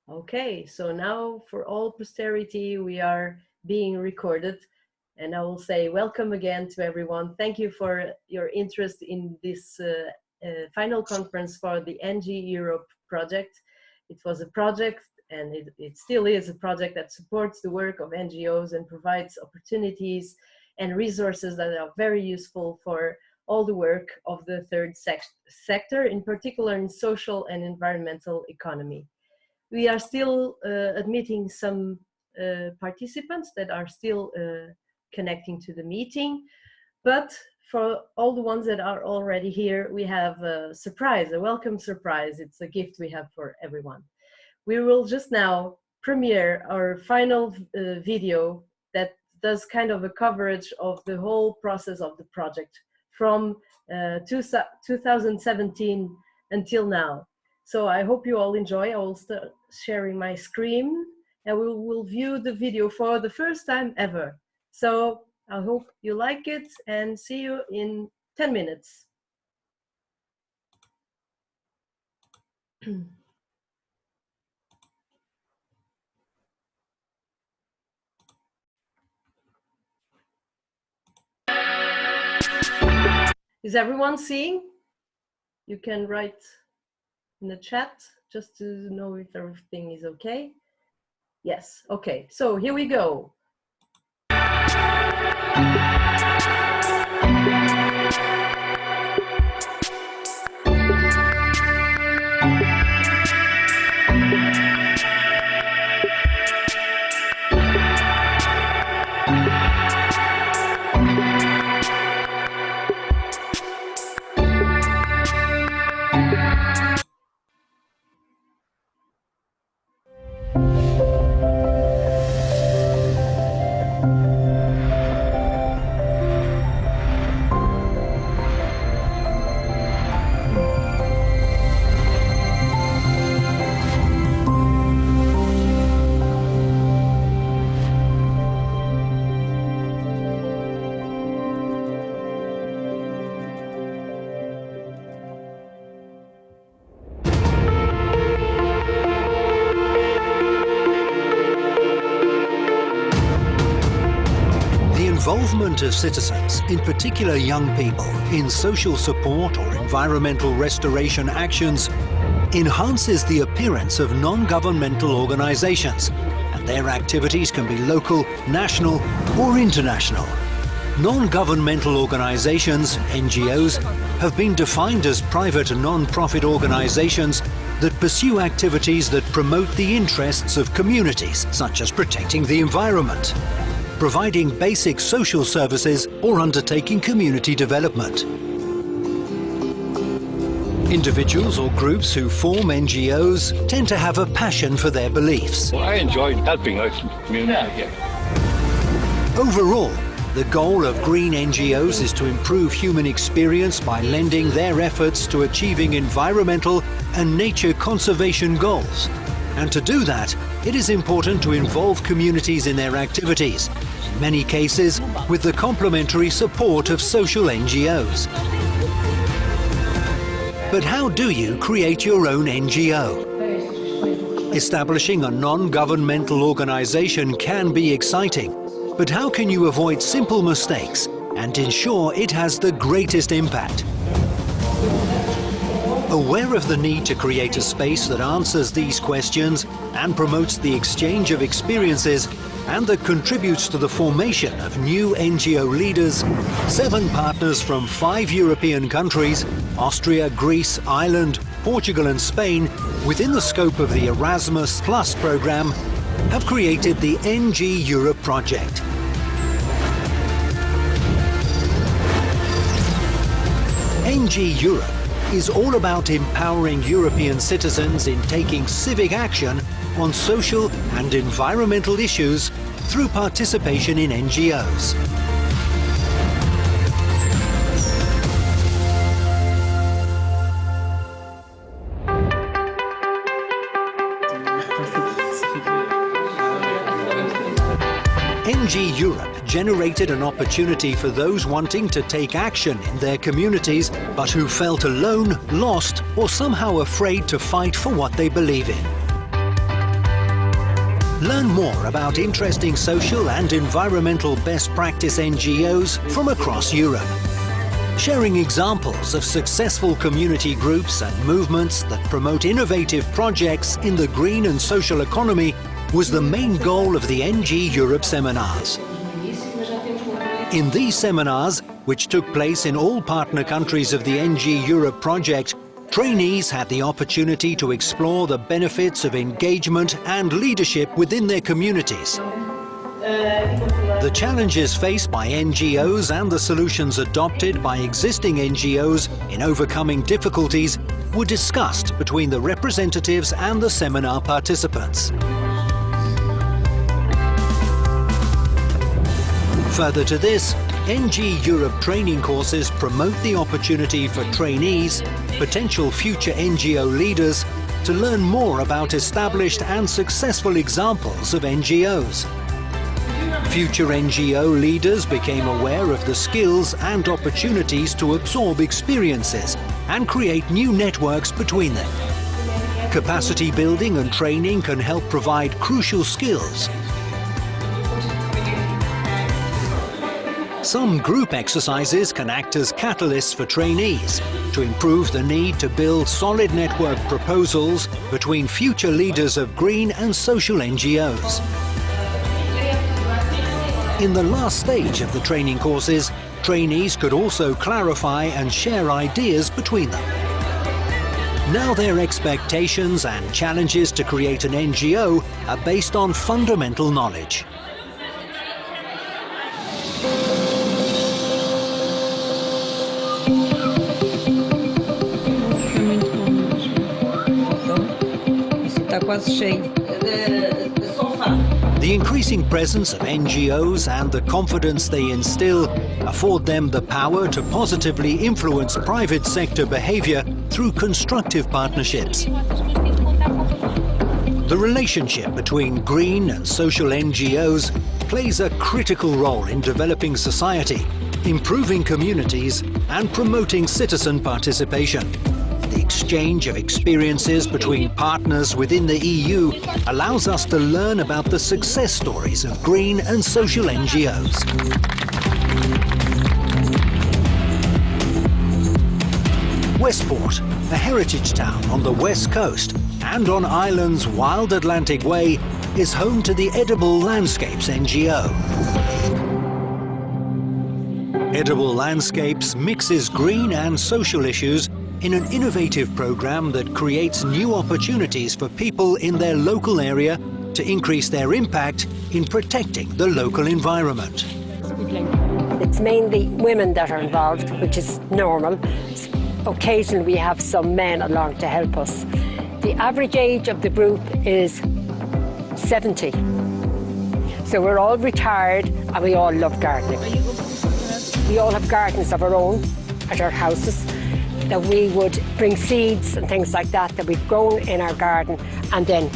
Okay, so now for all posterity, we are being recorded. And I will say welcome again to everyone. Thank you for your interest in this final conference for the NGEurope project. It was a project, and it still is a project that supports the work of NGOs and provides opportunities and resources that are very useful for all the work of the third sector, in particular in social and environmental economy. We are still admitting some participants that are still connecting to the meeting, but for all the ones that are already here, we have a surprise, a welcome surprise. It's a gift we have for everyone. We will just now premiere our final video that does kind of a coverage of the whole process of the project from 2017 until now. So I hope you all enjoy. I will start sharing my screen and we will view the video for the first time ever. So I hope you like it and see you in 10 minutes. Is everyone seeing? You can write in the chat just to know if everything is okay. Yes, okay, so here we go. Involvement of citizens, in particular young people, in social support or environmental restoration actions enhances the appearance of non-governmental organizations, and their activities can be local, national or international. Non-governmental organizations, NGOs, have been defined as private and non-profit organizations that pursue activities that promote the interests of communities, such as protecting the environment, providing basic social services or undertaking community development. Individuals or groups who form NGOs tend to have a passion for their beliefs. Well, I enjoy helping our community. Overall, the goal of green NGOs is to improve human experience by lending their efforts to achieving environmental and nature conservation goals. And to do that, it is important to involve communities in their activities, in many cases with the complementary support of social NGOs. But how do you create your own NGO? Establishing a non-governmental organization can be exciting, but how can you avoid simple mistakes and ensure it has the greatest impact? Aware of the need to create a space that answers these questions and promotes the exchange of experiences and that contributes to the formation of new NGO leaders, 7 partners from 5 European countries, Austria, Greece, Ireland, Portugal and Spain, within the scope of the Erasmus Plus program, have created the NGEurope project. NGEurope is all about empowering European citizens in taking civic action on social and environmental issues through participation in NGOs. NGEurope generated an opportunity for those wanting to take action in their communities, but who felt alone, lost, or somehow afraid to fight for what they believe in. Learn more about interesting social and environmental best practice NGOs from across Europe. Sharing examples of successful community groups and movements that promote innovative projects in the green and social economy was the main goal of the NGEurope seminars. In these seminars, which took place in all partner countries of the NGEurope project, trainees had the opportunity to explore the benefits of engagement and leadership within their communities. The challenges faced by NGOs and the solutions adopted by existing NGOs in overcoming difficulties were discussed between the representatives and the seminar participants. Further to this, NGEurope training courses promote the opportunity for trainees, potential future NGO leaders, to learn more about established and successful examples of NGOs. Future NGO leaders became aware of the skills and opportunities to absorb experiences and create new networks between them. Capacity building and training can help provide crucial skills. Some group exercises can act as catalysts for trainees to improve the need to build solid network proposals between future leaders of green and social NGOs. In the last stage of the training courses, trainees could also clarify and share ideas between them. Now their expectations and challenges to create an NGO are based on fundamental knowledge. The increasing presence of NGOs and the confidence they instill afford them the power to positively influence private sector behavior through constructive partnerships. The relationship between green and social NGOs plays a critical role in developing society, improving communities, and promoting citizen participation. The exchange of experiences between partners within the EU allows us to learn about the success stories of green and social NGOs. Westport, a heritage town on the west coast and on Ireland's wild Atlantic Way, is home to the Edible Landscapes NGO. Edible Landscapes mixes green and social issues in an innovative program that creates new opportunities for people in their local area to increase their impact in protecting the local environment. It's mainly women that are involved, which is normal. Occasionally we have some men along to help us. The average age of the group is 70. So we're all retired and we all love gardening. We all have gardens of our own at our houses, that we would bring seeds and things like that we've grown in our garden, and then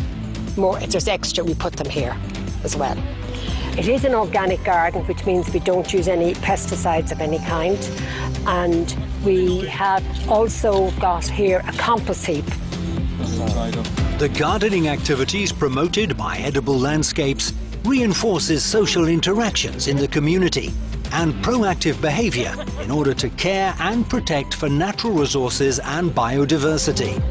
more, if there's extra, we put them here as well. It is an organic garden, which means we don't use any pesticides of any kind, and we have also got here a compost heap. The gardening activities promoted by Edible Landscapes reinforces social interactions in the community and proactive behavior in order to care and protect for natural resources and biodiversity.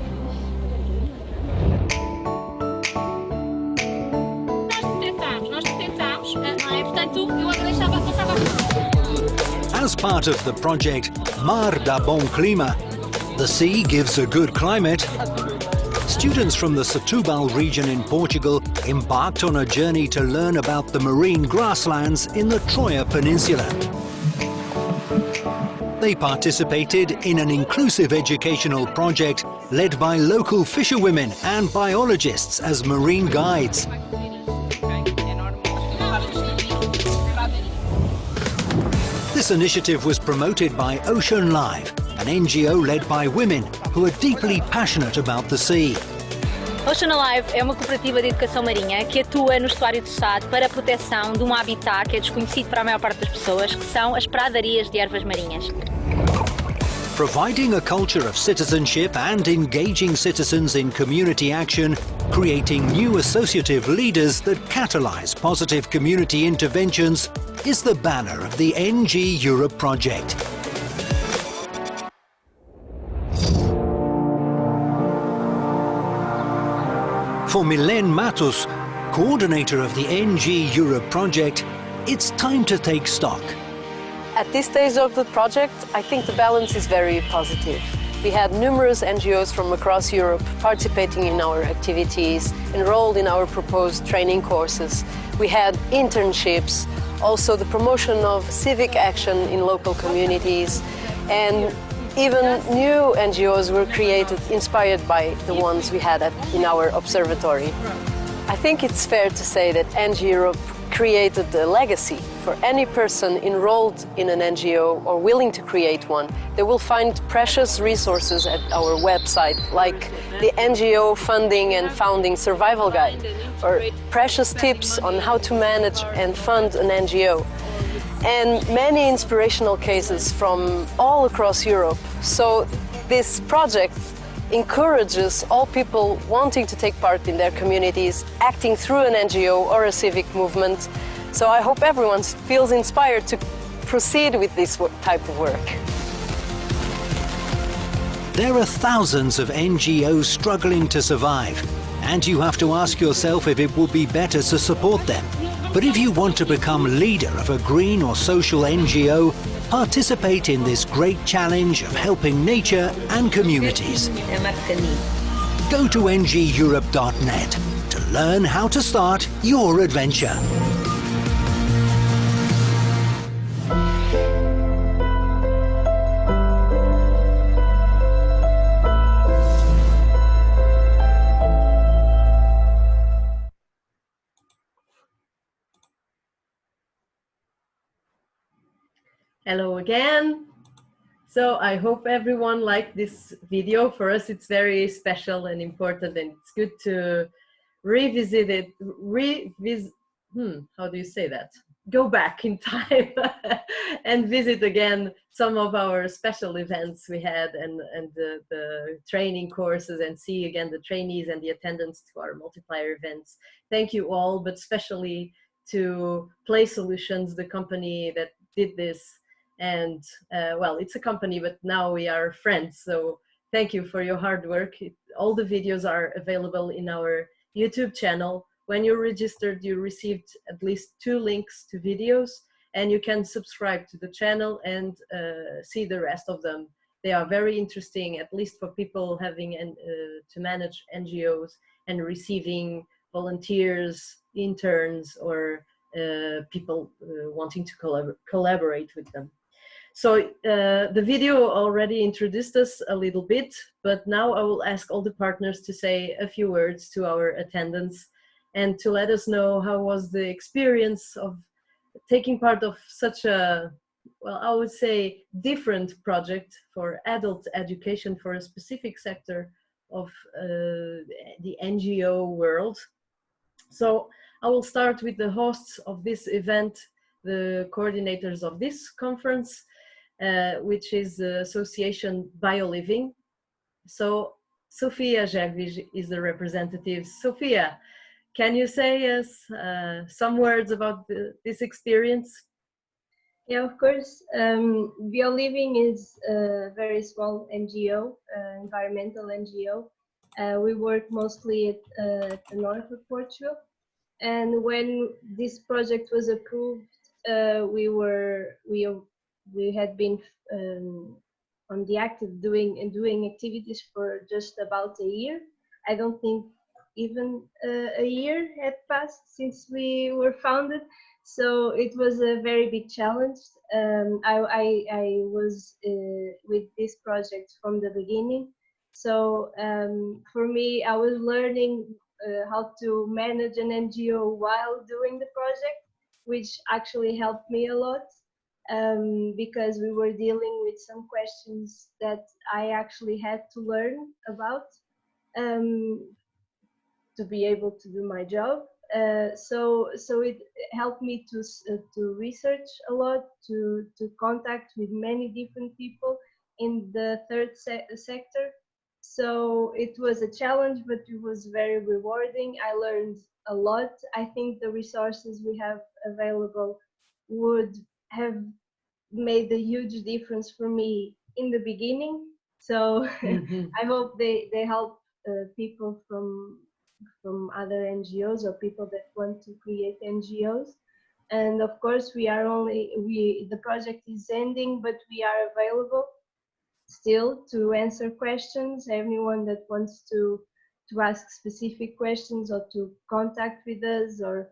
As part of the project Mar da Bom Clima, the sea gives a good climate, students from the Setúbal region in Portugal embarked on a journey to learn about the marine grasslands in the Troia Peninsula. They participated in an inclusive educational project led by local fisherwomen and biologists as marine guides. This initiative was promoted by Ocean Live, an NGO led by women who are deeply passionate about the sea. Ocean Alive é uma cooperativa de educação marinha que atua no estuário do Sado para a proteção de um habitat que é desconhecido para a maior parte das pessoas, que são as pradarias de ervas marinhas. providing a culture of citizenship and engaging citizens in community action, creating new associative leaders that catalyse positive community interventions is the banner of the NGEurope project. For Milène Matos, coordinator of the NGEurope project, it's time to take stock. At this stage of the project, I think the balance is very positive. We had numerous NGOs from across Europe participating in our activities, enrolled in our proposed training courses. We had internships, also the promotion of civic action in local communities, and even new NGOs were created, inspired by the ones we had in our observatory. I think it's fair to say that NGEurope created a legacy for any person enrolled in an NGO or willing to create one. They will find precious resources at our website, like the NGO Funding and Founding Survival Guide, or precious tips on how to manage and fund an NGO, and many inspirational cases from all across Europe. So this project encourages all people wanting to take part in their communities, acting through an NGO or a civic movement. So I hope everyone feels inspired to proceed with this type of work. There are thousands of NGOs struggling to survive, and you have to ask yourself if it would be better to support them. But if you want to become leader of a green or social NGO, participate in this great challenge of helping nature and communities. Go to NGEurope.net to learn how to start your adventure. Hello again. So I hope everyone liked this video. For us, it's very special and important, and it's good to revisit it. How do you say that? Go back in time and visit again some of our special events we had and the training courses, and see again the trainees and the attendants to our multiplier events. Thank you all, but especially to Play Solutions, the company that did this. And well, it's a company, but now we are friends. So thank you for your hard work. All the videos are available in our YouTube channel. When you're registered, you received at least 2 links to videos, and you can subscribe to the channel and see the rest of them. They are very interesting, at least for people having to manage NGOs and receiving volunteers, interns, or people wanting to collaborate with them. So the video already introduced us a little bit, but now I will ask all the partners to say a few words to our attendants and to let us know how was the experience of taking part of such a, well, I would say different project for adult education for a specific sector of the NGO world. So I will start with the hosts of this event, the coordinators of this conference, which is the association BioLiving. So Sofia Jevij is the representative. Sofia, can you say us some words about this experience? Yeah, of course. BioLiving is a very small NGO, environmental NGO. We work mostly at the north of Portugal. And when this project was approved, we had been on the active doing activities for just about a year. I don't think even a year had passed since we were founded, so it was a very big challenge. I was with this project from the beginning, so for me, I was learning how to manage an NGO while doing the project, which actually helped me a lot. Because we were dealing with some questions that I actually had to learn about to be able to do my job. So it helped me to research a lot, to contact with many different people, in the third sector. So it was a challenge, but it was very rewarding. I learned a lot. I think the resources we have available would have made a huge difference for me in the beginning. So I hope they help people from other NGOs or people that want to create NGOs. And of course, the project is ending, but we are available still to answer questions. Anyone that wants to ask specific questions or to contact with us or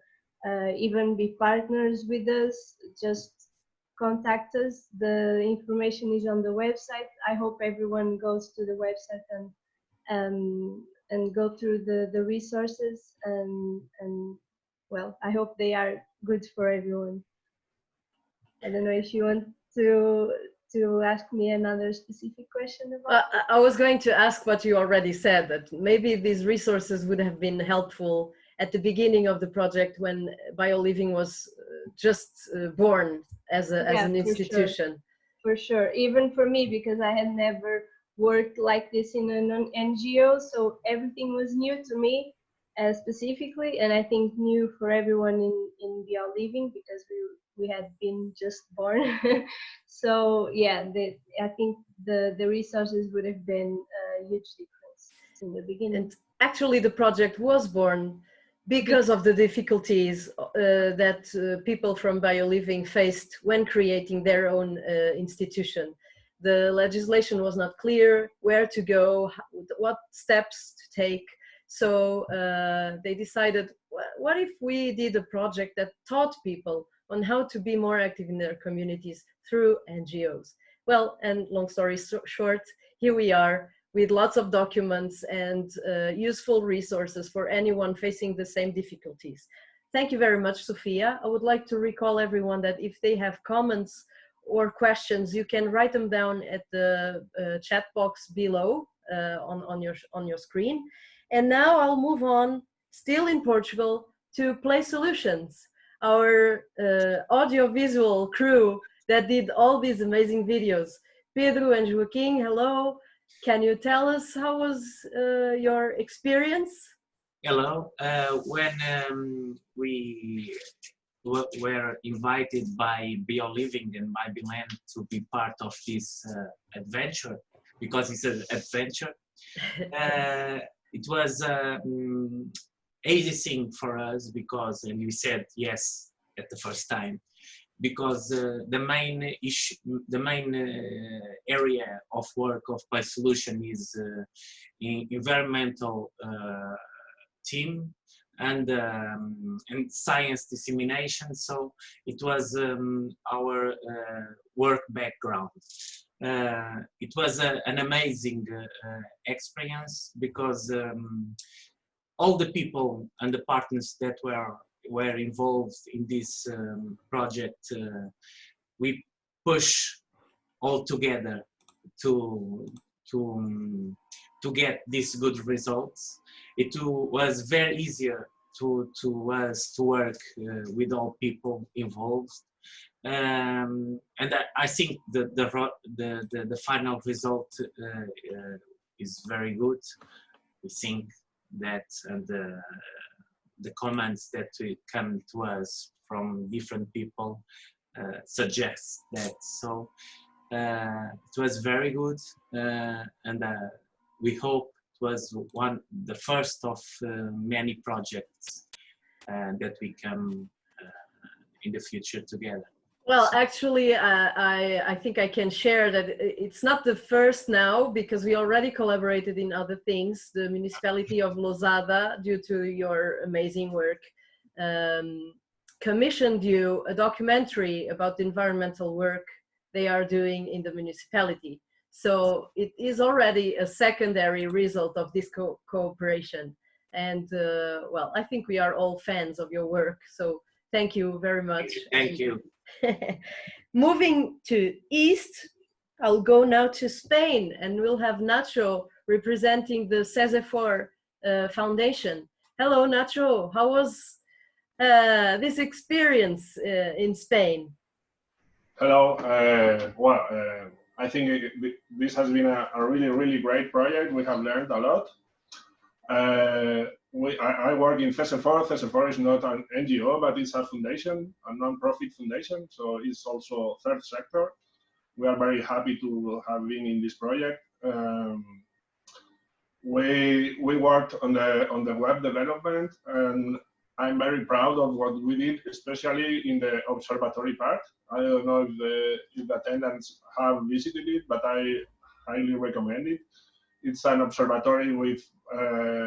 even be partners with us, just contact us. The information is on the website. I hope everyone goes to the website and go through the resources and well, I hope they are good for everyone. I don't know if you want to ask me another specific question about I was going to ask what you already said, that maybe these resources would have been helpful at the beginning of the project when BioLiving was just born as an institution. For sure, even for me, because I had never worked like this in an NGO, so everything was new to me specifically, and I think new for everyone in BioLiving because we had been just born. So yeah, I think the resources would have been a huge difference in the beginning. And actually the project was born because of the difficulties that people from BioLiving faced when creating their own institution. The legislation was not clear, where to go, what steps to take. So they decided, what if we did a project that taught people on how to be more active in their communities through NGOs? Well, and long story short, here we are with lots of documents and useful resources for anyone facing the same difficulties. Thank you very much, Sofia. I would like to recall everyone that if they have comments or questions, you can write them down at the chat box below on your screen. And now I'll move on, still in Portugal, to Play Solutions, our audiovisual crew that did all these amazing videos. Pedro and Joaquim, hello. Can you tell us how was your experience? Hello. When we were invited by BioLiving and by Bilan to be part of this adventure, because it's an adventure, it was easy thing for us because, and we said yes at the first time, because the main issue, the main area of work of Play Solution is environmental team and science dissemination. So it was our work background. It was an amazing experience because all the people and the partners that were involved in this project, we push all together to get these good results. It was very easier to us to work with all people involved, and I think the final result is very good. We think that, and the comments that come to us from different people suggest that. So it was very good, and we hope it was the first of many projects that we come in the future together. Well, actually, I think I can share that it's not the first now, because we already collaborated in other things. The municipality of Lousada, due to your amazing work, commissioned you a documentary about the environmental work they are doing in the municipality. So it is already a secondary result of this cooperation. And well, I think we are all fans of your work. So thank you very much. Thank you. Moving to East, I'll go now to Spain, and we'll have Nacho representing the CESEFOR Foundation. Hello, Nacho. How was this experience in Spain? Hello. I think this has been a really, really great project. We have learned a lot. I work in CESEFOR. CESEFOR is not an NGO, but it's a foundation, a non-profit foundation. So it's also third sector. We are very happy to have been in this project. We worked on the web development, and I'm very proud of what we did, especially in the observatory part. I don't know if the attendants have visited it, but I highly recommend it. It's an observatory with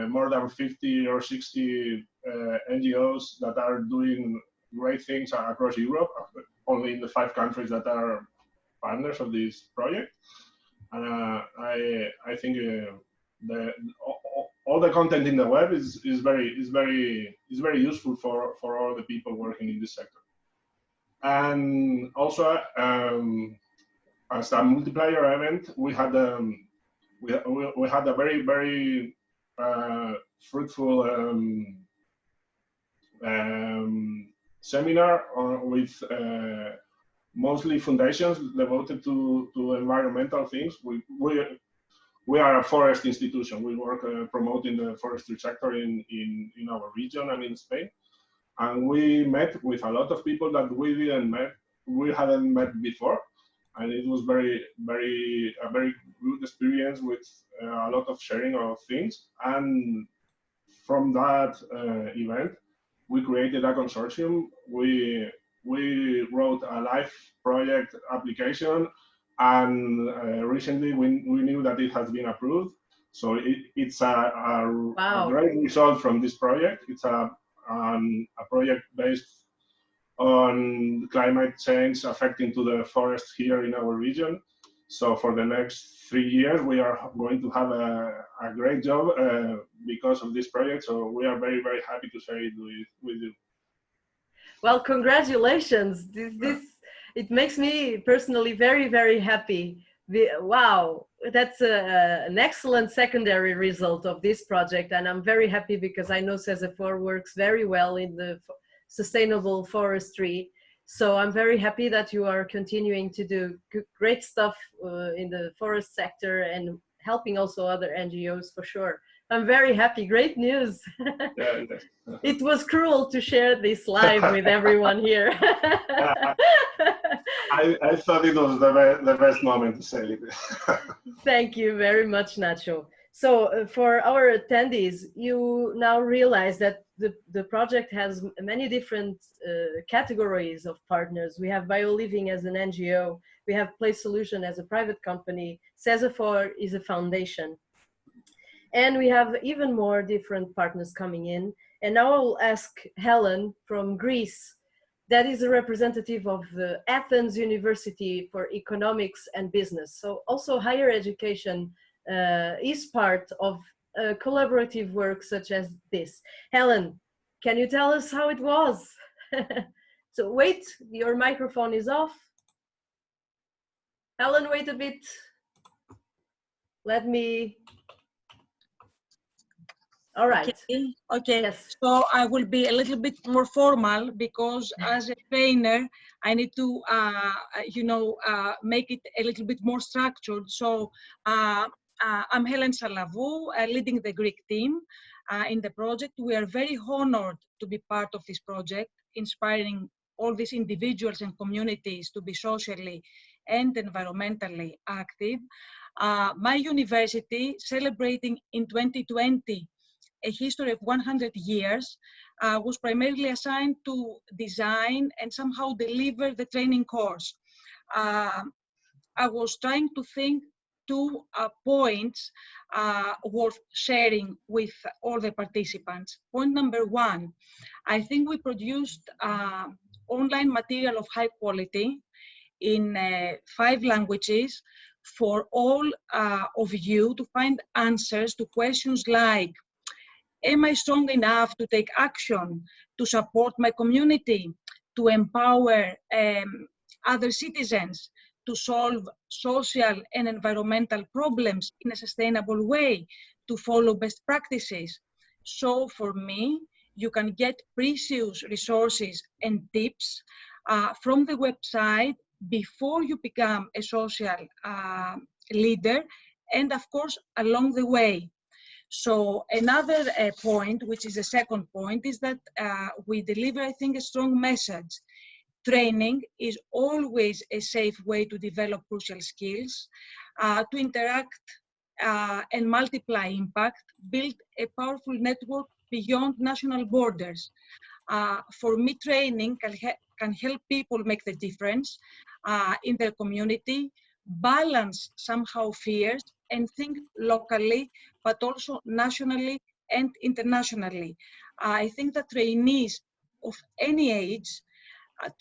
more than 50 or 60 NGOs that are doing great things across Europe, only in the 5 countries that are partners of this project. And I think all the content in the web is very useful for all the people working in this sector. And also, as a multiplayer event, we had a very fruitful seminar with mostly foundations devoted to environmental things. We are a forest institution. We work promoting the forestry sector in our region and in Spain. And we met with a lot of people that we hadn't met before. And it was a very good experience with a lot of sharing of things. And from that event, we created a consortium. We wrote a live project application, and recently we knew that it has been approved. So it's a great result from this project. It's a project based on climate change affecting to the forest here in our region. So for the next 3 years, we are going to have a great job because of this project. So we are very happy to share it with you. Well, congratulations. It makes me personally very happy. Wow, that's an excellent secondary result of this project. And I'm very happy because I know CESEFOR works very well in the sustainable forestry. So I'm very happy that you are continuing to do great stuff in the forest sector and helping also other NGOs for sure. I'm very happy. Great news. Yeah. It was cruel to share this live with everyone here. I thought it was the best moment to say it. Thank you very much, Nacho. So for our attendees, you now realize that the project has many different categories of partners. We have BioLiving as an NGO, we have Place Solution as a private company, CESEFOR is a foundation. And we have even more different partners coming in. And now I will ask Helen from Greece, that is a representative of the Athens University for Economics and Business. So also higher education is part of collaborative work such as this. Helen, can you tell us how it was? So wait, your microphone is off. Helen, wait a bit. Let me. All right. Okay. Yes. So I will be a little bit more formal because as a trainer, I need to, make it a little bit more structured. So I'm Helen Salavou, leading the Greek team in the project. We are very honored to be part of this project, inspiring all these individuals and communities to be socially and environmentally active. My university, celebrating in 2020 a history of 100 years, was primarily assigned to design and somehow deliver the training course. I was trying to think 2 points worth sharing with all the participants. Point number 1, I think we produced online material of high quality in 5 languages for all of you to find answers to questions like, am I strong enough to take action, to support my community, to empower other citizens, to solve social and environmental problems in a sustainable way, to follow best practices? So for me, you can get precious resources and tips from the website before you become a social leader, and of course along the way. So another point, which is the second point, is that we deliver, I think, a strong message. Training is always a safe way to develop crucial skills, to interact and multiply impact, build a powerful network beyond national borders. For me, training can help people make the difference in their community, balance somehow fears, and think locally, but also nationally and internationally. I think that trainees of any age,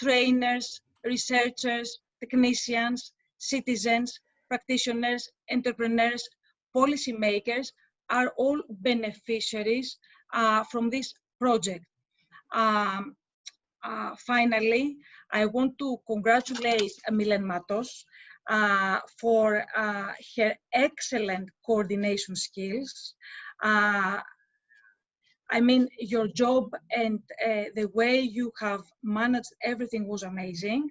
trainers, researchers, technicians, citizens, practitioners, entrepreneurs, policymakers are all beneficiaries from this project. Finally, I want to congratulate Milen Matos for her excellent coordination skills. I mean, your job and the way you have managed everything was amazing.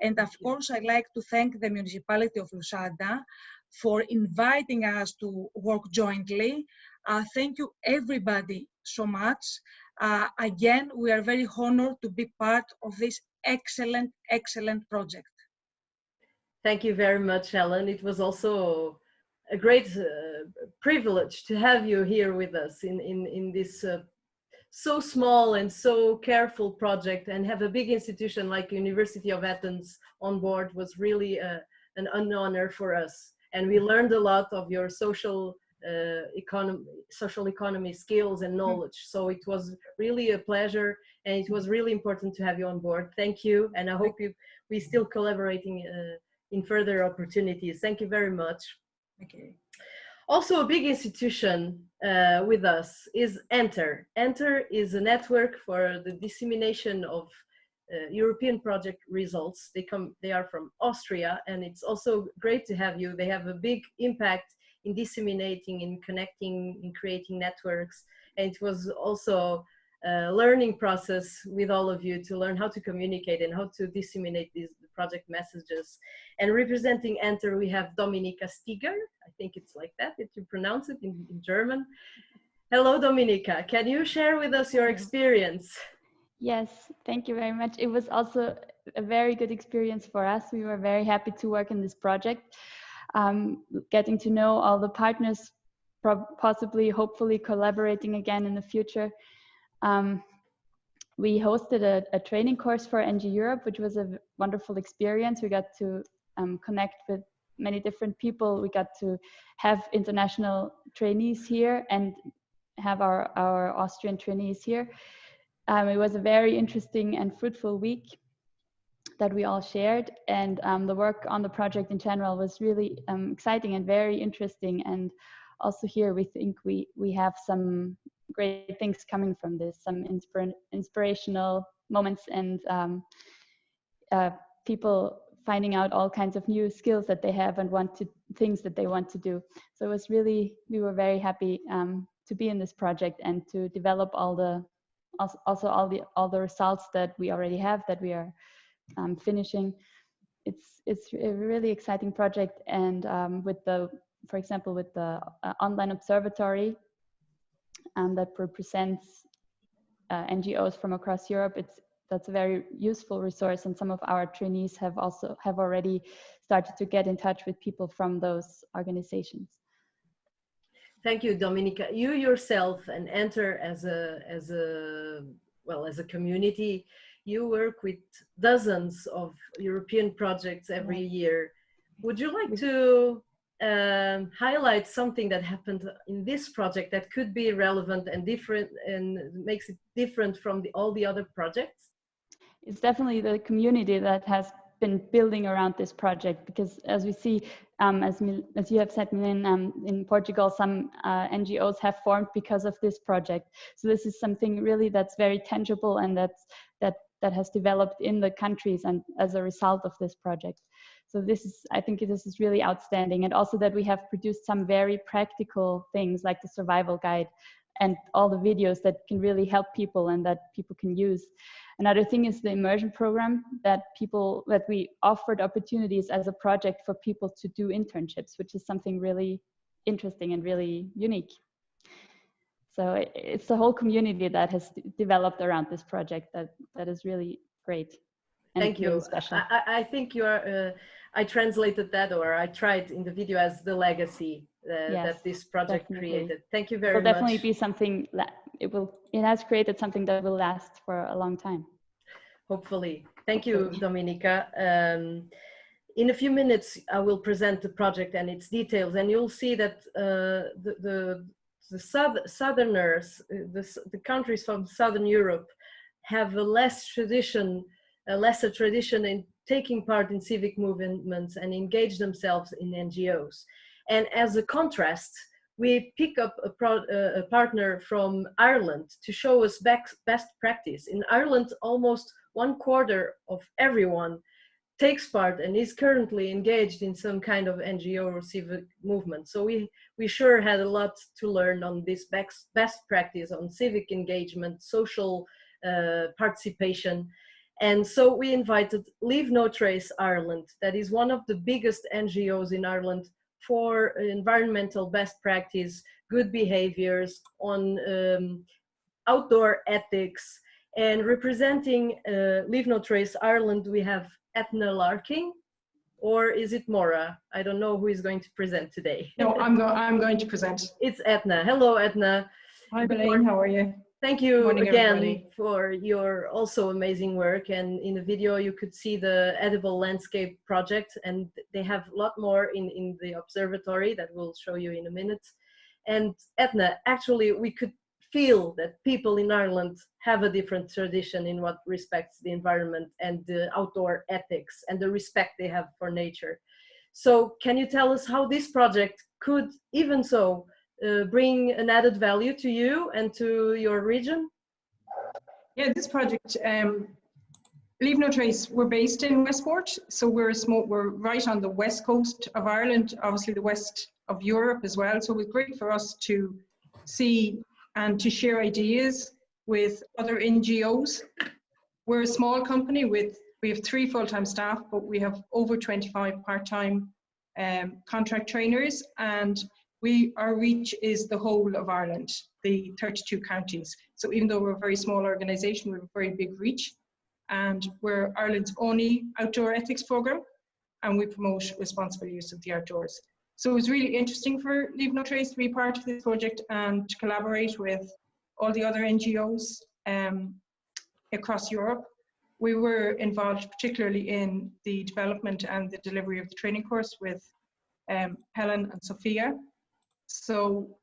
And of course, I'd like to thank the municipality of Lusada for inviting us to work jointly. Thank you, everybody, so much. Again, we are very honored to be part of this excellent, excellent project. Thank you very much, Helen. It was also a great privilege to have you here with us in this so small and so careful project, and have a big institution like University of Athens on board was really an honor for us. And we learned a lot of your social economy skills and knowledge. So it was really a pleasure, and it was really important to have you on board. Thank you, and I hope we still collaborating in further opportunities. Thank you very much. Okay. Also, a big institution with us is Enter. Enter is a network for the dissemination of European project results. They are from Austria, and it's also great to have you. They have a big impact in disseminating, in connecting, in creating networks. And it was also a learning process with all of you to learn how to communicate and how to disseminate these project messages. And representing Enter, we have Dominika Stiger. I think it's like that you pronounce it in German. Hello, Dominika. Can you share with us your experience? Yes, thank you very much. It was also a very good experience for us. We were very happy to work in this project, getting to know all the partners, possibly, hopefully collaborating again in the future. We hosted a training course for NGEurope, which was a wonderful experience. We got to connect with many different people. We got to have international trainees here and have our Austrian trainees here. It was a very interesting and fruitful week that we all shared, and the work on the project in general was really exciting and very interesting. And also here we think we have some great things coming from this, some inspirational moments, and people finding out all kinds of new skills that they have and things that they want to do. So it was really, we were very happy to be in this project and to develop all the results that we already have, that we are finishing. It's a really exciting project, and for example, with the online observatory that represents NGOs from across Europe, that's a very useful resource, and some of our trainees have already started to get in touch with people from those organizations. Thank you, Dominika. You yourself and Enter as a community, you work with dozens of European projects every year. Would you like to highlight something that happened in this project that could be relevant and different and makes it different from all the other projects? It's definitely the community that has been building around this project, because as we see, as you have said, Milen, in Portugal, some NGOs have formed because of this project. So this is something really that's very tangible, and that has developed in the countries and as a result of this project. So I think this is really outstanding. And also that we have produced some very practical things like the survival guide and all the videos that can really help people and that people can use. Another thing is the immersion program that we offered opportunities as a project for people to do internships, which is something really interesting and really unique. So it's the whole community that has developed around this project that is really great. And thank you. Really special. I think you are. I translated that, or I tried in the video, as the legacy Yes, that this project definitely. created. Thank you very It'll much. definitely be something it has created something that will last for a long time. Hopefully. Thank you, Dominika. In a few minutes, I will present the project and its details, and you'll see that the Southerners, the countries from Southern Europe, have a lesser tradition in taking part in civic movements and engage themselves in NGOs. And as a contrast, we pick up a partner from Ireland to show us best practice. In Ireland, almost 1/4 of everyone takes part and is currently engaged in some kind of NGO or civic movement. So we sure had a lot to learn on this best practice on civic engagement, social participation. And so we invited Leave No Trace Ireland, that is one of the biggest NGOs in Ireland for environmental best practice, good behaviors on outdoor ethics. And representing Leave No Trace Ireland, we have Etna Larkin, or is it Maura? I don't know who is going to present today. No, I'm going to present. It's Etna. Hello, Etna. Hi, Belen. How are you? Thank you Morning, again everybody. for your also amazing work. And in the video, you could see the Edible Landscape project, and they have a lot more in the observatory that we'll show you in a minute. And Etna, actually, we could feel that people in Ireland have a different tradition in what respects the environment and the outdoor ethics and the respect they have for nature. So can you tell us how this project could even so bring an added value to you and to your region? Yeah, this project, Leave No Trace, we're based in Westport, so we're right on the west coast of Ireland, obviously the west of Europe as well. So it was great for us to see and to share ideas with other NGOs. We're a small company we have 3 full-time staff, but we have over 25 part-time contract trainers, and our reach is the whole of Ireland, the 32 counties. So even though we're a very small organisation, we have a very big reach, and we're Ireland's only outdoor ethics programme, and we promote responsible use of the outdoors. So it was really interesting for Leave No Trace to be part of this project and to collaborate with all the other NGOs across Europe. We were involved particularly in the development and the delivery of the training course with Helen and Sophia. So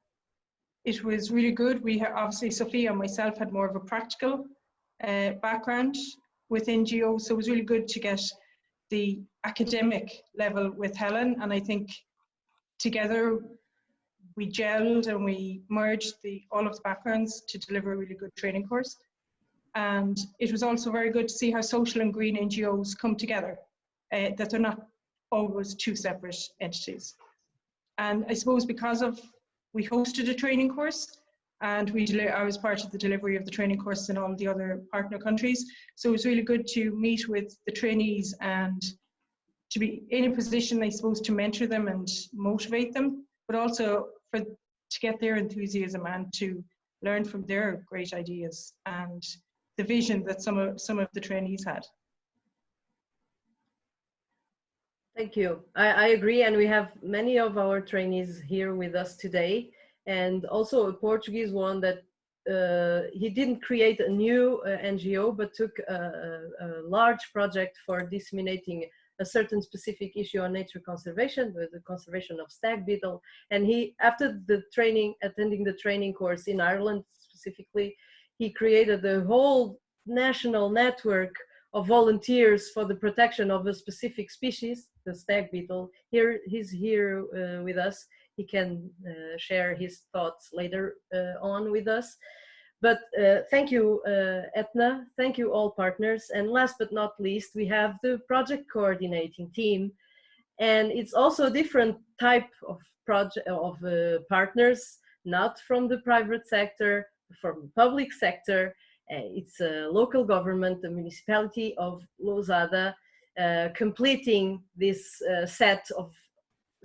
it was really good. Obviously Sophia and myself had more of a practical background with NGOs, so it was really good to get the academic level with Helen, and I think together we gelled and we merged all of the backgrounds to deliver a really good training course. And it was also very good to see how social and green NGOs come together, that they're not always 2 separate entities. And I suppose because we hosted a training course, and I was part of the delivery of the training course in all the other partner countries. So it was really good to meet with the trainees and to be in a position, I suppose, to mentor them and motivate them, but also to get their enthusiasm and to learn from their great ideas and the vision that some of the trainees had. Thank you. I agree, and we have many of our trainees here with us today, and also a Portuguese one that he didn't create a new NGO, but took a large project for disseminating a certain specific issue on nature conservation, with the conservation of stag beetle. And he, after the training, attending the training course in Ireland specifically, he created a whole national network of volunteers for the protection of a specific species, the stag beetle. He's here with us. He can share his thoughts later on with us. But thank you, Etna. Thank you, all partners. And last but not least, we have the project coordinating team. And it's also a different type of partners. not from the private sector, from the public sector. It's a local government, the municipality of Lousada, completing this set of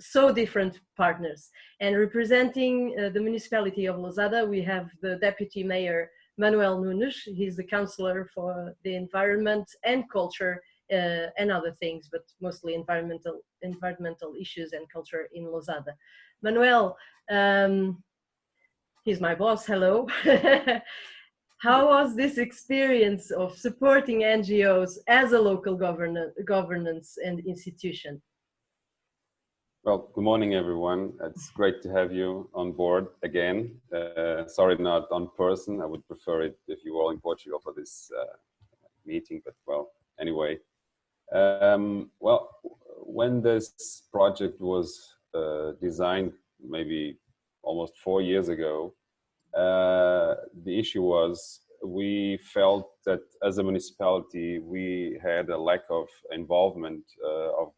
so different partners. And representing the municipality of Lousada, we have the Deputy Mayor Manuel Nunes. He's the Councillor for the Environment and Culture and other things, but mostly environmental issues and culture in Lousada. Manuel, he's my boss, hello. How was this experience of supporting NGOs as a local governance and institution? Well, good morning, everyone. It's great to have you on board again. Sorry, not on person. I would prefer it if you were all in Portugal for this meeting, but well, anyway. Well, when this project was designed, maybe almost 4 years ago, the issue was we felt that as a municipality, we had a lack of involvement of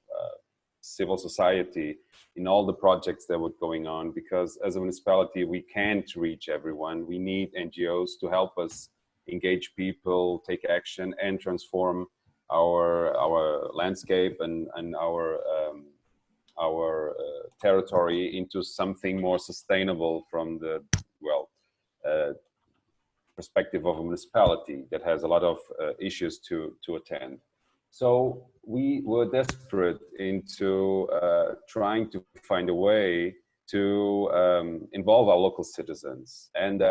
civil society in all the projects that were going on, because as a municipality, we can't reach everyone. We need NGOs to help us engage people, take action, and transform our landscape and our territory into something more sustainable from the, well, perspective of a municipality that has a lot of issues to attend. So we were desperate into trying to find a way to involve our local citizens. And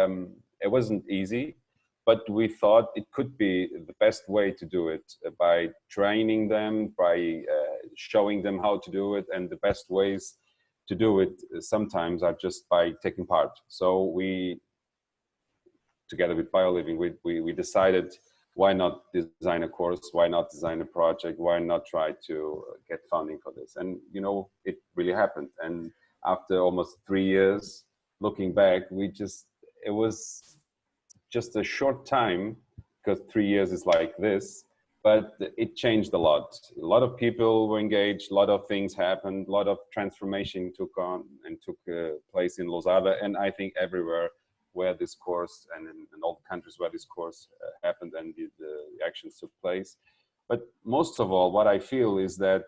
it wasn't easy, but we thought it could be the best way to do it by training them, by showing them how to do it. And the best ways to do it sometimes are just by taking part. So we, together with BioLiving, we decided, why not design a course? Why not design a project? Why not try to get funding for this? And, you know, it really happened. And after almost 3 years, looking back, it was just a short time, because 3 years is like this, but it changed a lot. A lot of people were engaged, a lot of things happened, a lot of transformation took place in Lousada, and I think everywhere where this course and in all the countries where this course happened and the actions took place. But most of all, what I feel is that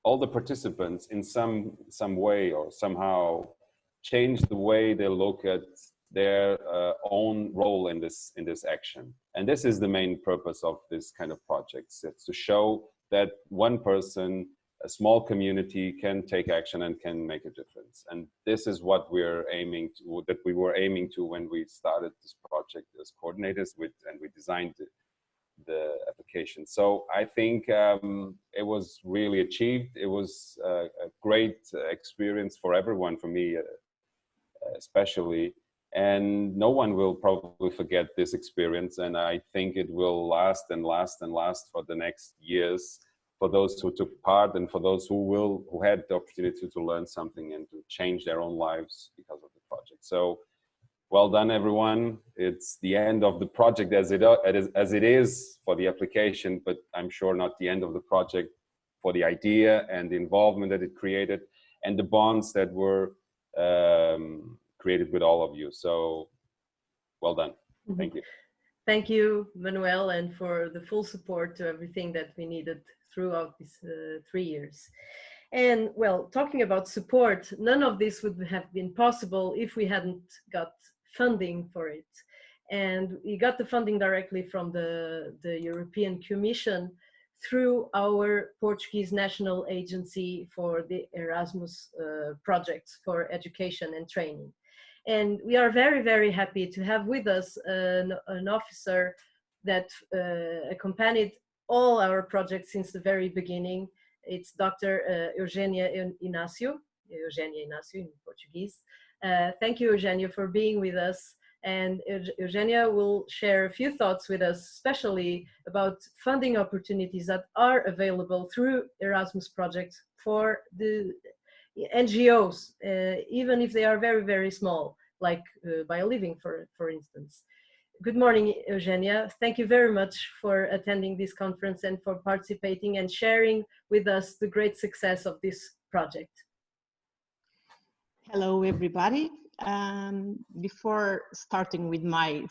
all the participants in some way or somehow changed the way they look at their own role in this action. And this is the main purpose of this kind of projects. It's to show that one person, a small community, can take action and can make a difference. And this is what we were aiming to when we started this project as coordinators and we designed the application. So I think it was really achieved. It was a great experience for everyone, for me especially. And no one will probably forget this experience. And I think it will last and last and last for the next years, for those who took part and for those who had the opportunity to learn something and to change their own lives because of the project. So well done, everyone. It's the end of the project as it is for the application, but I'm sure not the end of the project for the idea and the involvement that it created and the bonds that were created with all of you. So well done. Thank you. Thank you, Manuel, and for the full support to everything that we needed throughout these 3 years. And well, talking about support, none of this would have been possible if we hadn't got funding for it. And we got the funding directly from the European Commission through our Portuguese National Agency for the Erasmus projects for education and training. And we are very, very happy to have with us an officer that accompanied all our projects since the very beginning. It's Dr. Eugenia Inácio in Portuguese. Thank you, Eugenia, for being with us. And Eugenia will share a few thoughts with us, especially about funding opportunities that are available through Erasmus projects for the NGOs, even if they are very, very small, like BioLiving, for instance. Good morning, Eugenia. Thank you very much for attending this conference and for participating and sharing with us the great success of this project. Hello, everybody. Before starting with my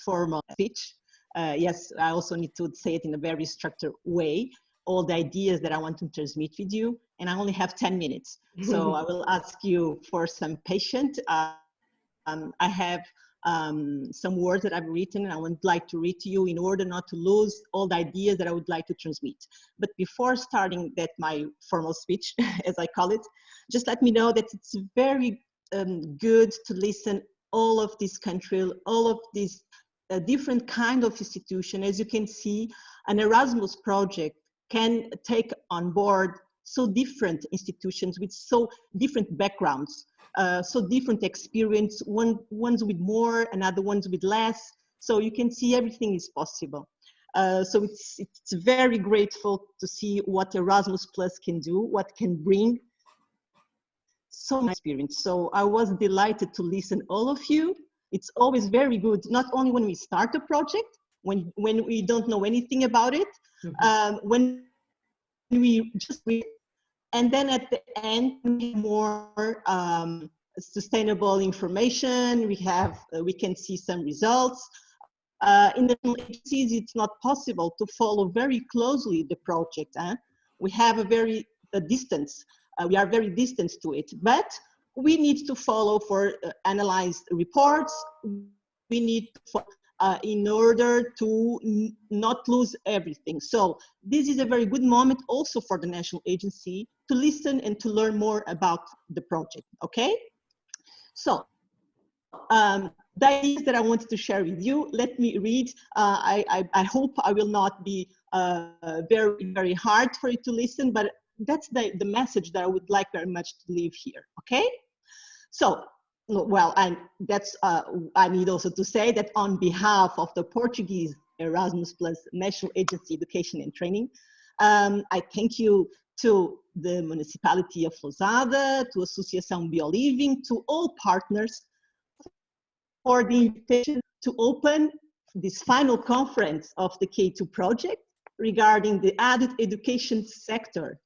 formal speech, yes, I also need to say it in a very structured way, all the ideas that I want to transmit with you, and I only have 10 minutes. So I will ask you for some patience. I have some words that I've written and I would like to read to you in order not to lose all the ideas that I would like to transmit. But before starting my formal speech, as I call it, just let me know that it's very good to listen all of this country, all of these different kind of institution. As you can see, an Erasmus project can take on board so different institutions with so different backgrounds, so different experience, ones with more and other ones with less. So you can see everything is possible. So it's very grateful to see what Erasmus Plus can do, what can bring so much experience. So I was delighted to listen all of you. It's always very good, not only when we start a project, when we don't know anything about it, when we just read, and then at the end we have more sustainable information. We can see some results. In the agencies, it's not possible to follow very closely the project. We have a distance. We are very distant to it, but we need to follow for analyzed reports. We need to follow, in order to not lose everything. So this is a very good moment also for the national agency to listen and to learn more about the project, okay? So the ideas that I wanted to share with you, let me read. I hope I will not be very, very hard for you to listen, but that's the message that I would like very much to leave here, okay? So, well, I need also to say that on behalf of the Portuguese Erasmus Plus National Agency Education and Training, I thank you to the municipality of Lousada, to Associação BioLiving, to all partners for the invitation to open this final conference of the K2 project regarding the adult education sector.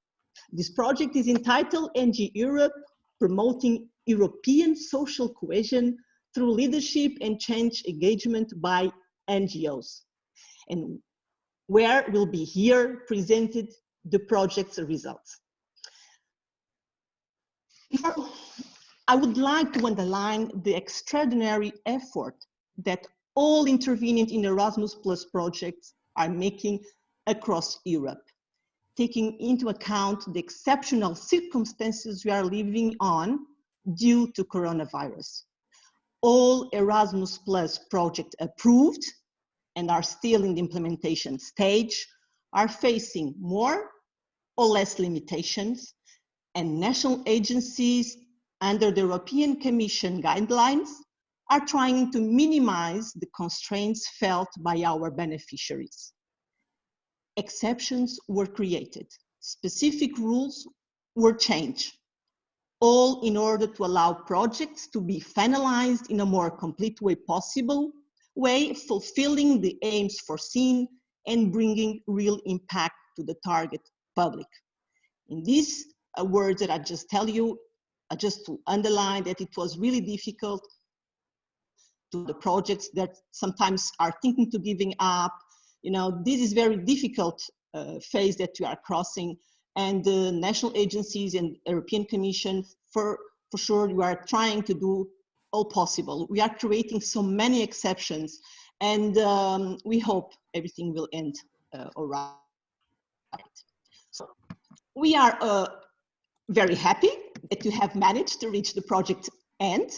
This project is entitled NGEurope, Promoting European Social Cohesion Through Leadership and Change Engagement by NGOs, and where will be here presented the project's results. I would like to underline the extraordinary effort that all intervenient in Erasmus Plus projects are making across Europe, taking into account the exceptional circumstances we are living on due to coronavirus. All Erasmus Plus projects approved and are still in the implementation stage are facing more or less limitations, and national agencies under the European Commission guidelines are trying to minimize the constraints felt by our beneficiaries. Exceptions were created, specific rules were changed, all in order to allow projects to be finalized in a more complete way possible, fulfilling the aims foreseen and bringing real impact to the target public. In these words that I just tell you, just to underline that it was really difficult to the projects that sometimes are thinking to giving up. You know, this is very difficult phase that we are crossing, and the national agencies and European Commission, for sure, we are trying to do all possible. We are creating so many exceptions, and we hope everything will end all right. So we are very happy that you have managed to reach the project end,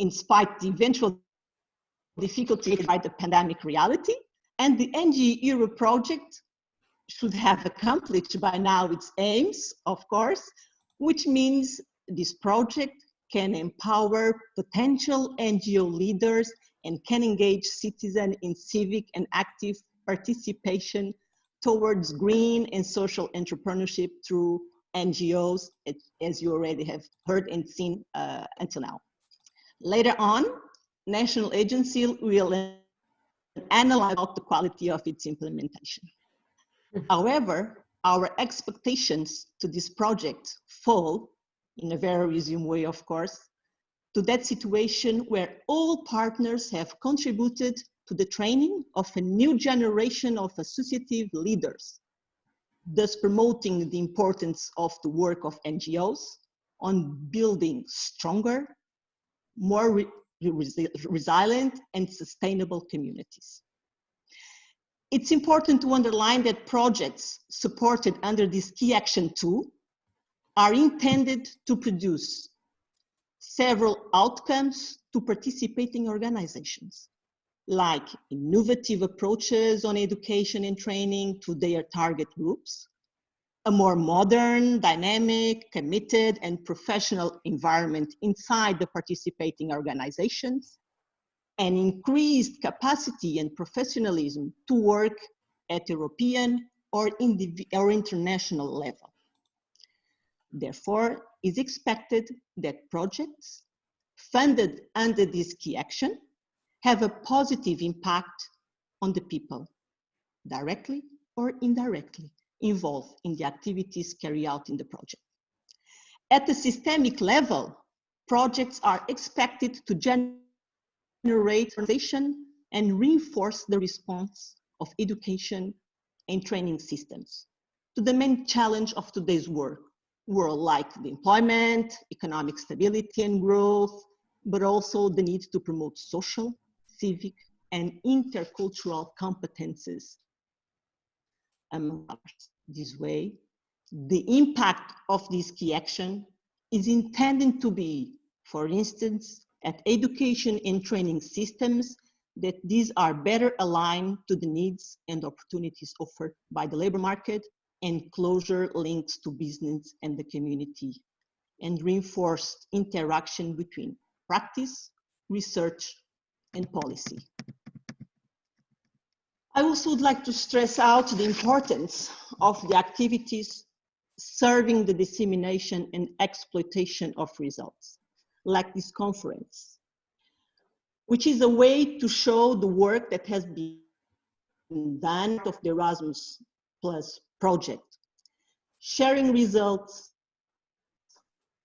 in spite the eventual difficulty by the pandemic reality, and the NGEurope project should have accomplished by now its aims, of course, which means this project can empower potential NGO leaders and can engage citizens in civic and active participation towards green and social entrepreneurship through NGOs, as you already have heard and seen until now. Later on, national agency will analyze the quality of its implementation. However, our expectations to this project fall, in a very resume way, of course, to that situation where all partners have contributed to the training of a new generation of associative leaders, thus promoting the importance of the work of NGOs on building stronger, more resilient and sustainable communities. It's important to underline that projects supported under this Key Action 2 are intended to produce several outcomes to participating organizations, like innovative approaches on education and training to their target groups, a more modern, dynamic, committed, and professional environment inside the participating organizations, and increased capacity and professionalism to work at European or international level. Therefore, it's expected that projects funded under this key action have a positive impact on the people, directly or indirectly, involved in the activities carried out in the project. At the systemic level, projects are expected to generate organization and reinforce the response of education and training systems to the main challenge of today's world, like the employment, economic stability and growth, but also the need to promote social, civic, and intercultural competences. This way, the impact of this key action is intended to be, for instance, at education and training systems, that these are better aligned to the needs and opportunities offered by the labor market and closer links to business and the community, and reinforced interaction between practice, research, and policy. I also would like to stress out the importance of the activities serving the dissemination and exploitation of results, like this conference, which is a way to show the work that has been done of the Erasmus Plus project, sharing results,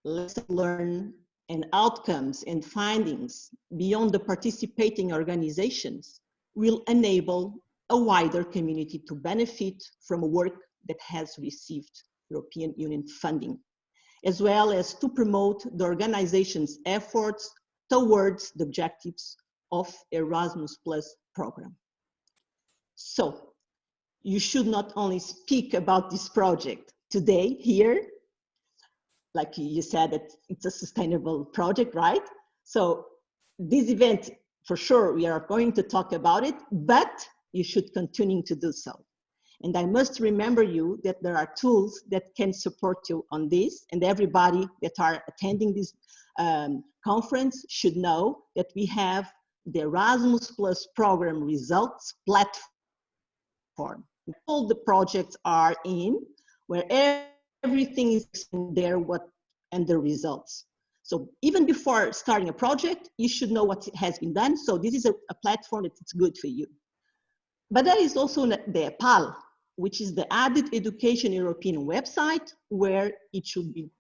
lessons learned, and outcomes and findings beyond the participating organizations will enable a wider community to benefit from a work that has received European Union funding, as well as to promote the organization's efforts towards the objectives of Erasmus Plus program. So, you should not only speak about this project today here, like you said, that it's a sustainable project, right? So this event, for sure, we are going to talk about it, but you should continue to do so. And I must remember you that there are tools that can support you on this, and everybody that are attending this conference should know that we have the Erasmus Plus program results platform. All the projects are in, where everything is there, and the results. So even before starting a project, you should know what has been done. So this is a platform that it's good for you. But there is also the EPAL, which is the Added Education European website, where it should be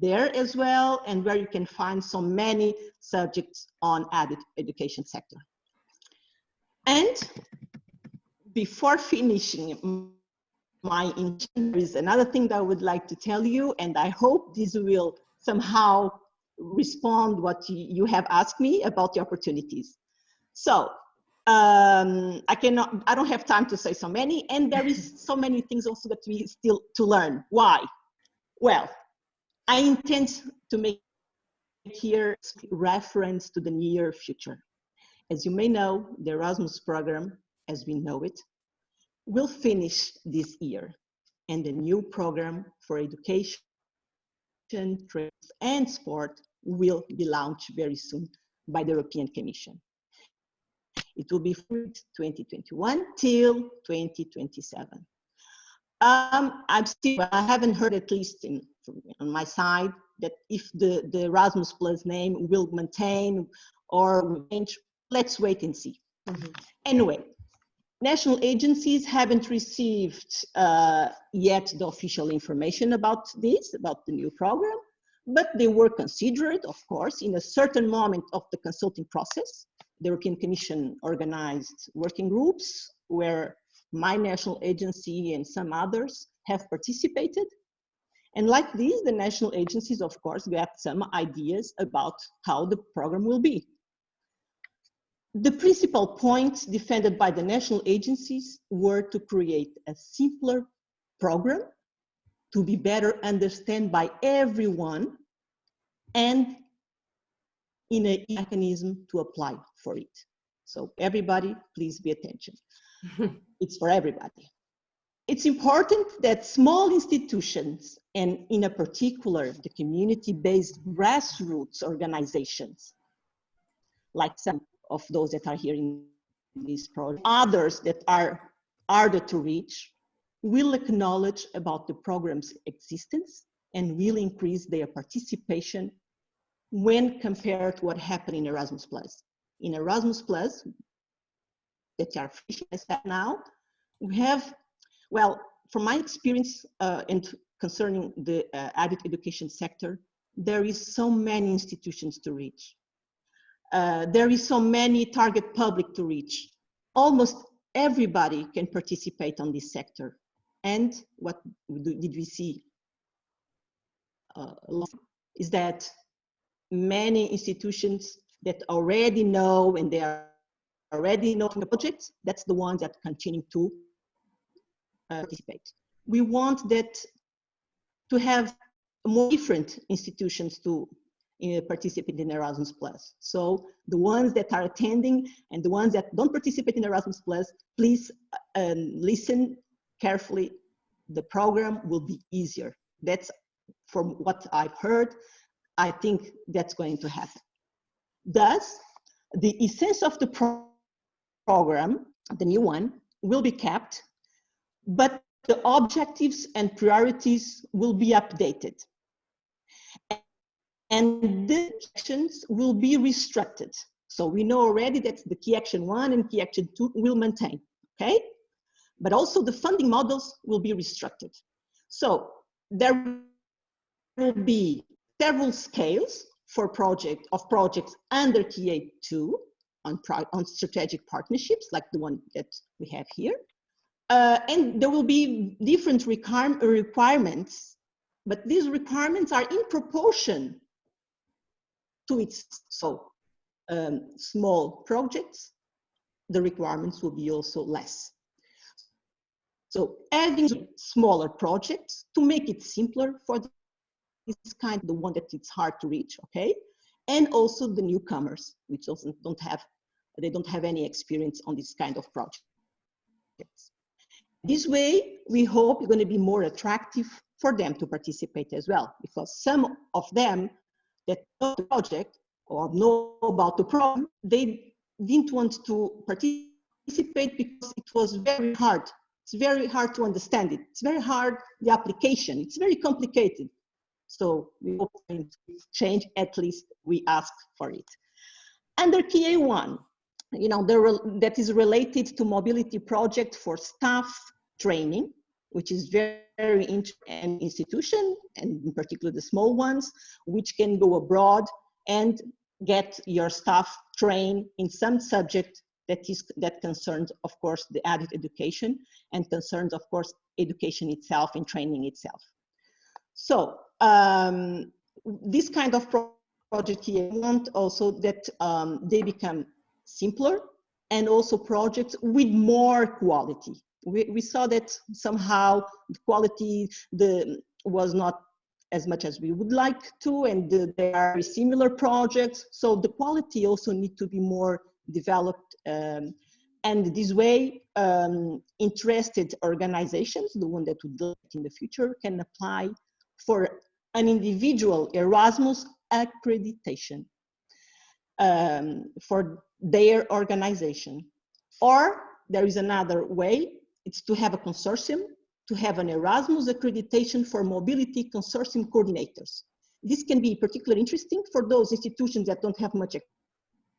there as well, and where you can find so many subjects on added education sector. And before finishing my introduction, there is another thing that I would like to tell you, and I hope this will somehow respond what you have asked me about the opportunities. So I don't have time to say so many, and there is so many things also that we still to learn. Why? Well, I intend to make here reference to the near future. As you may know, the Erasmus program, as we know it, will finish this year, and the new program for education, trade, and sport will be launched very soon by the European Commission. It will be from 2021 till 2027. I haven't heard, at least on my side, that if the Erasmus Plus name will maintain or change. Let's wait and see. Anyway, national agencies haven't received yet the official information about this, about the new program, but they were considered, of course, in a certain moment of the consulting process. The European Commission organized working groups where my national agency and some others have participated. And like these, the national agencies, of course, got some ideas about how the program will be. The principal points defended by the national agencies were to create a simpler program, to be better understood by everyone, and in a mechanism to apply for it. So everybody, please pay attention. It's for everybody. It's important that small institutions, and in a particular, the community-based grassroots organizations, like some of those that are here in this project, others that are harder to reach, will acknowledge about the program's existence and will increase their participation when compared to what happened in Erasmus+. In Erasmus+, that are finishing now, we have, well, from my experience and concerning the adult education sector, there is so many institutions to reach. There is so many target public to reach. Almost everybody can participate on this sector. And what did we see? Is that many institutions that already know and they are already knowing the projects, that's the ones that continue to participate. We want that to have more different institutions to participate in Erasmus+. So the ones that are attending and the ones that don't participate in Erasmus+, please listen carefully. The program will be easier. That's from what I've heard. I think that's going to happen. Thus, the essence of the program, the new one, will be kept, but the objectives and priorities will be updated. And the actions will be restructured. So we know already that the key action 1 and key action 2 will maintain, okay? But also the funding models will be restructured. So there will be several scales for projects under key 2 on strategic partnerships, like the one that we have here. And there will be different requirements, but these requirements are in proportion to its small projects, the requirements will be also less. So adding smaller projects to make it simpler for this kind, the one that it's hard to reach, okay? And also the newcomers, which also don't have any experience on this kind of projects. This way, we hope it's going to be more attractive for them to participate as well, because some of them that know the project or know about the problem, they didn't want to participate because it was very hard. It's very hard to understand it. It's very hard, the application. It's very complicated. So we hope to change, at least we ask for it. Under key A1, you know, that is related to mobility project for staff training, which is very interesting institution, and in particular the small ones, which can go abroad and get your staff trained in some subject that concerns, of course, the adult education and concerns, of course, education itself and training itself. So this kind of project here, we want also that they become simpler and also projects with more quality. We saw that somehow the quality was not as much as we would like to, and there are similar projects. So the quality also need to be more developed. And this way, interested organizations, the one that would do it in the future, can apply for an individual Erasmus accreditation for their organization. Or there is another way, it's to have a consortium, to have an Erasmus accreditation for mobility consortium coordinators. This can be particularly interesting for those institutions that don't have much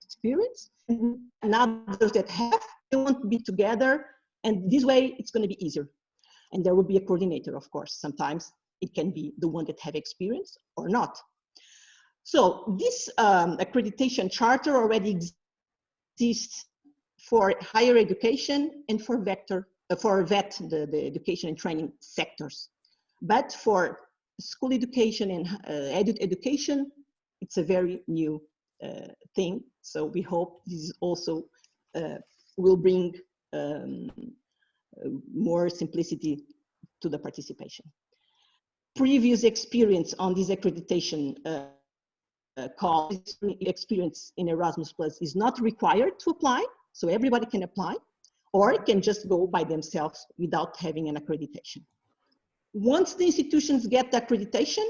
experience, and others that have, they want to be together, and this way it's going to be easier. And there will be a coordinator, of course. Sometimes it can be the one that have experience or not. So this accreditation charter already exists for higher education and for VET, the education and training sectors. But for school education and education, it's a very new thing. So we hope this also will bring more simplicity to the participation. Previous experience on this accreditation call, experience in Erasmus Plus is not required to apply, so everybody can apply, or can just go by themselves without having an accreditation. Once the institutions get the accreditation,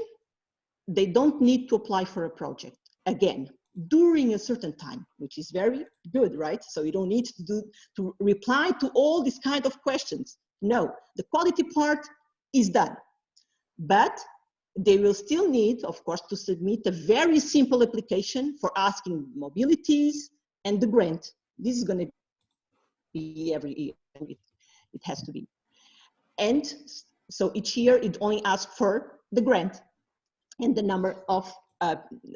they don't need to apply for a project again during a certain time, which is very good, right? So you don't need to reply to all these kind of questions. No, the quality part is done, but they will still need, of course, to submit a very simple application for asking mobilities and the grant. This is going to be every year. It has to be. And so each year it only asks for the grant and the number of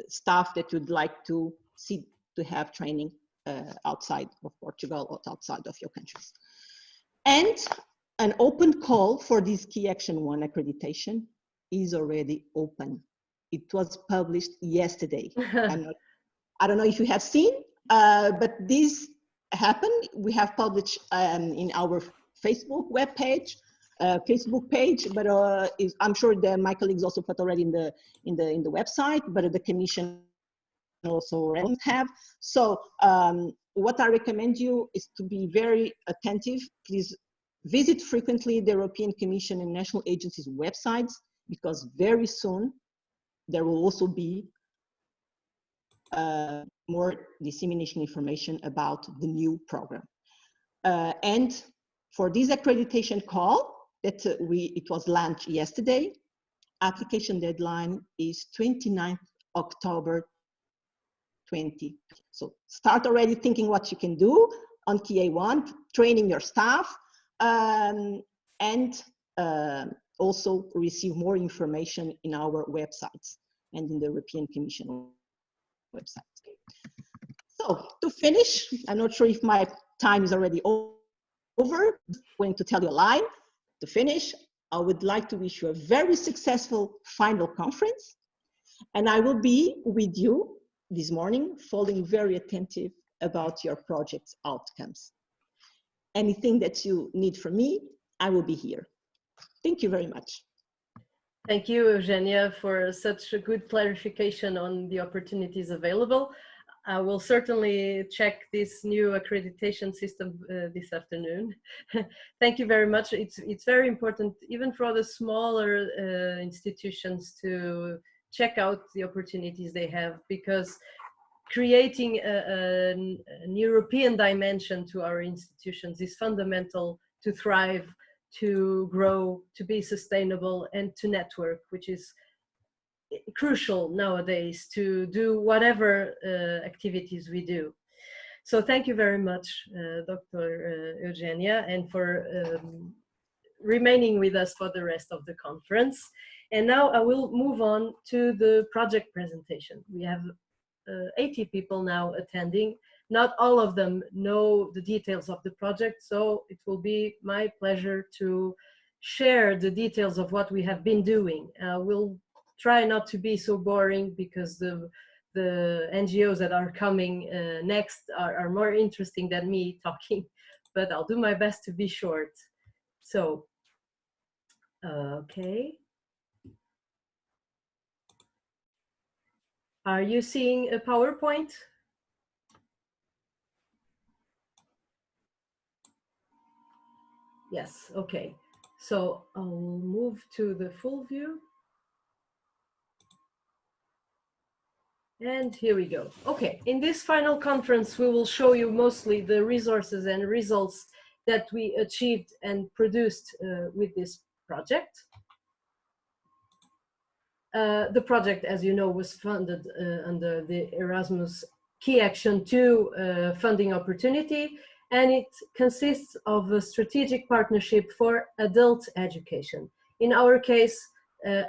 staff that you'd like to see to have training outside of Portugal or outside of your countries. And an open call for this Key Action 1 accreditation is already open. It was published yesterday. I don't know if you have seen, but this happened. We have published in our Facebook webpage, Facebook page, but I'm sure that my colleagues also put already in the website, but the Commission also have. So what I recommend you is to be very attentive. Please visit frequently the European Commission and national agencies' websites, because very soon there will also be more dissemination information about the new program. And for this accreditation call, that it was launched yesterday, application deadline is 29th October 2020. So start already thinking what you can do on KA1, training your staff, and also receive more information in our websites and in the European Commission website. So to finish, I'm not sure if my time is already over. I'm going to tell you a line. To finish, I would like to wish you a very successful final conference, and I will be with you this morning, following very attentive about your project's outcomes. Anything that you need from me, I will be here. Thank you very much. Thank you, Eugenia, for such a good clarification on the opportunities available. I will certainly check this new accreditation system this afternoon. Thank you very much. It's very important, even for the smaller institutions, to check out the opportunities they have, because creating an European dimension to our institutions is fundamental to thrive, to grow, to be sustainable, and to network, which is crucial nowadays to do whatever activities we do. So thank you very much, Dr. Eugenia, and for remaining with us for the rest of the conference. And now I will move on to the project presentation. We have 80 people now attending. Not all of them know the details of the project, so it will be my pleasure to share the details of what we have been doing. We'll try not to be so boring, because the NGOs that are coming next are more interesting than me talking, but I'll do my best to be short. So, okay. Are you seeing a PowerPoint? Yes, okay. So I'll move to the full view. And here we go. Okay, in this final conference, we will show you mostly the resources and results that we achieved and produced with this project. The project, as you know, was funded under the Erasmus Key Action 2 funding opportunity, and it consists of a strategic partnership for adult education. In our case,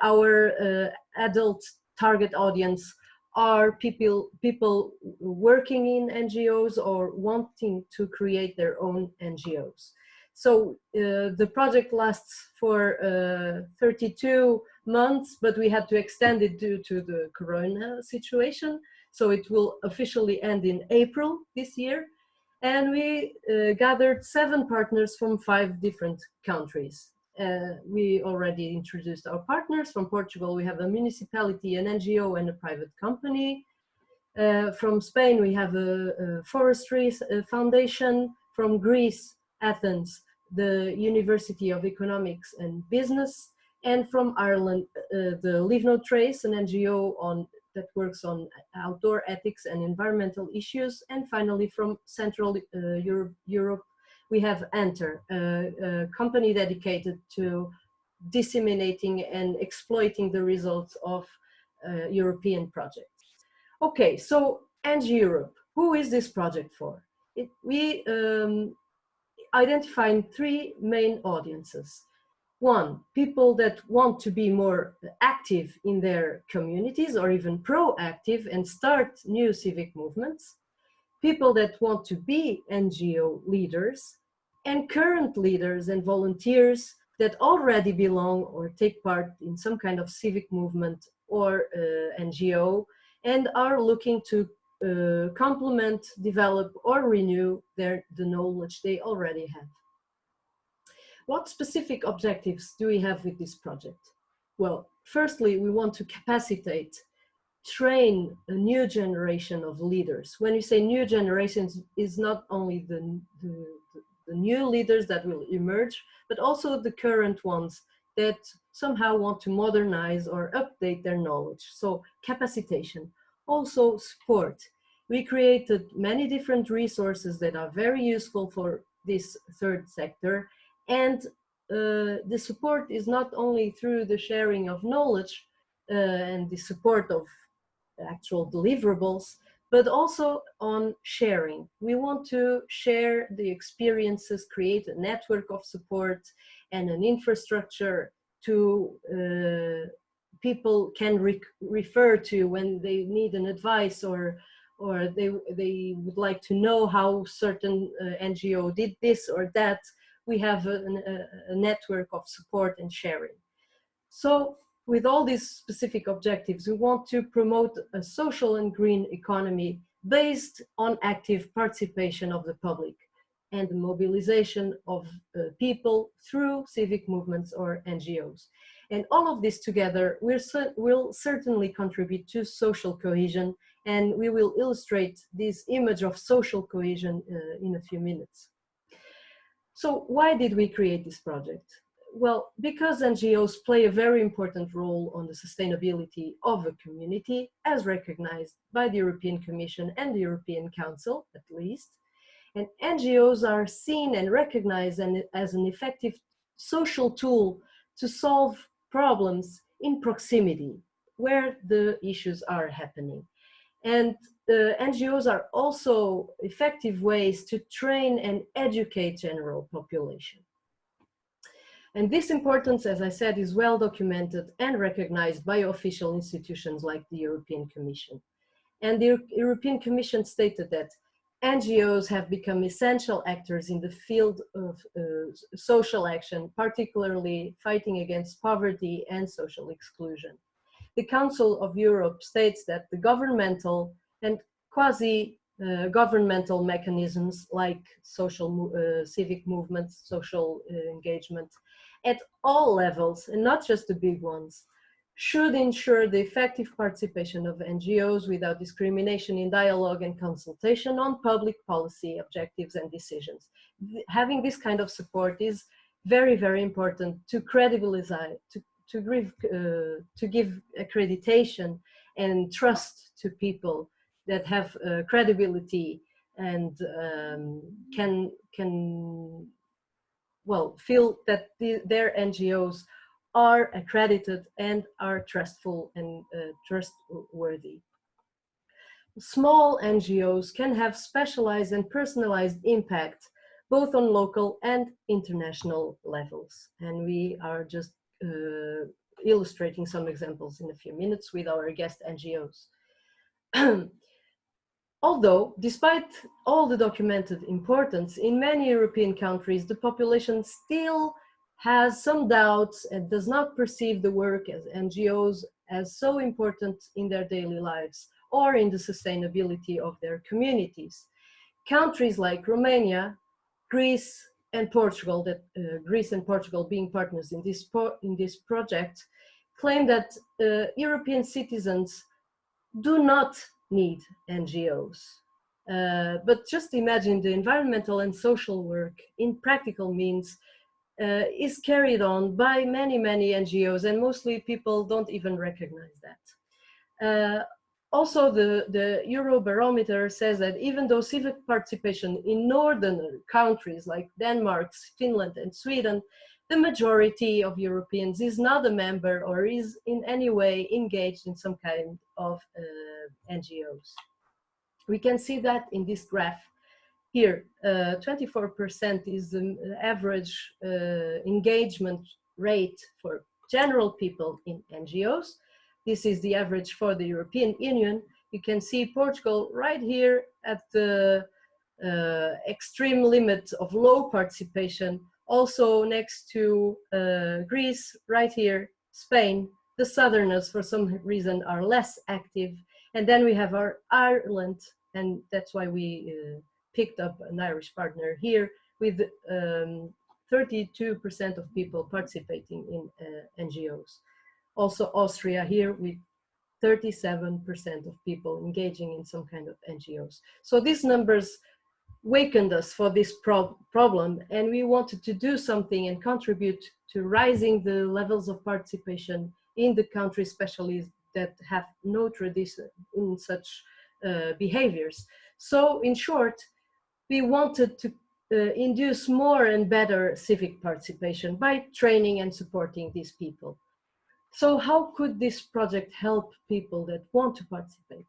our adult target audience are people working in NGOs or wanting to create their own NGOs. So the project lasts for 32 months, but we had to extend it due to the corona situation. So it will officially end in April this year. And we gathered 7 partners from 5 different countries. We already introduced our partners. From Portugal, we have a municipality, an NGO, and a private company. From Spain, we have a forestry foundation. From Greece, Athens, the University of Economics and Business. And from Ireland, the Leave No Trace, an NGO that works on outdoor ethics and environmental issues. And finally, from Central Europe, we have Enter, a company dedicated to disseminating and exploiting the results of European projects. Okay, so NGEurope, who is this project for? We identified 3 main audiences. 1, people that want to be more active in their communities or even proactive and start new civic movements. People that want to be NGO leaders, and current leaders and volunteers that already belong or take part in some kind of civic movement or NGO and are looking to complement, develop, or renew the knowledge they already have. What specific objectives do we have with this project? Well, firstly, we want to capacitate, train a new generation of leaders. When we say new generations, is not only the new leaders that will emerge, but also the current ones that somehow want to modernize or update their knowledge. So capacitation. Also support. We created many different resources that are very useful for this 3rd sector. And the support is not only through the sharing of knowledge and the support of actual deliverables, but also on sharing. We want to share the experiences, create a network of support and an infrastructure to people can refer to when they need an advice or they would like to know how certain NGO did this or that. We have a network of support and sharing. So with all these specific objectives, we want to promote a social and green economy based on active participation of the public and the mobilization of people through civic movements or NGOs. And all of this together will certainly contribute to social cohesion, and we will illustrate this image of social cohesion in a few minutes. So why did we create this project? Well, because NGOs play a very important role on the sustainability of a community, as recognized by the European Commission and the European Council, at least. And NGOs are seen and recognized as an effective social tool to solve problems in proximity, where the issues are happening. And NGOs are also effective ways to train and educate general population. And this importance, as I said, is well documented and recognized by official institutions like the European Commission. And the European Commission stated that NGOs have become essential actors in the field of social action, particularly fighting against poverty and social exclusion. The Council of Europe states that the governmental and quasi-governmental mechanisms like social civic movements, social engagement at all levels, and not just the big ones, should ensure the effective participation of NGOs without discrimination in dialogue and consultation on public policy objectives and decisions. Having this kind of support is very, very important to credibilize, to give accreditation and trust to people that have credibility and can well feel that their NGOs are accredited and are trustful and trustworthy. Small NGOs can have specialized and personalized impact both on local and international levels. And we are just illustrating some examples in a few minutes with our guest NGOs. Although, despite all the documented importance, in many European countries, the population still has some doubts and does not perceive the work as NGOs as so important in their daily lives or in the sustainability of their communities. Countries like Romania, Greece, and Portugal, Greece and Portugal being partners in this project, claim that European citizens do not need NGOs. But just imagine the environmental and social work in practical means is carried on by many, many NGOs, and mostly people don't even recognize that. Also, the Eurobarometer says that even though civic participation in northern countries like Denmark, Finland, and Sweden, the majority of Europeans is not a member or is in any way engaged in some kind of NGOs. We can see that in this graph here. 24% is the average engagement rate for general people in NGOs. This is the average for the European Union. You can see Portugal right here at the extreme limit of low participation. Also next to Greece, right here, Spain. The southerners, for some reason, are less active. And then we have our Ireland, and that's why we picked up an Irish partner here with 32% of people participating in NGOs. Also Austria here with 37% of people engaging in some kind of NGOs. So these numbers wakened us for this problem, and we wanted to do something and contribute to rising the levels of participation in the countries, especially that have no tradition in such behaviors. So in short, we wanted to induce more and better civic participation by training and supporting these people. So how could this project help people that want to participate?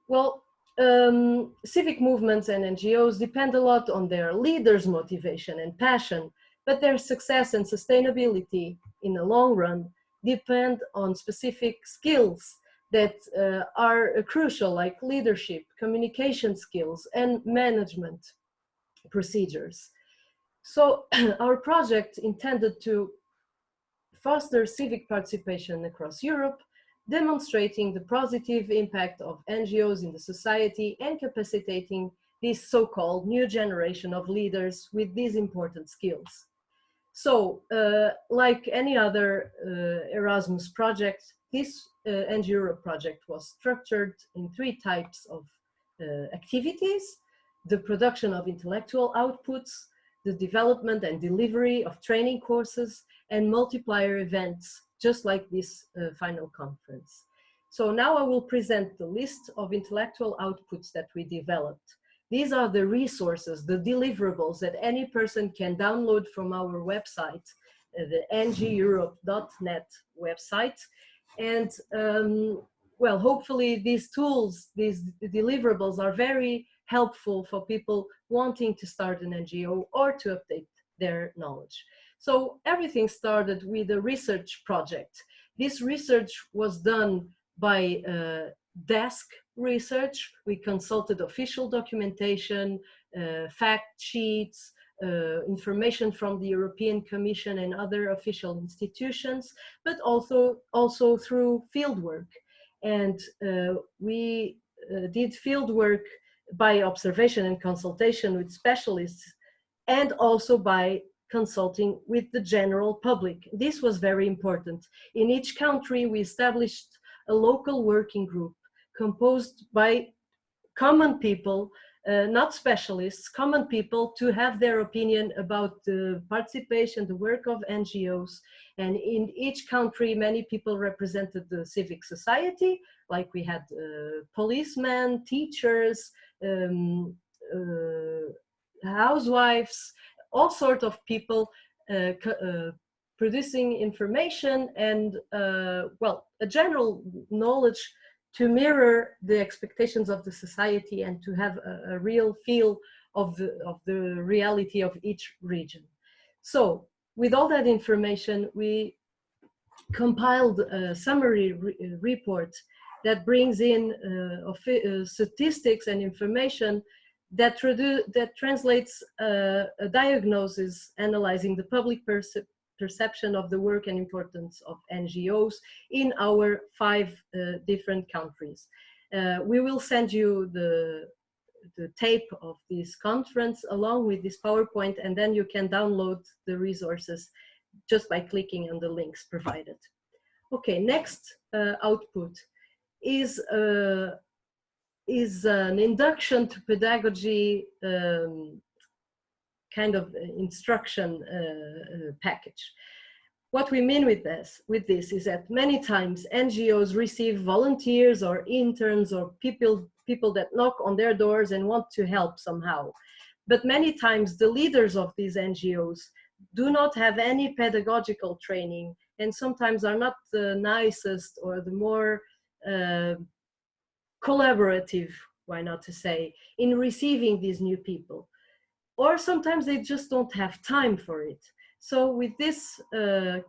Well, civic movements and NGOs depend a lot on their leaders' motivation and passion, but their success and sustainability in the long run depend on specific skills that are crucial, like leadership, communication skills, and management procedures. So our project intended to foster civic participation across Europe, demonstrating the positive impact of NGOs in the society and capacitating this so-called new generation of leaders with these important skills. So, like any other Erasmus project, this NGEurope project was structured in 3 types of activities: the production of intellectual outputs, the development and delivery of training courses, and multiplier events, just like this final conference. So now I will present the list of intellectual outputs that we developed. These are the resources, the deliverables that any person can download from our website, the NGEurope.net website. And well, hopefully these tools, these deliverables are very helpful for people wanting to start an NGO or to update their knowledge. So everything started with a research project. This research was done by desk research. We consulted official documentation, fact sheets, information from the European Commission and other official institutions, but also through fieldwork. And we did fieldwork by observation and consultation with specialists, and also by consulting with the general public. This was very important. In each country, we established a local working group composed by common people, not specialists, common people, to have their opinion about the participation, the work of NGOs. And in each country, many people represented the civic society, like we had policemen, teachers, housewives, all sorts of people producing information and, well, a general knowledge to mirror the expectations of the society and to have a real feel of the reality of each region. So with all that information, we compiled a summary report that brings in statistics and information that translates a diagnosis analyzing the public perception of the work and importance of NGOs in our 5 different countries. We will send you the tape of this conference along with this PowerPoint, and then you can download the resources just by clicking on the links provided. Okay, next output is an induction to pedagogy kind of instruction package. What we mean with this is that many times NGOs receive volunteers or interns or people that knock on their doors and want to help somehow. But many times the leaders of these NGOs do not have any pedagogical training and sometimes are not the nicest or the more collaborative, why not to say, in receiving these new people. Or sometimes they just don't have time for it. So with this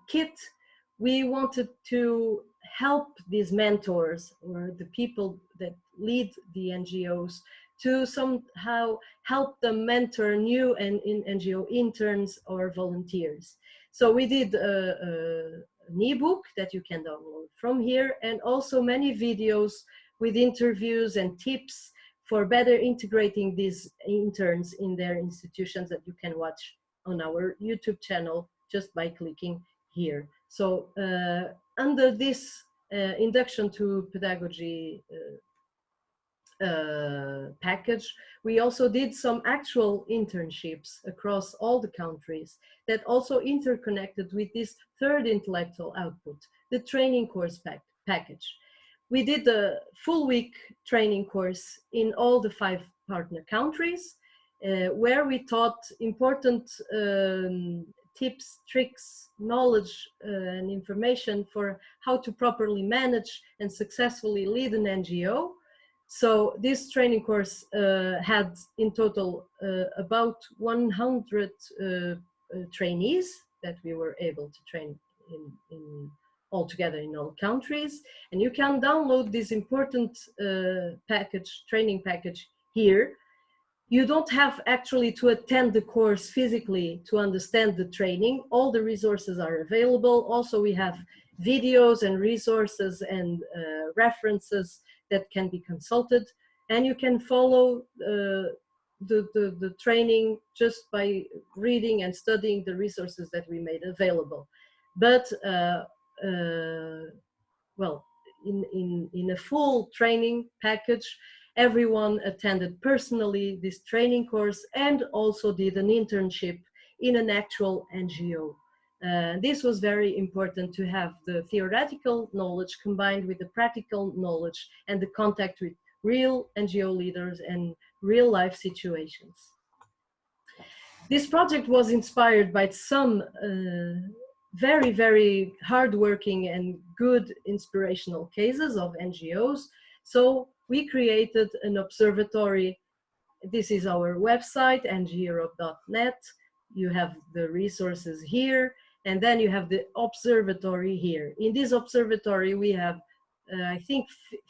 kit, we wanted to help these mentors or the people that lead the NGOs to somehow help them mentor new NGO interns or volunteers. So we did an ebook that you can download from here, and also many videos with interviews and tips for better integrating these interns in their institutions that you can watch on our YouTube channel just by clicking here. So under this induction to pedagogy package, we also did some actual internships across all the countries that also interconnected with this third intellectual output, the training course package. We did a full week training course in all the 5 partner countries, where we taught important tips, tricks, knowledge, and information for how to properly manage and successfully lead an NGO. So this training course had in total about 100 trainees that we were able to train in altogether in all countries. And you can download this important training package here. You don't have actually to attend the course physically to understand the training. All the resources are available. Also, we have videos and resources and references that can be consulted. And you can follow the training just by reading and studying the resources that we made available. But well, in a full training package, everyone attended personally this training course and also did an internship in an actual NGO. This was very important to have the theoretical knowledge combined with the practical knowledge and the contact with real NGO leaders and real life situations. This project was inspired by some very, very hardworking and good inspirational cases of NGOs. So we created an observatory. This is our website, NGEurope.net. You have the resources here, and then you have the observatory here. In this observatory, we have, I think,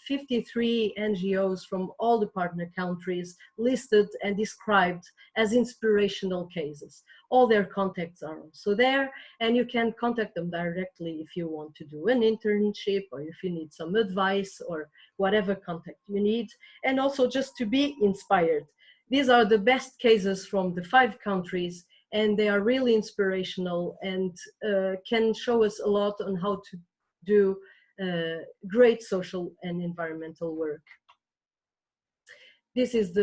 53 NGOs from all the partner countries listed and described as inspirational cases. All their contacts are also there, and you can contact them directly if you want to do an internship or if you need some advice or whatever contact you need, and also just to be inspired. These are the best cases from the 5 countries, and they are really inspirational and can show us a lot on how to do great social and environmental work. This is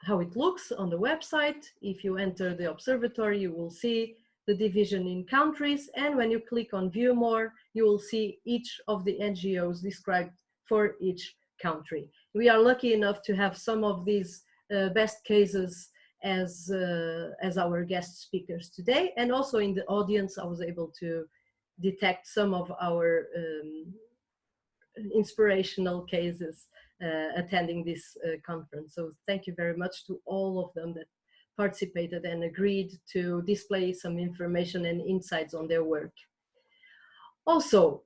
how it looks on the website. If you enter the observatory, you will see the division in countries, and when you click on view more, you will see each of the NGOs described for each country. We are lucky enough to have some of these best cases as our guest speakers today, and also in the audience I was able to detect some of our inspirational cases attending this conference. So thank you very much to all of them that participated and agreed to display some information and insights on their work. Also,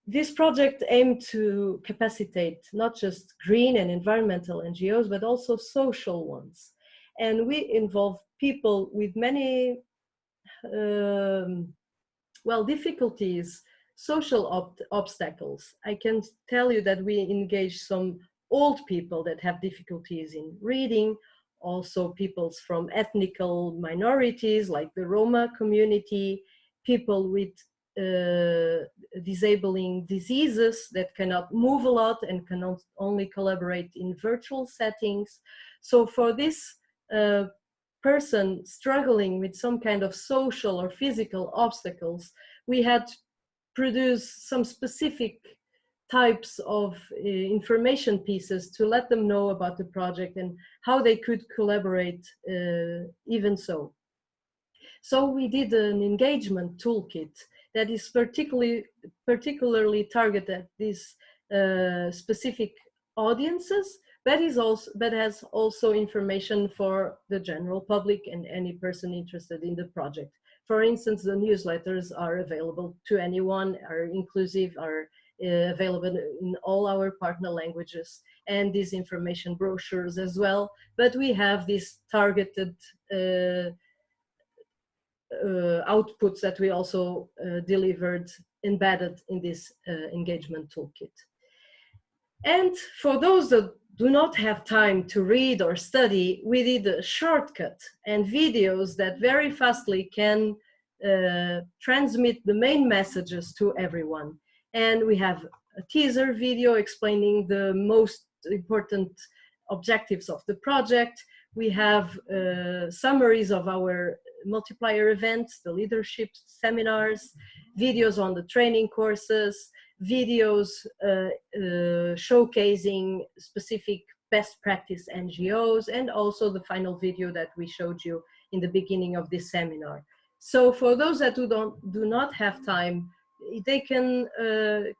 This project aimed to capacitate not just green and environmental NGOs, but also social ones. And we involve people with many difficulties, social obstacles. I can tell you that we engage some old people that have difficulties in reading, also peoples from ethnical minorities like the Roma community, people with disabling diseases that cannot move a lot and can only collaborate in virtual settings. So for this person struggling with some kind of social or physical obstacles, we had to produce some specific types of information pieces to let them know about the project and how they could collaborate even so. So we did an engagement toolkit that is particularly targeted at these specific audiences, but has also information for the general public and any person interested in the project. For instance, the newsletters are available to anyone, are inclusive, are available in all our partner languages, and these information brochures as well. But we have these targeted outputs that we also delivered embedded in this engagement toolkit. And for those that do not have time to read or study, we did a shortcut and videos that very fastly can transmit the main messages to everyone. And we have a teaser video explaining the most important objectives of the project. We have summaries of our multiplier events, the leadership seminars, videos on the training courses, videos showcasing specific best practice NGOs, and also the final video that we showed you in the beginning of this seminar. So for those that do not have time, they can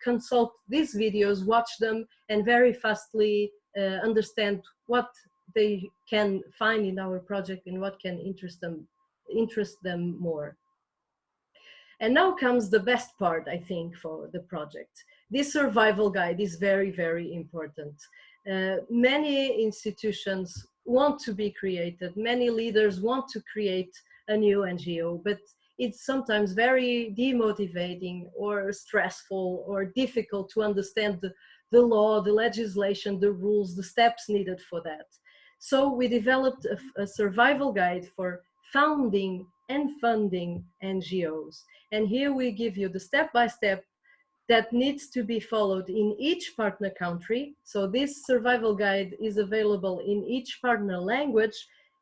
consult these videos, watch them, and very fastly understand what they can find in our project and what can interest them more. And now comes the best part, I think, for the project. This survival guide is very, very important. Many institutions want to be created, many leaders want to create a new NGO, but it's sometimes very demotivating or stressful or difficult to understand the law, the legislation, the rules, the steps needed for that. So we developed a survival guide for founding and funding NGOs. And here we give you the step-by-step that needs to be followed in each partner country. So this survival guide is available in each partner language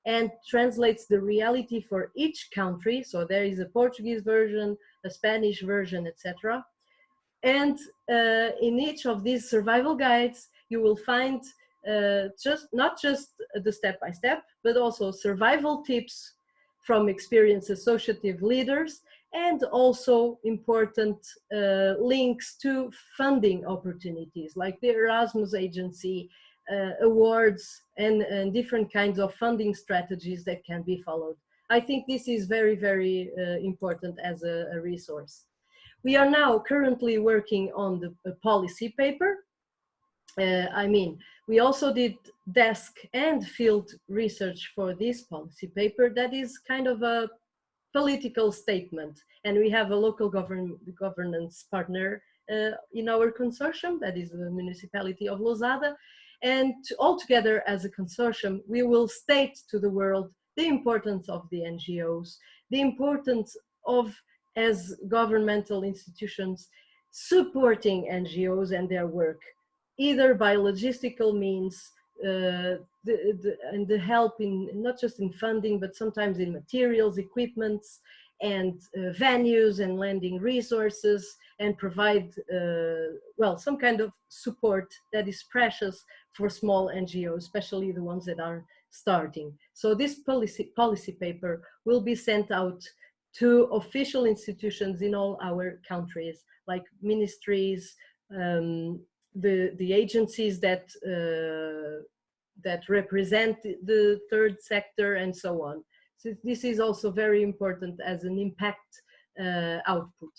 and translates the reality for each country. So there is a Portuguese version, a Spanish version, etc. And in each of these survival guides, you will find not just the step-by-step, but also survival tips from experienced associative leaders, and also important links to funding opportunities like the Erasmus Agency, awards, and different kinds of funding strategies that can be followed. I think this is very, very important as a resource. We are now currently working on the policy paper. We also did desk and field research for this policy paper that is kind of a political statement. And we have a local governance partner in our consortium, that is the municipality of Lousada. And all together as a consortium, we will state to the world the importance of the NGOs, the importance of, as governmental institutions, supporting NGOs and their work, either by logistical means, and the help in not just in funding, but sometimes in materials, equipments, and venues and lending resources, and provide some kind of support that is precious for small NGOs, especially the ones that are starting. So this policy paper will be sent out to official institutions in all our countries, like ministries, the agencies that represent the third sector, and so on. So this is also very important as an impact output.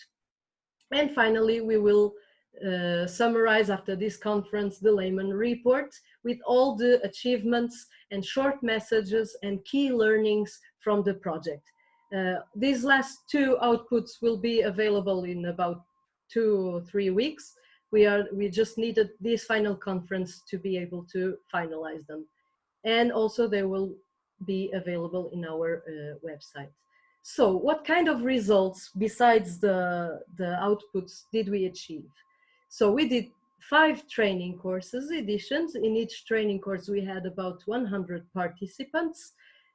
And finally, we will summarize after this conference the Lehman report with all the achievements and short messages and key learnings from the project. These last two outputs will be available in about 2 or 3 weeks. We just needed this final conference to be able to finalize them. And also they will be available in our website. So what kind of results besides the outputs did we achieve? So we did 5 training courses editions. In each training course we had about 100 participants,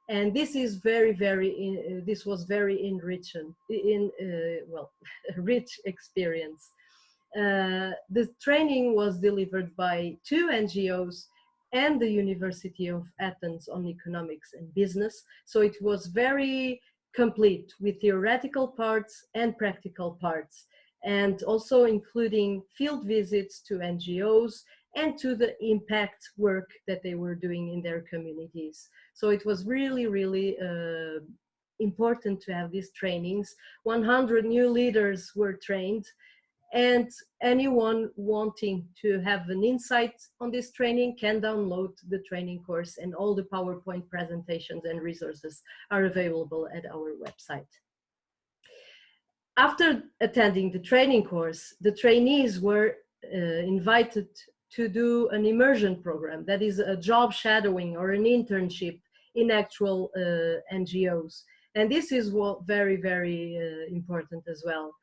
and this is this was very enriching, rich experience. The training was delivered by 2 NGOs and the University of Athens on economics and business. So it was very complete with theoretical parts and practical parts, and also including field visits to NGOs and to the impact work that they were doing in their communities. So it was really, really important to have these trainings. 100 new leaders were trained, and anyone wanting to have an insight on this training can download the training course, and all the PowerPoint presentations and resources are available at our website. After attending the training course, the trainees were invited to do an immersion program, that is a job shadowing or an internship in actual NGOs. And this is very, very important as well,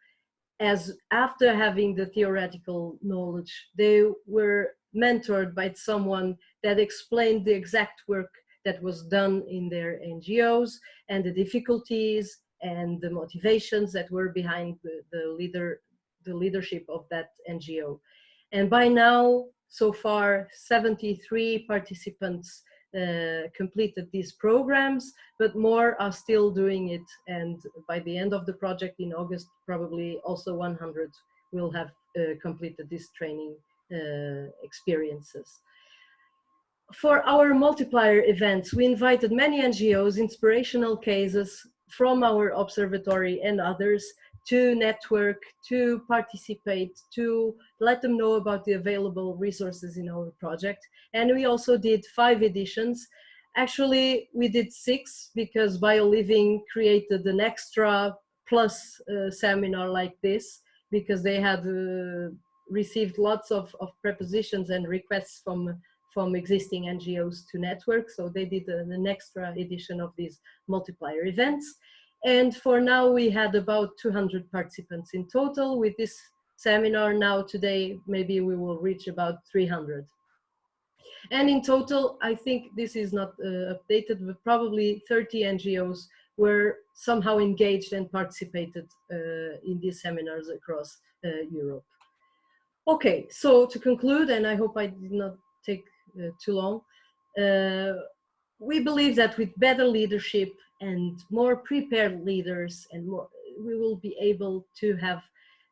as after having the theoretical knowledge, they were mentored by someone that explained the exact work that was done in their NGOs and the difficulties and the motivations that were behind the leadership of that NGO. And by now, so far, 73 participants completed these programs, but more are still doing it. And by the end of the project in August, probably also 100 will have completed this training experiences. For our multiplier events, we invited many NGOs, inspirational cases from our observatory and others to network, to participate, to let them know about the available resources in our project. And we also did 5 editions. Actually, we did 6 because BioLiving created an extra plus seminar like this, because they had received lots of propositions and requests from existing NGOs to network. So they did an extra edition of these multiplier events. And for now, we had about 200 participants in total. With this seminar now today, maybe we will reach about 300. And in total, I think this is not updated, but probably 30 NGOs were somehow engaged and participated in these seminars across Europe. Okay, so to conclude, and I hope I did not take too long, we believe that with better leadership and more prepared leaders, and we will be able to have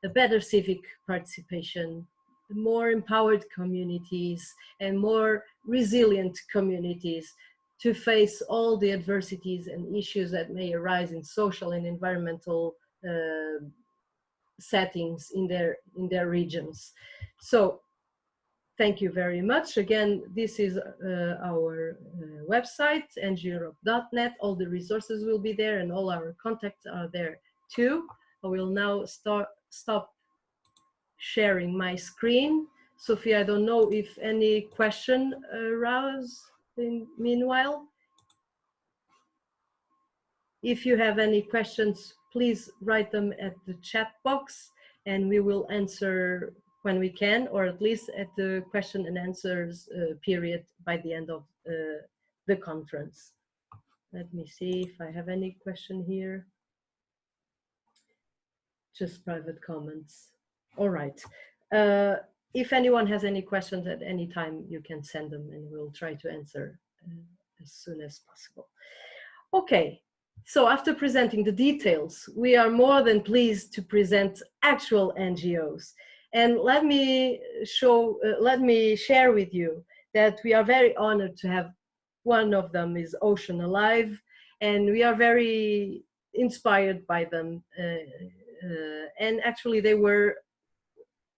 a better civic participation, more empowered communities, and more resilient communities to face all the adversities and issues that may arise in social and environmental settings in their regions. So thank you very much. Again, this is our website, NGEurope.net. All the resources will be there and all our contacts are there too. I will now stop sharing my screen. Sophia, I don't know if any question arose meanwhile. If you have any questions, please write them at the chat box and we will answer when we can, or at least at the question and answers period by the end of the conference. Let me see if I have any question here. Just private comments. All right. If anyone has any questions at any time, you can send them and we'll try to answer as soon as possible. Okay. So after presenting the details, we are more than pleased to present actual NGOs. And let me share with you that we are very honored to have one of them is Ocean Alive, and we are very inspired by them. And actually they were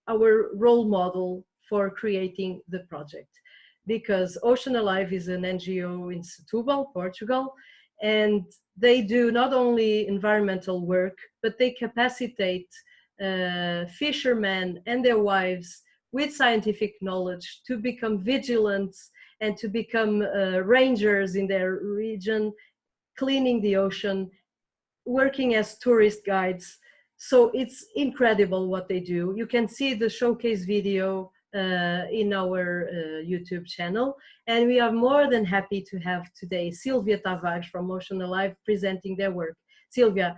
our role model for creating the project. Because Ocean Alive is an NGO in Setúbal, Portugal, and they do not only environmental work, but they capacitate fishermen and their wives with scientific knowledge to become vigilant and to become rangers in their region, cleaning the ocean, working as tourist guides. So it's incredible what they do. You can see the showcase video in our YouTube channel. And we are more than happy to have today Sylvia Tavares from Ocean Alive presenting their work. Sylvia,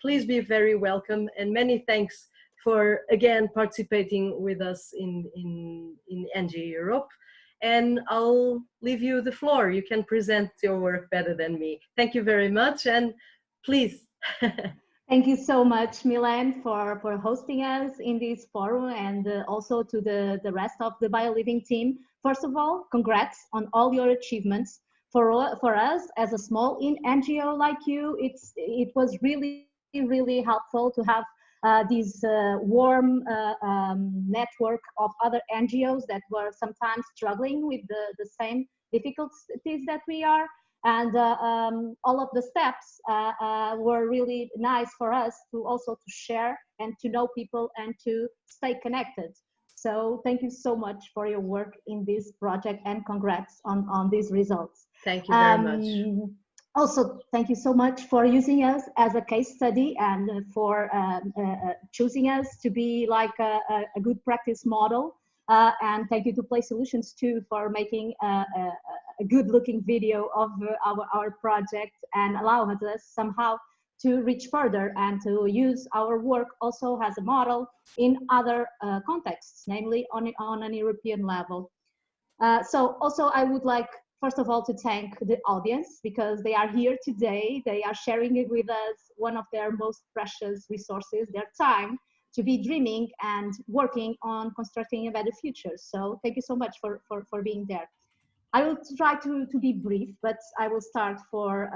please be very welcome, and many thanks for again participating with us in NGEurope. And I'll leave you the floor. You can present your work better than me. Thank you very much, and please. Thank you so much, Milan, for hosting us in this forum, and also to the rest of the BioLiving team. First of all, congrats on all your achievements. For us, as a small NGO like you, it was really, really helpful to have this warm network of other NGOs that were sometimes struggling with the same difficulties that we are. And all of the steps were really nice for us to also to share and to know people and to stay connected. So thank you so much for your work in this project, and congrats on these results. Thank you very much. Also, thank you so much for using us as a case study and for choosing us to be like a good practice model. And thank you to Play Solutions too for making a good looking video of our project and allow us somehow to reach further and to use our work also as a model in other contexts, namely on an European level. So also I would like, first of all, to thank the audience because they are here today. They are sharing it with us, one of their most precious resources, their time, to be dreaming and working on constructing a better future. So thank you so much for being there. I will try to be brief, but I will start for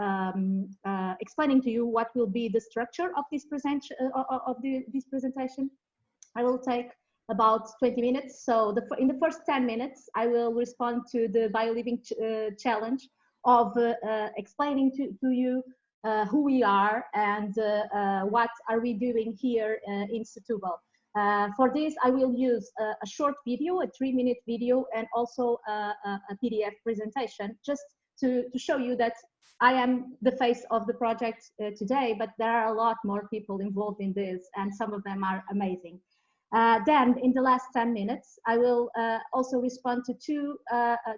explaining to you what will be the structure of this this presentation. I will take about 20 minutes. So in the first 10 minutes, I will respond to the BioLiving challenge of explaining to you who we are and what are we doing here in Setúbal. For this, I will use a short video, a 3-minute video, and also a PDF presentation, just to show you that I am the face of the project today, but there are a lot more people involved in this, and some of them are amazing. Then, in the last 10 minutes, I will also respond to 2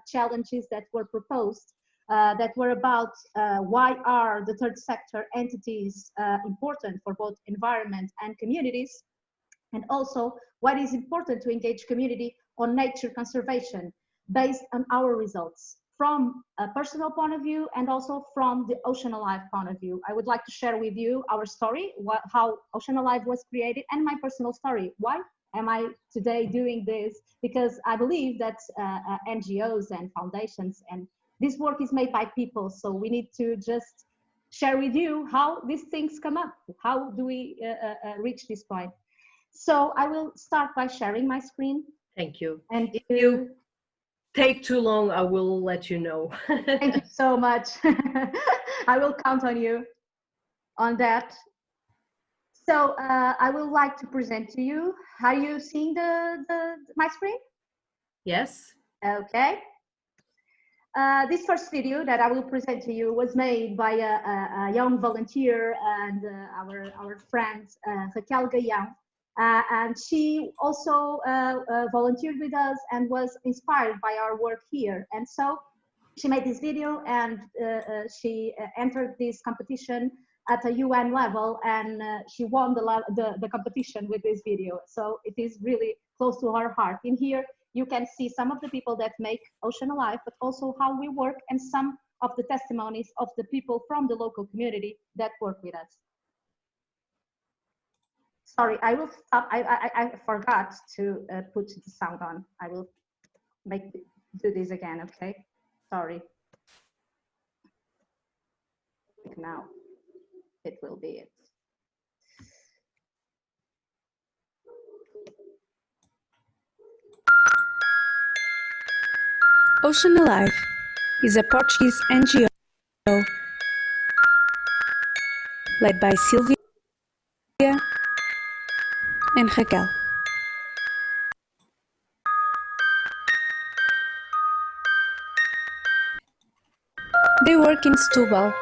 challenges that were proposed that were about why are the third sector entities important for both environment and communities, and also what is important to engage community on nature conservation based on our results from a personal point of view and also from the Ocean Alive point of view. I would like to share with you our story, how Ocean Alive was created, and my personal story. Why am I today doing this? Because I believe that NGOs and foundations and this work is made by people, so we need to just share with you how these things come up. How do we reach this point? So I will start by sharing my screen. Thank you. And if you take too long, I will let you know. Thank you so much. I will count on you on that. So I would like to present to you. Are you seeing my screen? Yes. Okay. This first video that I will present to you was made by a young volunteer and our friend Raquel Gaião. And she also volunteered with us and was inspired by our work here. And so she made this video and she entered this competition at a UN level, and she won the competition with this video. So it is really close to her heart. In here, you can see some of the people that make Ocean Alive, but also how we work and some of the testimonies of the people from the local community that work with us. Sorry, I will stop. I forgot to put the sound on. I will do this again, okay? Sorry. Now it will be it. Ocean Alive is a Portuguese NGO led by Sylvia and Raquel. They work in Setúbal,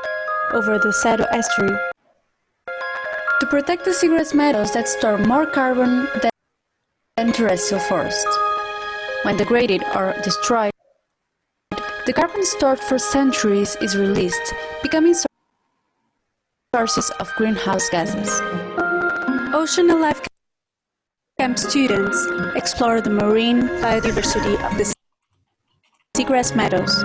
over the Sado estuary, to protect the seagrass meadows that store more carbon than terrestrial forest. When degraded or destroyed, the carbon stored for centuries is released, becoming sources of greenhouse gases. Ocean Alive camp students explore the marine biodiversity of the seagrass meadows.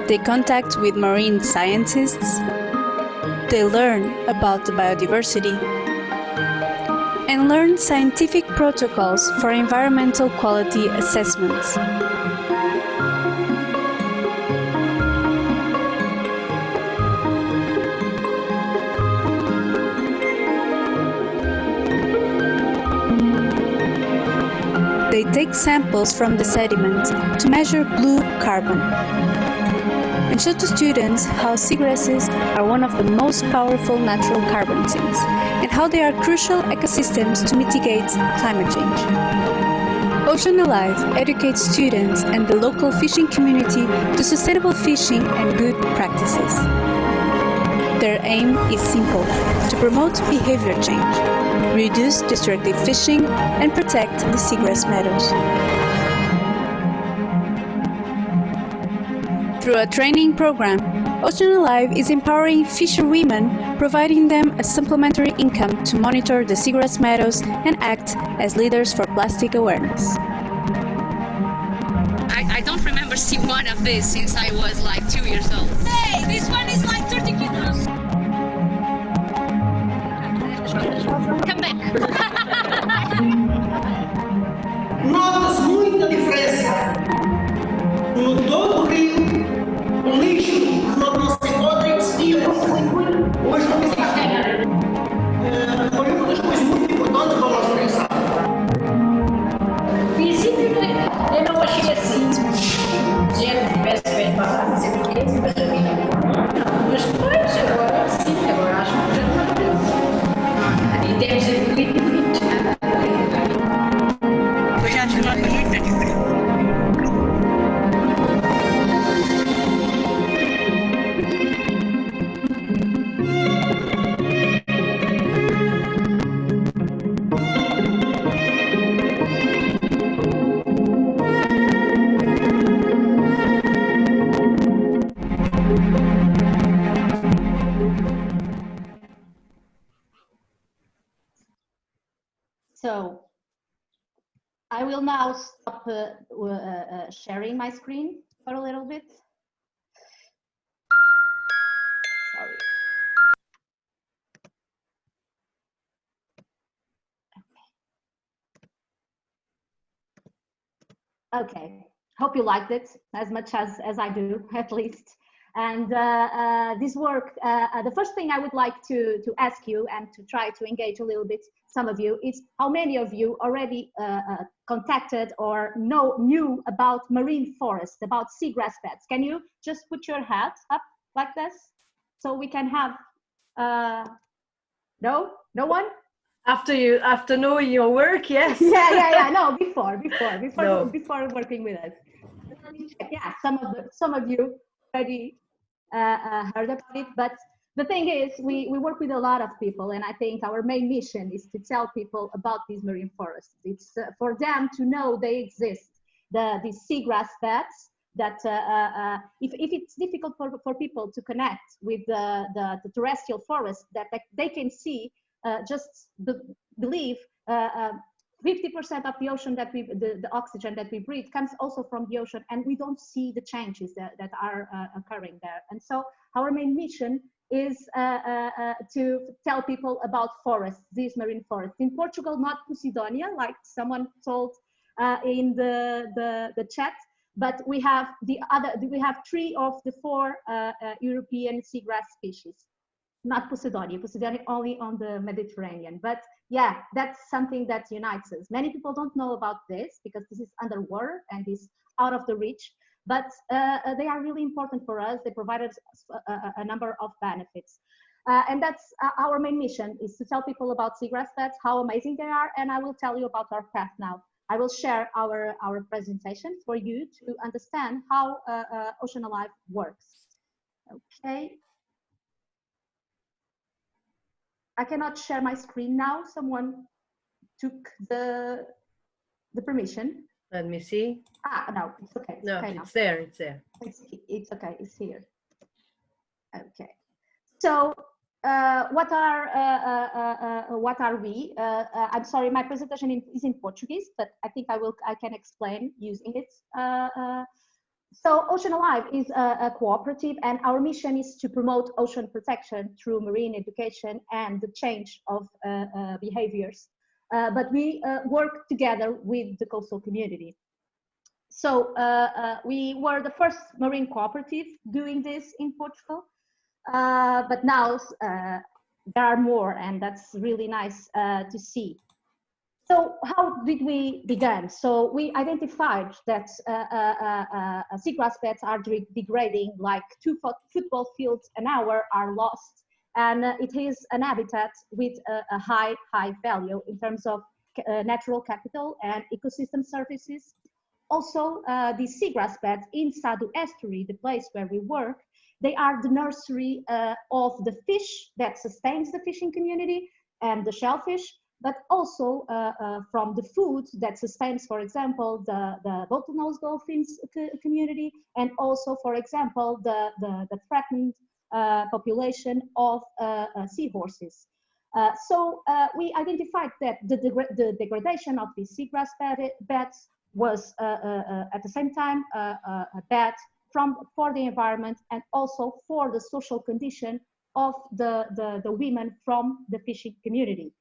They contact with marine scientists, they learn about the biodiversity, and learn scientific protocols for environmental quality assessments. They take samples from the sediment to measure blue carbon and show to students how seagrasses are one of the most powerful natural carbon sinks and how they are crucial ecosystems to mitigate climate change. Ocean Alive educates students and the local fishing community to sustainable fishing and good practices. Their aim is simple: to promote behavior change, reduce destructive fishing, and protect the seagrass meadows. Through a training program, Ocean Alive is empowering fisherwomen, providing them a supplementary income to monitor the seagrass meadows and act as leaders for plastic awareness. I don't remember seeing one of these since I was like 2 years old. Hey, this one is like 30 kilos. Come back. Nota-se muita diferença no todo o rio, o lixo que não se encontra e que se via hoje não existe. Foi uma das coisas muito importantes para o nosso pensar. Em princípio, eu não achei assim, gente, tivesse bem para fazer o quê, mas a minha não, mas depois, agora sim, agora acho que já não deu. E temos evoluído muito. Pois já nota muita diferença. So I will now stop sharing my screen for a little bit. Sorry. Okay, hope you liked it as much as I do, at least. And this work, the first thing I would like to ask you and to try to engage a little bit, some of you, is how many of you already contacted or knew about marine forest, about seagrass beds? Can you just put your hand up like this so we can have, no one? After knowing your work, yes. Yeah. No, before No. before working with us. Yeah, some of you already heard about it, but the thing is, we work with a lot of people, and I think our main mission is to tell people about these marine forests. It's for them to know they exist, these seagrass beds, that if it's difficult for people to connect with the terrestrial forest, that they can see, just believe 50% of the ocean that the oxygen that we breathe comes also from the ocean, and we don't see the changes that are occurring there. And so our main mission is to tell people about forests, these marine forests. In Portugal, not Posidonia, like someone told in the chat, but we have 3 of the 4 European seagrass species. not Posidonia only on the Mediterranean. But yeah, that's something that unites us. Many people don't know about this because this is underwater and is out of the reach, but they are really important for us. They provide us a number of benefits. And that's our main mission, is to tell people about seagrass beds, how amazing they are, and I will tell you about our path now. I will share our presentation for you to understand how Ocean Alive works. Okay. I cannot share my screen now. Someone took the permission. Let me see. Ah, no, it's okay. It's no, okay it's now. there. It's there. It's okay. It's here. Okay. So what are we? I'm sorry, my presentation is in Portuguese, but I think I can explain using it. So Ocean Alive is a cooperative, and our mission is to promote ocean protection through marine education and the change of behaviors. But we work together with the coastal community. So we were the first marine cooperative doing this in Portugal, but now there are more, and that's really nice to see. So how did we begin? So we identified that seagrass beds are degrading, like 2 football fields an hour are lost, and it is an habitat with a high value in terms of natural capital and ecosystem services. Also, the seagrass beds in Sado Estuary, the place where we work, they are the nursery of the fish that sustains the fishing community and the shellfish, but also from the food that sustains, for example, the bottlenose dolphins community, and also, for example, the threatened population of seahorses. So we identified that the degradation of these seagrass beds was at the same time bad for the environment and also for the social condition of the women from the fishing community.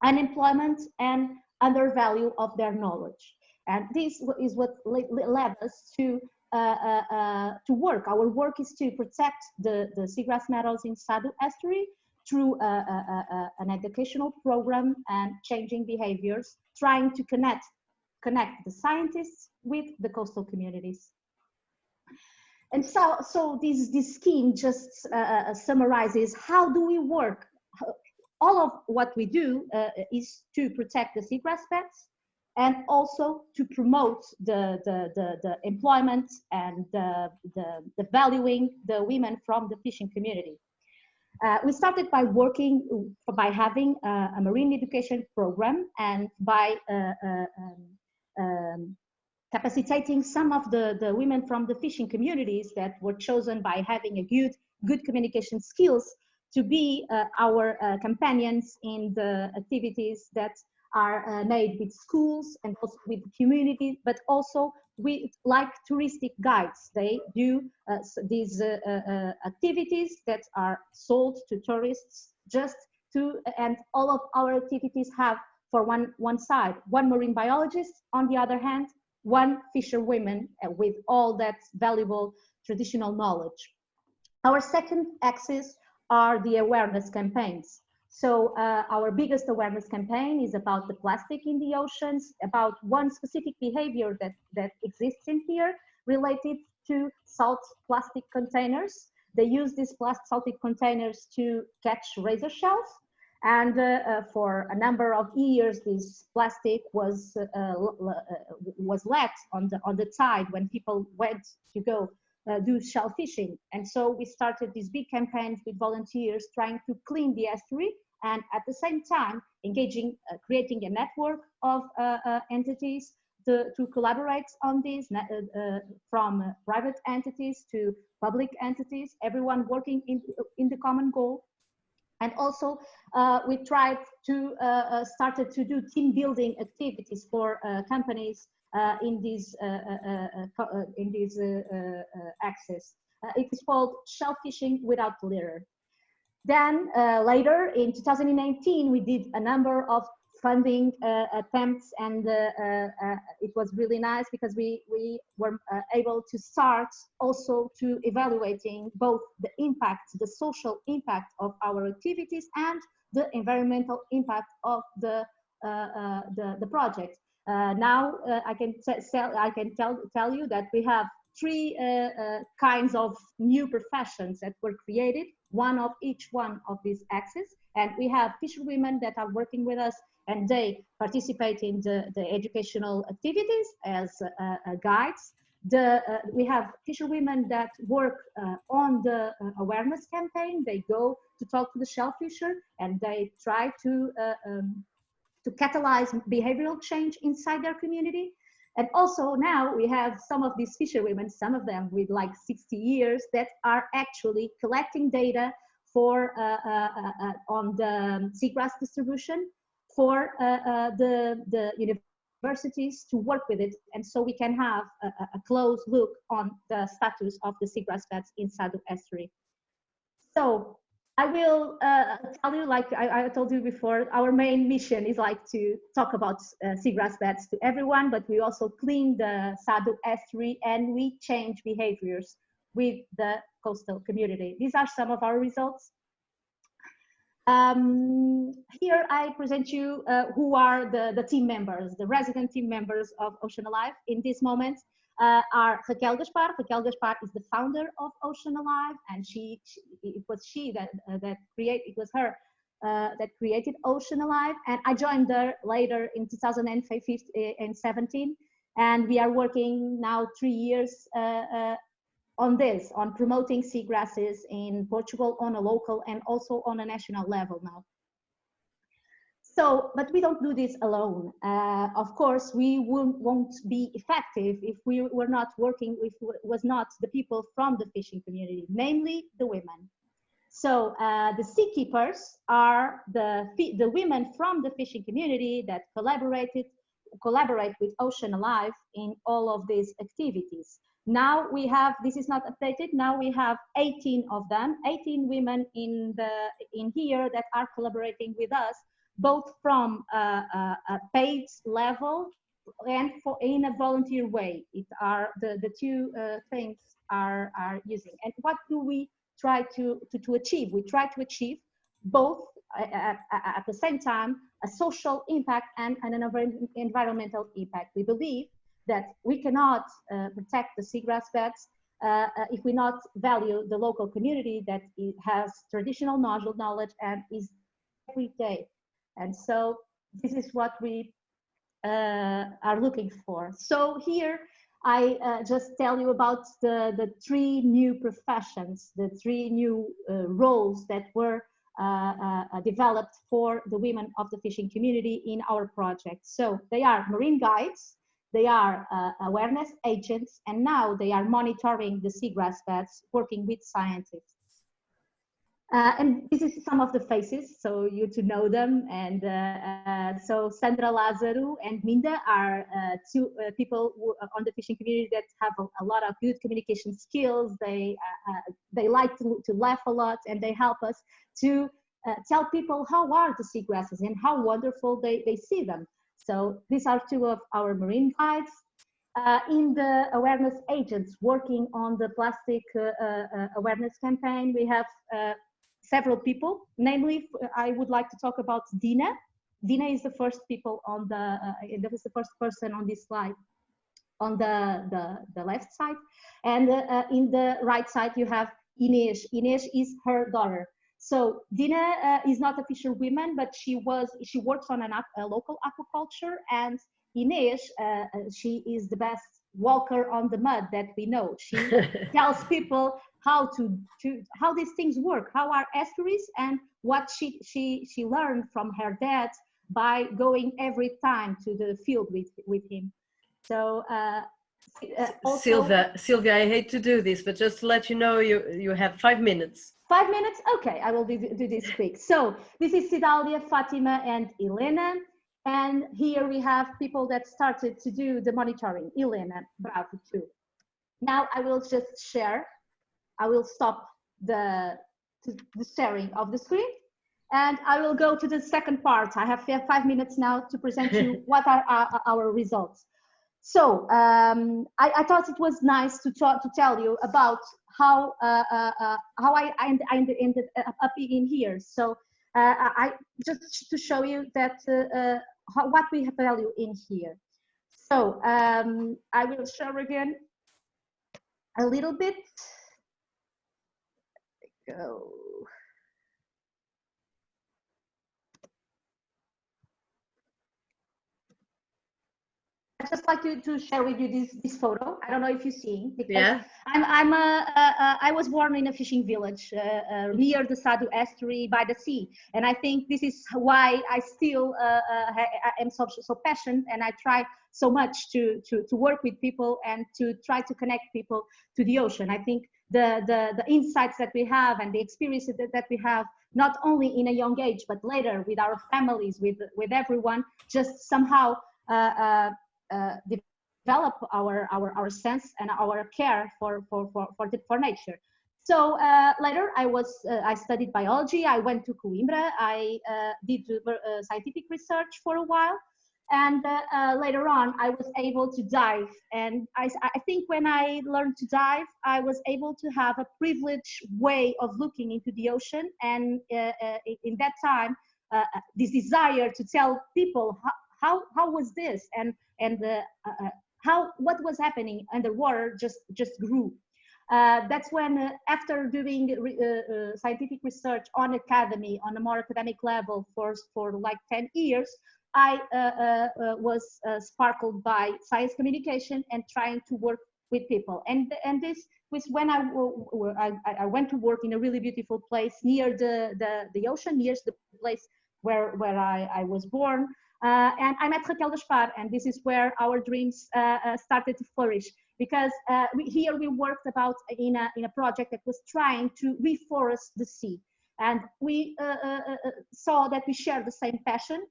Unemployment and undervalue of their knowledge. And this is what led us to work. Our work is to protect the seagrass meadows in Sado Estuary through an educational program and changing behaviors, trying to connect the scientists with the coastal communities. And so this scheme just summarizes how do we work. All of what we do is to protect the seagrass beds and also to promote the employment and the valuing the women from the fishing community. We started by having a marine education program and by capacitating some of the women from the fishing communities that were chosen by having a good communication skills to be our companions in the activities that are made with schools and also with the community, but also with like touristic guides. They do these activities that are sold to tourists and all of our activities have for one side, one marine biologist, on the other hand, one fisherwoman with all that valuable traditional knowledge. Our second axis are the awareness campaigns. So our biggest awareness campaign is about the plastic in the oceans, about one specific behavior that exists in here related to salt plastic containers. They use these salted containers to catch razor shells. And for a number of years, this plastic was left on the tide when people went to go do shell fishing. And so we started these big campaigns with volunteers trying to clean the estuary and at the same time engaging, creating a network of entities to collaborate on this, from private entities to public entities, everyone working in the common goal. And also, we tried to started to do team building activities for companies in this access. It is called shell fishing without litter. Then later in 2019, we did a number of funding attempts, and it was really nice because we were able to start also to evaluating both the impact, the social impact of our activities and the environmental impact of the project. Now I can tell you that we have three kinds of new professions that were created, one of each one of these axes, and we have fisherwomen that are working with us, and they participate in the educational activities as guides. We have fisherwomen that work on the awareness campaign. They go to talk to the shellfisher, and they try to catalyze behavioral change inside their community. And also now we have some of these fisherwomen, some of them with like 60 years, that are actually collecting data for on the seagrass distribution for the universities to work with it, and so we can have a close look on the status of the seagrass beds in Sado estuary. So I will tell you, like I told you before, our main mission is like to talk about seagrass beds to everyone, but we also clean the Sado estuary and we change behaviors with the coastal community. These are some of our results. Here I present you who are the team members, the resident team members of Ocean Alive in this moment. Are Raquel Gaspar. Raquel Gaspar is the founder of Ocean Alive, and it was her that created Ocean Alive, and I joined her later in 2017, and we are working now 3 years on promoting seagrasses in Portugal on a local and also on a national level now. So, but we don't do this alone. Of course, we won't be effective if we were not working, if it was not the people from the fishing community, namely the women. So the seakeepers are the women from the fishing community that collaborate with Ocean Alive in all of these activities. Now we have, this is not updated, now we have 18 of them, 18 women in here that are collaborating with us, both from a paid level and in a volunteer way. It are the two things are using. And what do we try to achieve? We try to achieve both at the same time a social impact and an environmental impact. We believe that we cannot protect the seagrass beds if we not value the local community that has traditional knowledge and is every day. And so this is what we are looking for. So here I just tell you about the three new professions, the three new roles that were developed for the women of the fishing community in our project. So they are marine guides, they are awareness agents, and now they are monitoring the seagrass beds, working with scientists. And this is some of the faces, so you to know them. And so Sandra Lazaro and Minda are two people on the fishing community that have a lot of good communication skills. They like to laugh a lot, and they help us to tell people how are the seagrasses and how wonderful they see them. So these are two of our marine guides. In the awareness agents working on the plastic awareness campaign, we have several people. Namely, I would like to talk about Dina. Dina is the first people on that is the first person on this slide, on the left side, and in the right side you have Inês. Inês is her daughter. So Dina is not a fisherwoman, but she works on a local aquaculture, and Inês, she is the best walker on the mud that we know. She tells people how these things work, how are estuaries, and what she learned from her dad by going every time to the field with him. So also, Sylvia, I hate to do this, but just to let you know, you have 5 minutes. 5 minutes? Okay, I will do this quick. So this is Cidalia, Fatima, and Elena. And here we have people that started to do the monitoring. Elena Bravo too. Now I will just share. I will stop the sharing of the screen. And I will go to the second part. I have 5 minutes now to present you what are our results. So I thought it was nice to tell you about how I ended up in here. So I just to show you that what we value in here. So I will show again a little bit. Go. I'd just like to share with you this photo. I don't know if you've seen, because I was born in a fishing village near the Sadu estuary by the sea, and I think this is why I still am so passionate, and I try so much to work with people and to try to connect people to the ocean. I think the insights that we have and the experiences that we have, not only in a young age but later with our families, with everyone, just somehow develop our sense and our care for nature. So later I studied biology. I went to Coimbra. I did scientific research for a while, and later on I was able to dive. And I think when I learned to dive, I was able to have a privileged way of looking into the ocean, and in that time this desire to tell people how was this, and what was happening underwater just grew. That's when, after doing scientific research on academy, on a more academic level for like 10 years, I was sparkled by science communication and trying to work with people. And this was when I went to work in a really beautiful place near the ocean, near the place where I was born. And I met Raquel Gaspar, and this is where our dreams started to flourish, because here we worked in a project that was trying to reforest the sea, and we saw that we shared the same passion.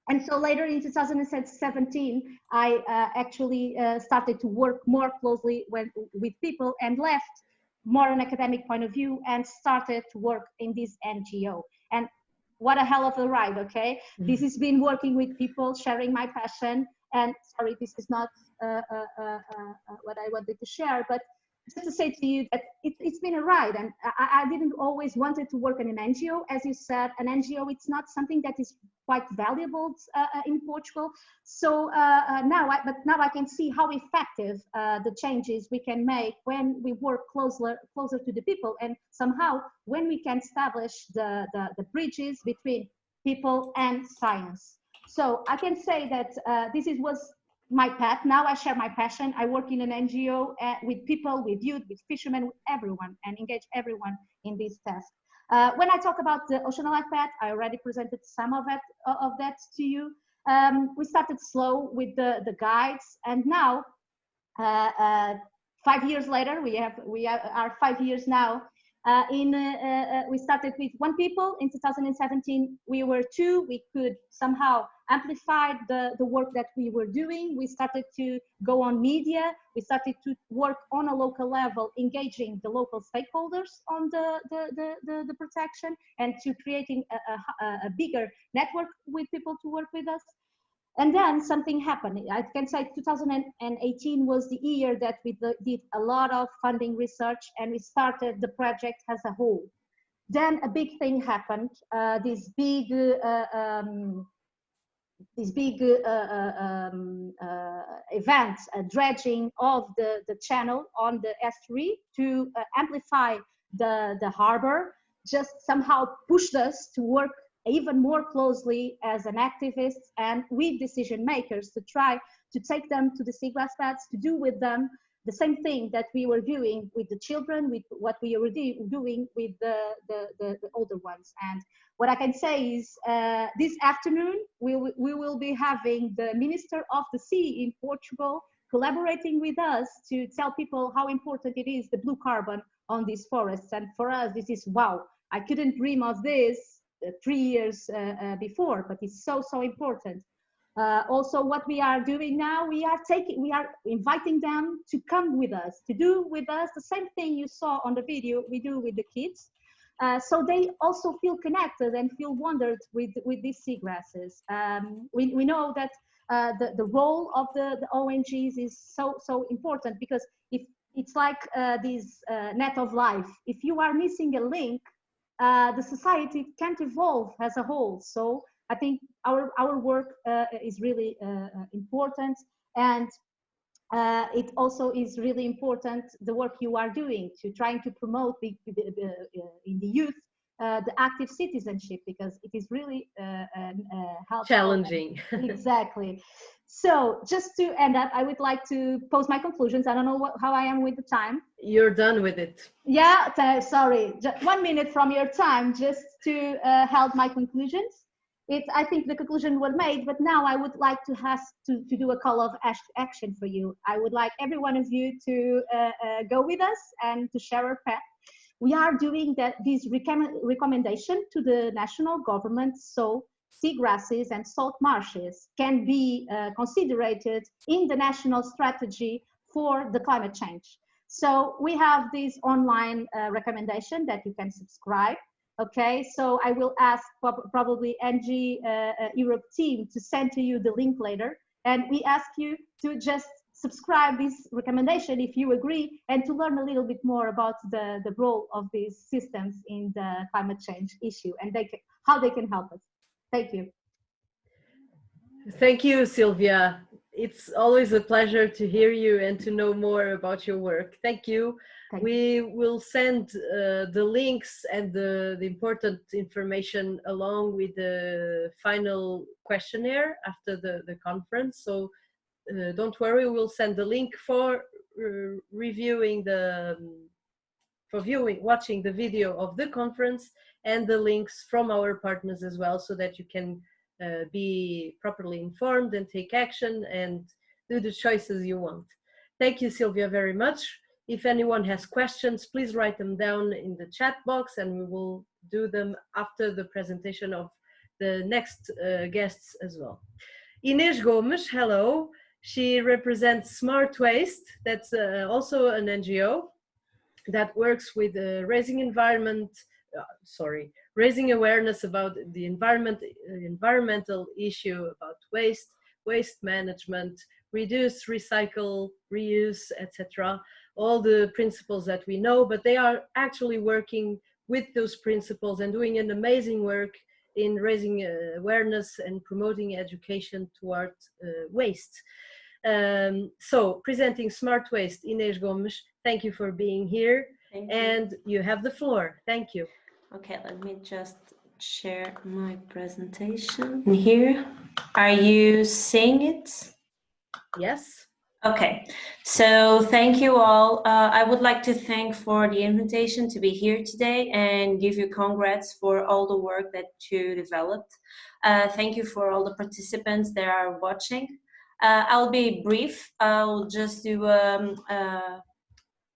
And so later in 2017, I actually started to work more closely with people, and left more an academic point of view and started to work in this NGO. And what a hell of a ride, okay? This has been working with people, sharing my passion. And sorry, this is not what I wanted to share, but just to say to you that it's been a ride. And I didn't always wanted to work in an NGO. As you said, an NGO, it's not something that is quite valuable in Portugal. So now I can see how effective the changes we can make when we work closer to the people, and somehow when we can establish the bridges between people and science. So I can say that this was my path. Now I share my passion. I work in an NGO with people, with youth, with fishermen, with everyone, and engage everyone in this task. When I talk about the Ocean Alive path, I already presented some of that to you. We started slow with the guides, and now 5 years later, we are 5 years now. We started with 1 people. In 2017, we were 2. We could somehow amplify the work that we were doing. We started to go on media. We started to work on a local level, engaging the local stakeholders on the protection, and to creating a bigger network with people to work with us. And then something happened. I can say 2018 was the year that we did a lot of funding research, and we started the project as a whole. Then a big thing happened. This big event, dredging of the channel on the estuary to amplify the harbor, just somehow pushed us to work even more closely as an activist and with decision makers, to try to take them to the seagrass beds, to do with them the same thing that we were doing with the children, with what we were doing with the older ones. And what I can say is this afternoon, we will be having the Minister of the Sea in Portugal collaborating with us to tell people how important it is, the blue carbon on these forests. And for us, this is wow. I couldn't dream of this 3 years before, but it's so important. Also, what we are doing now, we are inviting them to come with us, to do with us the same thing you saw on the video we do with the kids. So they also feel connected and feel wondered with these seagrasses. We know that the role of the ONGs is so important, because if it's like this net of life. If you are missing a link, the society can't evolve as a whole. So I think our work is really important, and it also is really important the work you are doing to trying to promote in the youth the active citizenship, because it is really helpful. Challenging. Exactly. So just to end up, I would like to pose my conclusions. I don't know how I am with the time. You're done with it. Yeah, sorry. Just 1 minute from your time, just to help my conclusions. I think the conclusion was made, but now I would like to do a call of action for you. I would like every one of you to go with us and to share our path. We are doing this recommendation to the national government, so seagrasses and salt marshes can be considered in the national strategy for the climate change. So we have this online recommendation that you can subscribe. Okay, so I will ask probably NGEurope team to send to you the link later, and we ask you to just subscribe this recommendation if you agree, and to learn a little bit more about the role of these systems in the climate change issue and how they can help us. Thank you. Thank you, Sylvia. It's always a pleasure to hear you and to know more about your work. Thank you. We will send the links and the important information along with the final questionnaire after the conference. So don't worry, we'll send the link for watching the video of the conference, and the links from our partners as well, so that you can be properly informed and take action and do the choices you want. Thank you, Sylvia, very much. If anyone has questions, please write them down in the chat box, and we will do them after the presentation of the next guests as well. Inês Gomes, hello. She represents Smart Waste. That's also an NGO that works with raising awareness about the environmental issue about waste management, reduce, recycle, reuse, etc. All the principles that we know, but they are actually working with those principles and doing an amazing work in raising awareness and promoting education towards waste. So presenting Smart Waste, Inês Gomes, thank you for being here. Thank you. And you have the floor. Thank you. Okay, let me just share my presentation here. Are you seeing it? Yes. Okay, so thank you all. I would like to thank for the invitation to be here today and give you congrats for all the work that you developed. Thank you for all the participants that are watching. I'll be brief. I'll just do a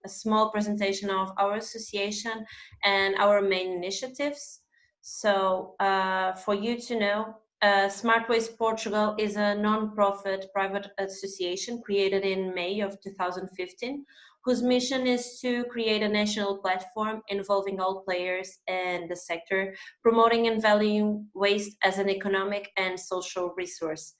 small presentation of our association and our main initiatives. So for you to know, Smart Waste Portugal is a non-profit private association created in May of 2015, whose mission is to create a national platform involving all players in the sector, promoting and valuing waste as an economic and social resource.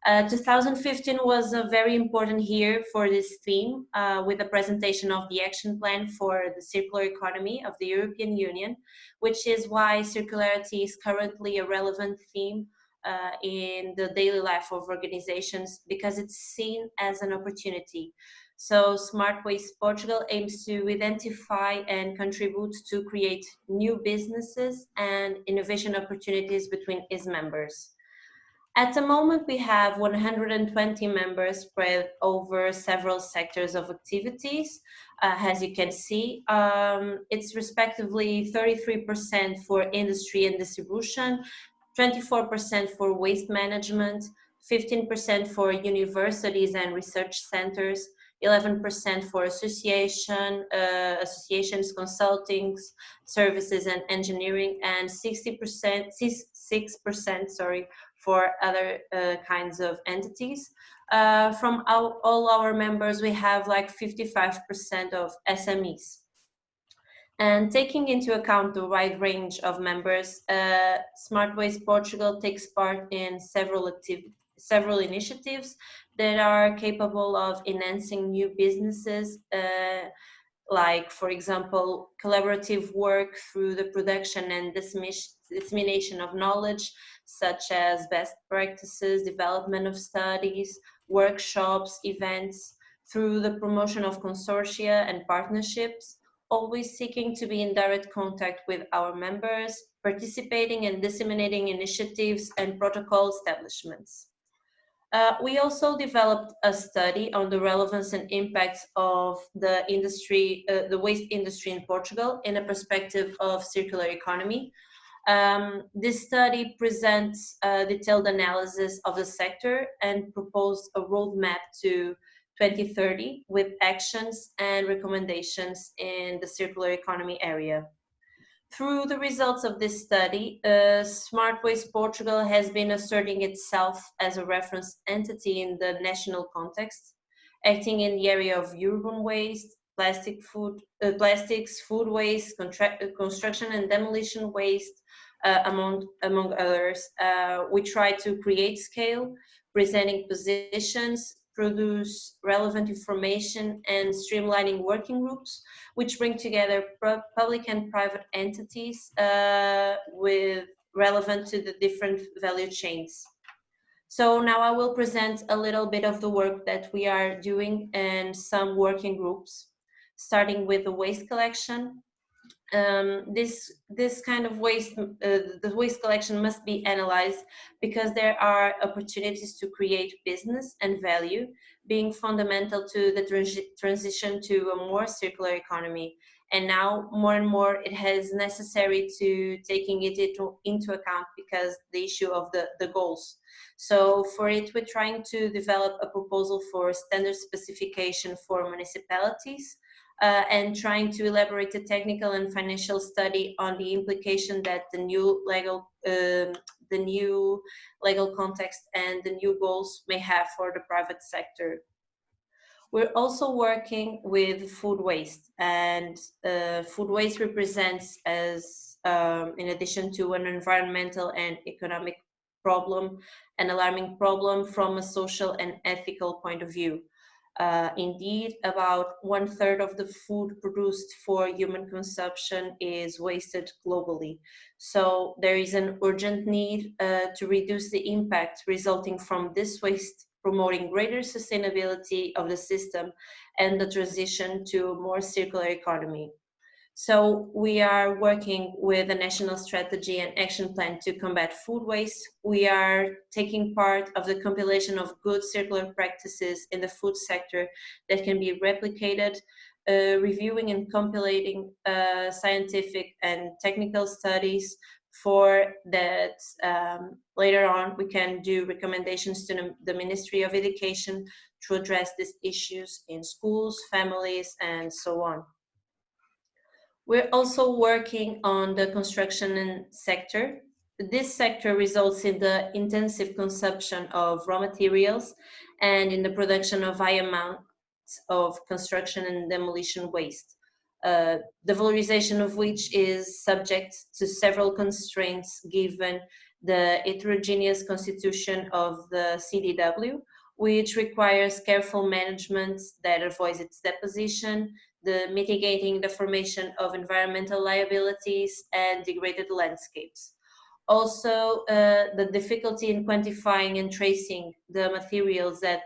2015 was a very important year for this theme, with the presentation of the action plan for the circular economy of the European Union, which is why circularity is currently a relevant theme in the daily life of organizations, because it's seen as an opportunity. So Smart Waste Portugal aims to identify and contribute to create new businesses and innovation opportunities between its members. At the moment, we have 120 members spread over several sectors of activities. As you can see, it's respectively 33% for industry and distribution, 24% for waste management, 15% for universities and research centers, 11% for associations, consulting, services and engineering, and 6% for other kinds of entities. From all our members, we have like 55% of SMEs. And taking into account the wide range of members, Smart Waste Portugal takes part in several initiatives that are capable of enhancing new businesses, like, for example, collaborative work through the production and dissemination of knowledge, such as best practices, development of studies, workshops, events, through the promotion of consortia and partnerships, always seeking to be in direct contact with our members, participating and disseminating initiatives and protocol establishments. We also developed a study on the relevance and impacts of the industry, the waste industry in Portugal, in a perspective of circular economy. This study presents a detailed analysis of the sector and proposed a roadmap to 2030 with actions and recommendations in the circular economy area. Through the results of this study, Smart Waste Portugal has been asserting itself as a reference entity in the national context, acting in the area of urban waste, plastics, food waste, construction and demolition waste, among others. We try to create scale, presenting positions, produce relevant information, and streamlining working groups, which bring together public and private entities with relevant to the different value chains. So now I will present a little bit of the work that we are doing and some working groups, starting with the waste collection. This kind of waste, the waste collection must be analyzed because there are opportunities to create business and value, being fundamental to the transition to a more circular economy. And now more and more it is necessary to taking it into account because the issue of the goals. So for it, we're trying to develop a proposal for standard specification for municipalities, and trying to elaborate a technical and financial study on the implication that the new legal context and the new goals may have for the private sector. We're also working with food waste, and food waste represents, as in addition to an environmental and economic problem, an alarming problem from a social and ethical point of view. Indeed, about 1/3 of the food produced for human consumption is wasted globally. So there is an urgent need to reduce the impact resulting from this waste, promoting greater sustainability of the system and the transition to a more circular economy. So we are working with a national strategy and action plan to combat food waste. We are taking part of the compilation of good circular practices in the food sector that can be replicated, reviewing and compilating scientific and technical studies for that. Later on, we can do recommendations to the Ministry of Education to address these issues in schools, families, and so on. We're also working on the construction sector. This sector results in the intensive consumption of raw materials and in the production of high amounts of construction and demolition waste, the valorization of which is subject to several constraints given the heterogeneous constitution of the CDW, which requires careful management that avoids its deposition, the mitigating the formation of environmental liabilities and degraded landscapes. Also, the difficulty in quantifying and tracing the materials that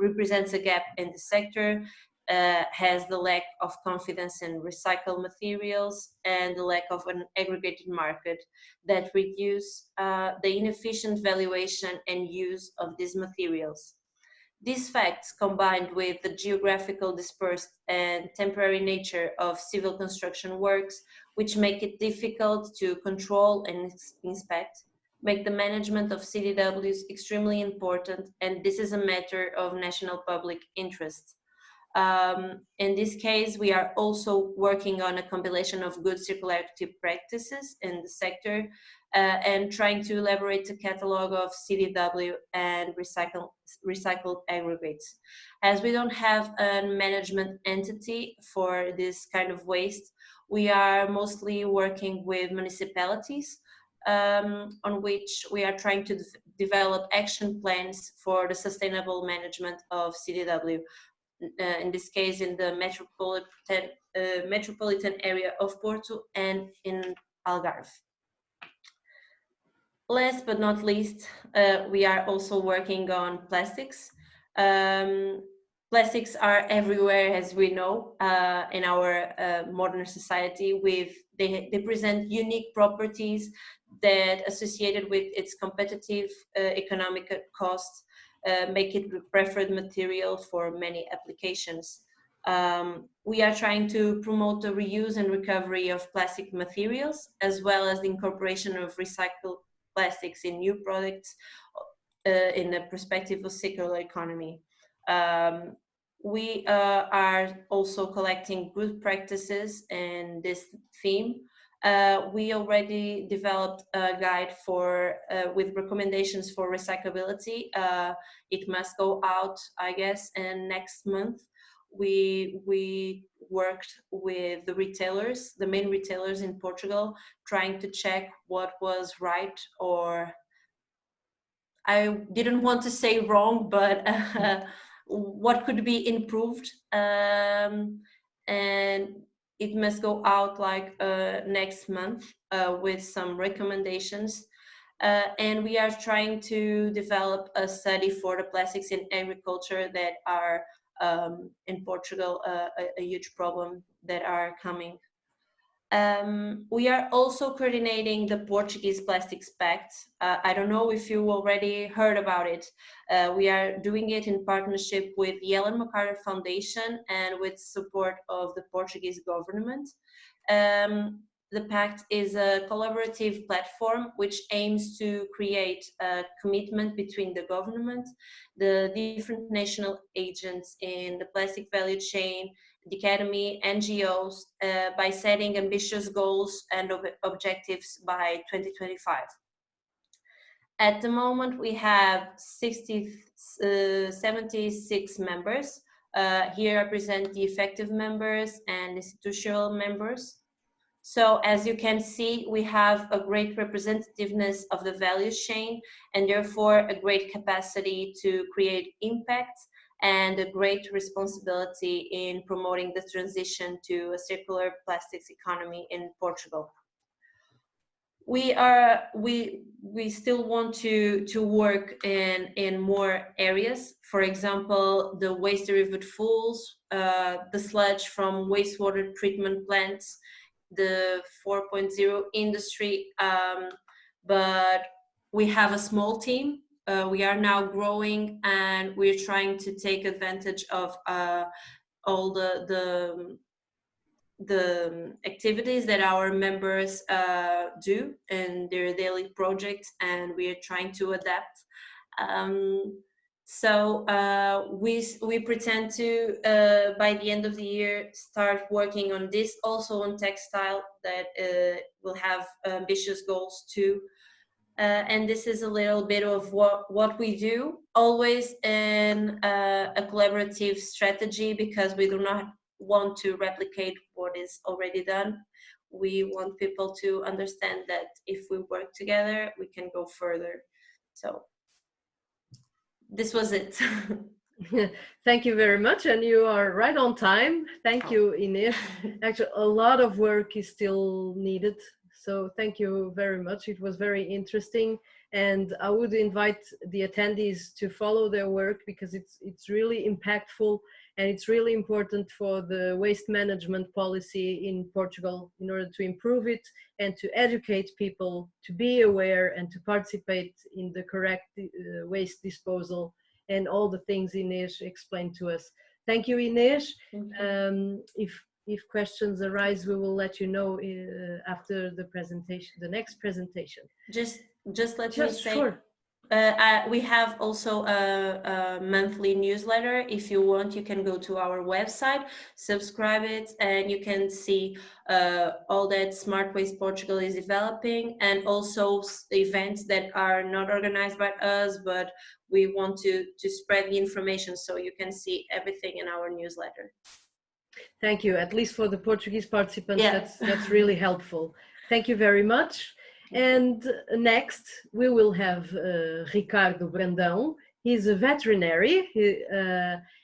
represents a gap in the sector, has the lack of confidence in recycled materials and the lack of an aggregated market that reduce the inefficient valuation and use of these materials. These facts, combined with the geographical dispersed and temporary nature of civil construction works, which make it difficult to control and inspect, make the management of CDWs extremely important, and this is a matter of national public interest. In this case, we are also working on a compilation of good circularity practices in the sector, and trying to elaborate a catalog of CDW and recycled aggregates. As we don't have a management entity for this kind of waste, we are mostly working with municipalities, on which we are trying to develop action plans for the sustainable management of CDW. In this case, in the metropolitan area of Porto and in Algarve. Last but not least, we are also working on plastics. Plastics are everywhere, as we know, in our modern society. They present unique properties that, associated with its competitive economic costs, make it the preferred material for many applications. We are trying to promote the reuse and recovery of plastic materials, as well as the incorporation of recycled plastics in new products in the perspective of circular economy. We are also collecting good practices in this theme. We already developed a guide for with recommendations for recyclability. It must go out, I guess, and next month. We worked with the retailers, the main retailers in Portugal, trying to check what was right, or I didn't want to say wrong, but what could be improved. And it must go out like next month with some recommendations. And we are trying to develop a study for the plastics in agriculture that are in Portugal a huge problem that are coming. We are also coordinating the Portuguese Plastics Pact. I don't know if you already heard about it. We are doing it in partnership with the Ellen MacArthur Foundation and with support of the Portuguese government. The pact is a collaborative platform which aims to create a commitment between the government, the different national agents in the plastic value chain, the academy, NGOs, by setting ambitious goals and objectives by 2025. At the moment, we have 76 members. Here I present the effective members and institutional members. So as you can see, we have a great representativeness of the value chain and therefore a great capacity to create impact and a great responsibility in promoting the transition to a circular plastics economy in Portugal. We still want to work in more areas. For example, the waste derivative fuels, the sludge from wastewater treatment plants, the 4.0 industry, but we have a small team. We are now growing and we're trying to take advantage of all the activities that our members do in their daily projects, and we are trying to adapt. So we pretend to, by the end of the year, start working on this, also on textile, that will have ambitious goals too. And this is a little bit of what we do, always in a collaborative strategy, because we do not want to replicate what is already done. We want people to understand that if we work together, we can go further. So this was it. Thank you very much, and you are right on time. Thank you, Inês. Actually, a lot of work is still needed, so thank you very much. It was very interesting, and I would invite the attendees to follow their work, because it's really impactful, and it's really important for the waste management policy in Portugal in order to improve it and to educate people to be aware and to participate in the correct waste disposal and all the things Inês explained to us. Thank you, Inês. If questions arise, we will let you know after the presentation, the next presentation. Just let me say, sure. We have also a monthly newsletter. If you want, you can go to our website, subscribe it, and you can see all that Smart Waste Portugal is developing, and also events that are not organized by us, but we want to spread the information, so you can see everything in our newsletter. Thank you. At least for the Portuguese participants, Yeah. that's really helpful. Thank you very much. And next, we will have Ricardo Brandão. He's a veterinary,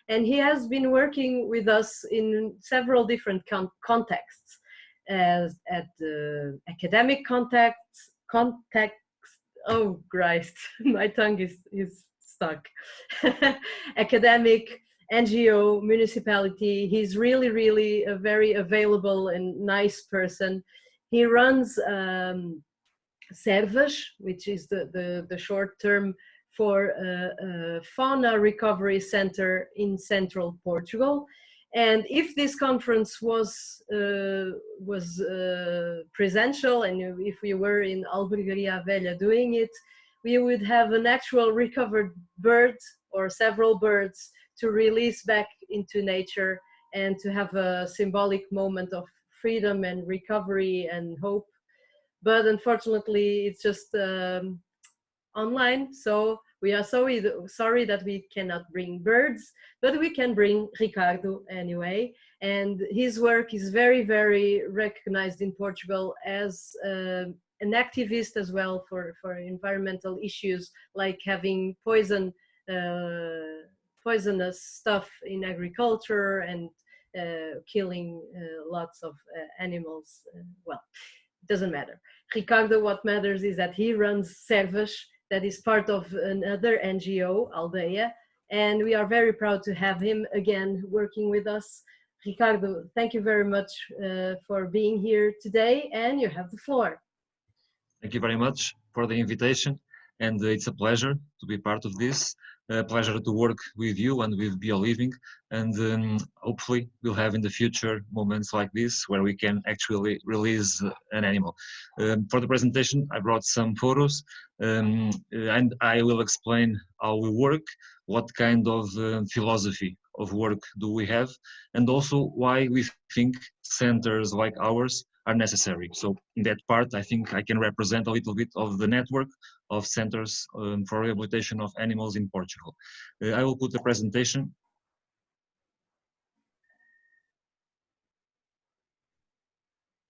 and he has been working with us in several different contexts, at academic contexts. Oh, Christ, my tongue is stuck. Academic, NGO, municipality. He's really a very available and nice person. He runs Servas, which is the short term for fauna recovery center in central Portugal. And if this conference was presential, and if we were in Albergaria Velha doing it, we would have an actual recovered bird or several birds to release back into nature and to have a symbolic moment of freedom and recovery and hope. But unfortunately, it's just online. So we are so sorry that we cannot bring birds, but we can bring Ricardo anyway. And his work is very recognized in Portugal as an activist as well for environmental issues, like having poisonous stuff in agriculture and killing lots of animals. Well, it doesn't matter. Ricardo, what matters is that he runs Servas, that is part of another NGO, Aldeia, and we are very proud to have him again working with us. Ricardo, thank you very much for being here today, and you have the floor. Thank you very much for the invitation, and it's a pleasure to be part of this. A pleasure to work with you and with BioLiving, and hopefully we'll have in the future moments like this where we can actually release an animal. For the presentation, I brought some photos, and I will explain how we work, what kind of philosophy of work do we have, and also why we think centers like ours are necessary. So in that part, I think I can represent a little bit of the network of centers for rehabilitation of animals in Portugal. I will put the presentation.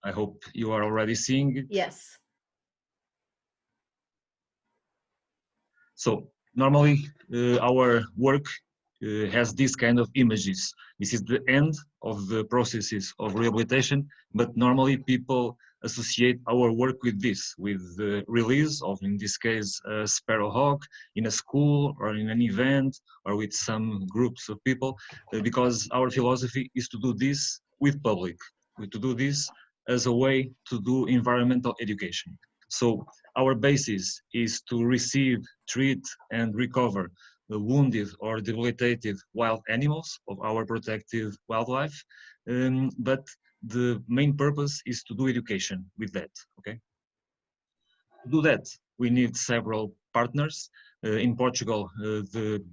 I hope you are already seeing it. Yes. So normally our work has this kind of images. This is the end of the processes of rehabilitation, but normally people associate our work with this, with the release of, in this case, a sparrowhawk in a school or in an event or with some groups of people, because our philosophy is to do this with public, to do this as a way to do environmental education. So our basis is to receive, treat, and recover the wounded or debilitated wild animals of our protected wildlife, but the main purpose is to do education with that, okay? To do that, we need several partners. In Portugal, the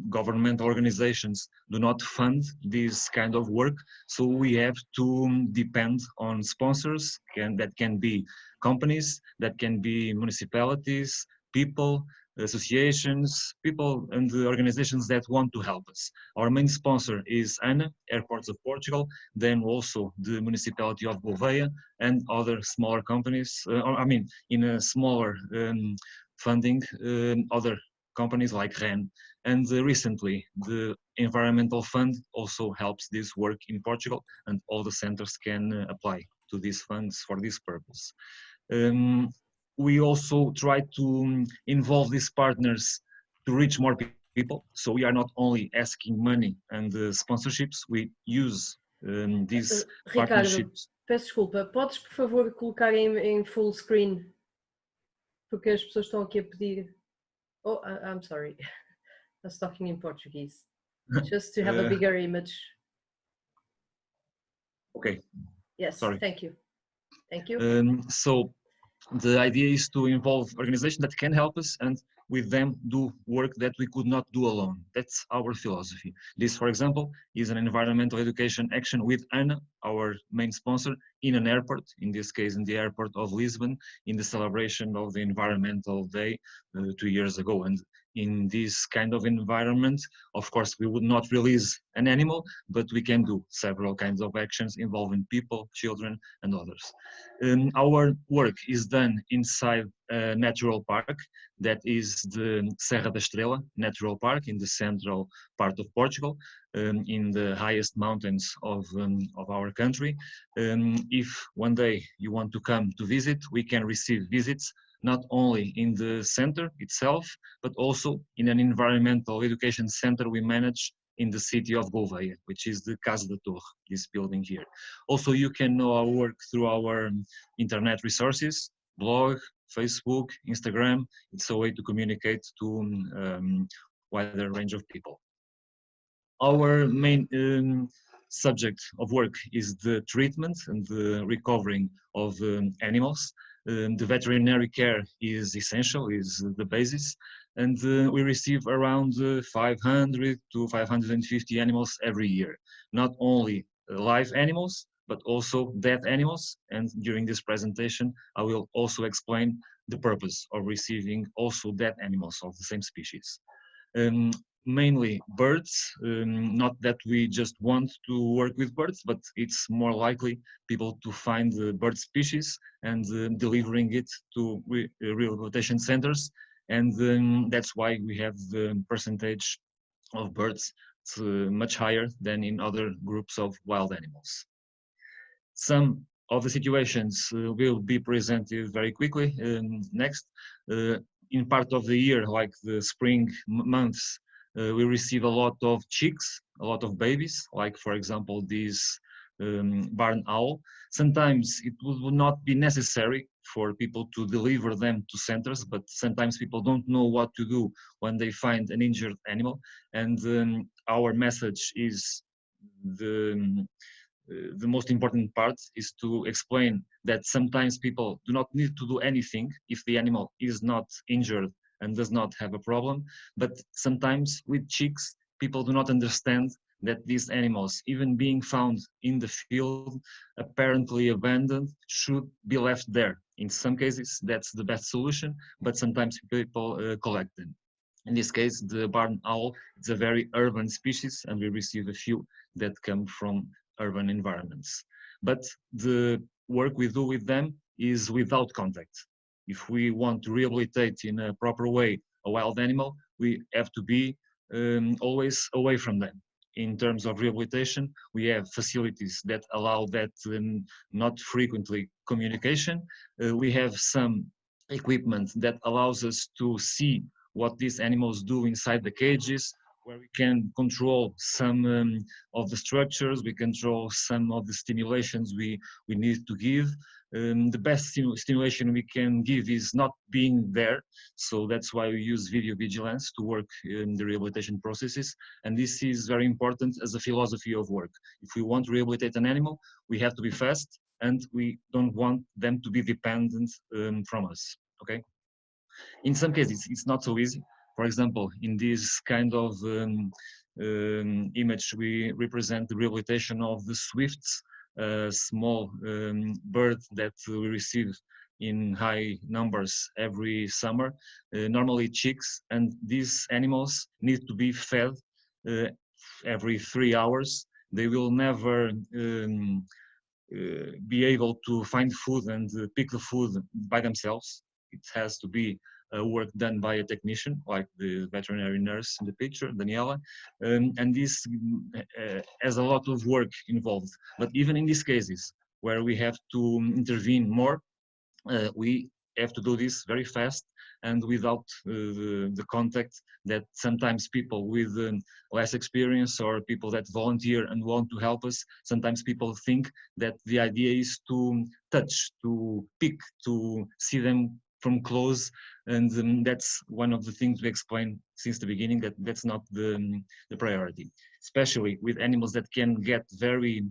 governmental organizations do not fund this kind of work, so we have to depend on sponsors, that can be companies, that can be municipalities, people, associations, people and the organizations that want to help us. Our main sponsor is ANA, Airports of Portugal, then also the municipality of Gouveia and other smaller companies, in a smaller funding, other companies like REN. And recently, the Environmental Fund also helps this work in Portugal, and all the centers can apply to these funds for this purpose. We also try to involve these partners to reach more people. So we are not only asking money and sponsorships, we use these partnerships. Ricardo, peço desculpa, podes por favor colocar em full screen? Porque as pessoas estão aqui a pedir. Oh, I'm sorry. I was talking in Portuguese. Just to have a bigger image. Okay. Yes, sorry. Thank you. Thank you. So the idea is to involve organizations that can help us and with them do work that we could not do alone. That's our philosophy. This, for example, is an environmental education action with ANA, our main sponsor, in an airport, in this case in the airport of Lisbon, in the celebration of the Environmental Day 2 years ago. And in this kind of environment, of course, we would not release an animal, but we can do several kinds of actions involving people, children, and others. Our work is done inside a natural park that is the Serra da Estrela Natural Park in the central part of Portugal, in the highest mountains of our country. If one day you want to come to visit, we can receive visits not only in the center itself, but also in an environmental education center we manage in the city of Gouveia, which is the Casa da Torre, this building here. Also, you can know our work through our internet resources, blog, Facebook, Instagram. It's a way to communicate to wider range of people. Our main subject of work is the treatment and the recovering of animals. The veterinary care is essential, is the basis, and we receive around 500 to 550 animals every year. Not only live animals, but also dead animals. And during this presentation, I will also explain the purpose of receiving also dead animals of the same species. Mainly birds, not that we just want to work with birds, but it's more likely people to find the bird species and delivering it to rehabilitation centers. And that's why we have the percentage of birds much higher than in other groups of wild animals. Some of the situations will be presented very quickly next. In part of the year, like the spring months, we receive a lot of chicks, a lot of babies, like for example this barn owl. Sometimes it would not be necessary for people to deliver them to centers, but sometimes people don't know what to do when they find an injured animal. And our message is the most important part is to explain that sometimes people do not need to do anything if the animal is not injured and does not have a problem. But sometimes with chicks, people do not understand that these animals, even being found in the field, apparently abandoned, should be left there. In some cases, that's the best solution, but sometimes people collect them. In this case, the barn owl is a very urban species, and we receive a few that come from urban environments. But the work we do with them is without contact. If we want to rehabilitate in a proper way a wild animal, we have to be always away from them. In terms of rehabilitation, we have facilities that allow that not frequently communication. We have some equipment that allows us to see what these animals do inside the cages, where we can control some of the structures, we control some of the stimulations we need to give. The best stimulation we can give is not being there, so that's why we use video vigilance to work in the rehabilitation processes, and this is very important as a philosophy of work. If we want to rehabilitate an animal, we have to be fast, and we don't want them to be dependent from us, okay? In some cases, it's not so easy. For example, in this kind of image, we represent the rehabilitation of the swifts, a small bird that we receive in high numbers every summer, normally chicks, and these animals need to be fed every 3 hours. They will never be able to find food and pick the food by themselves. It has to be work done by a technician, like the veterinary nurse in the picture, Daniela, and this has a lot of work involved. But even in these cases where we have to intervene more, we have to do this very fast and without the contact that sometimes people with less experience or people that volunteer and want to help us, sometimes people think that the idea is to touch, to pick, to see them from close, and that's one of the things we explained since the beginning, that that's not the priority, especially with animals that can get very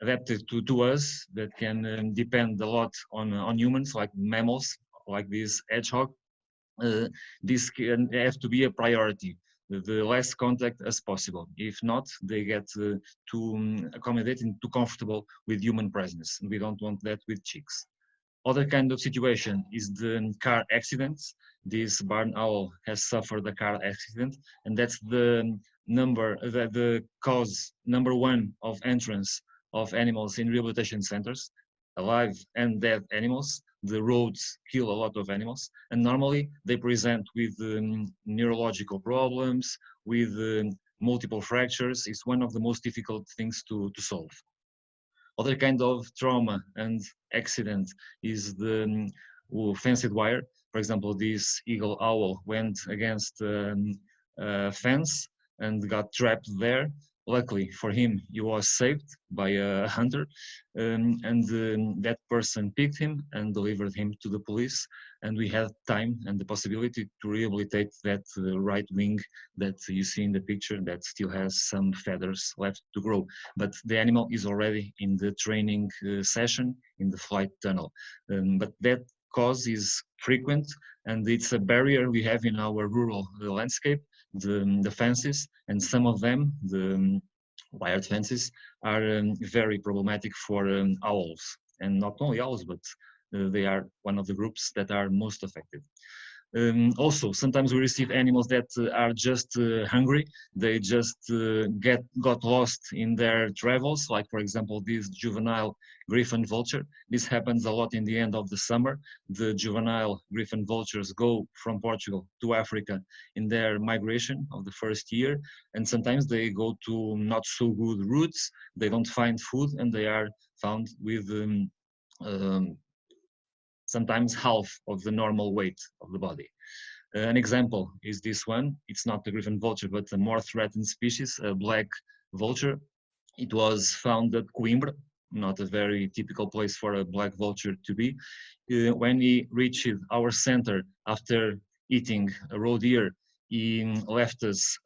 adapted to us, that can depend a lot on humans, like mammals, like this hedgehog, this can have to be a priority. The less contact as possible. If not, they get too accommodating, too comfortable with human presence. We don't want that with chicks. Other kind of situation is the car accidents. This barn owl has suffered a car accident, and that's the cause number one of entrance of animals in rehabilitation centers, alive and dead animals. The roads kill a lot of animals, and normally they present with neurological problems, with multiple fractures. It's one of the most difficult things to solve. Other kind of trauma and accident is the fenced wire. For example, this eagle owl went against a fence and got trapped there. Luckily for him, he was saved by a hunter, and that person picked him and delivered him to the police. And we had time and the possibility to rehabilitate that right wing that you see in the picture that still has some feathers left to grow. But the animal is already in the training session in the flight tunnel. But that cause is frequent, and it's a barrier we have in our rural landscape, the fences, and some of them, the wired fences, are very problematic for owls. And not only owls, but they are one of the groups that are most affected. Also, sometimes we receive animals that are just hungry. They just got lost in their travels, like for example this juvenile griffon vulture. This happens a lot in the end of the summer. The juvenile griffon vultures go from Portugal to Africa in their migration of the first year, and sometimes they go to not so good routes. They don't find food, and they are found with sometimes half of the normal weight of the body. An example is this one. It's not the griffon vulture, but a more threatened species, a black vulture. It was found at Coimbra, not a very typical place for a black vulture to be. When he reached our center after eating a roe deer, he left us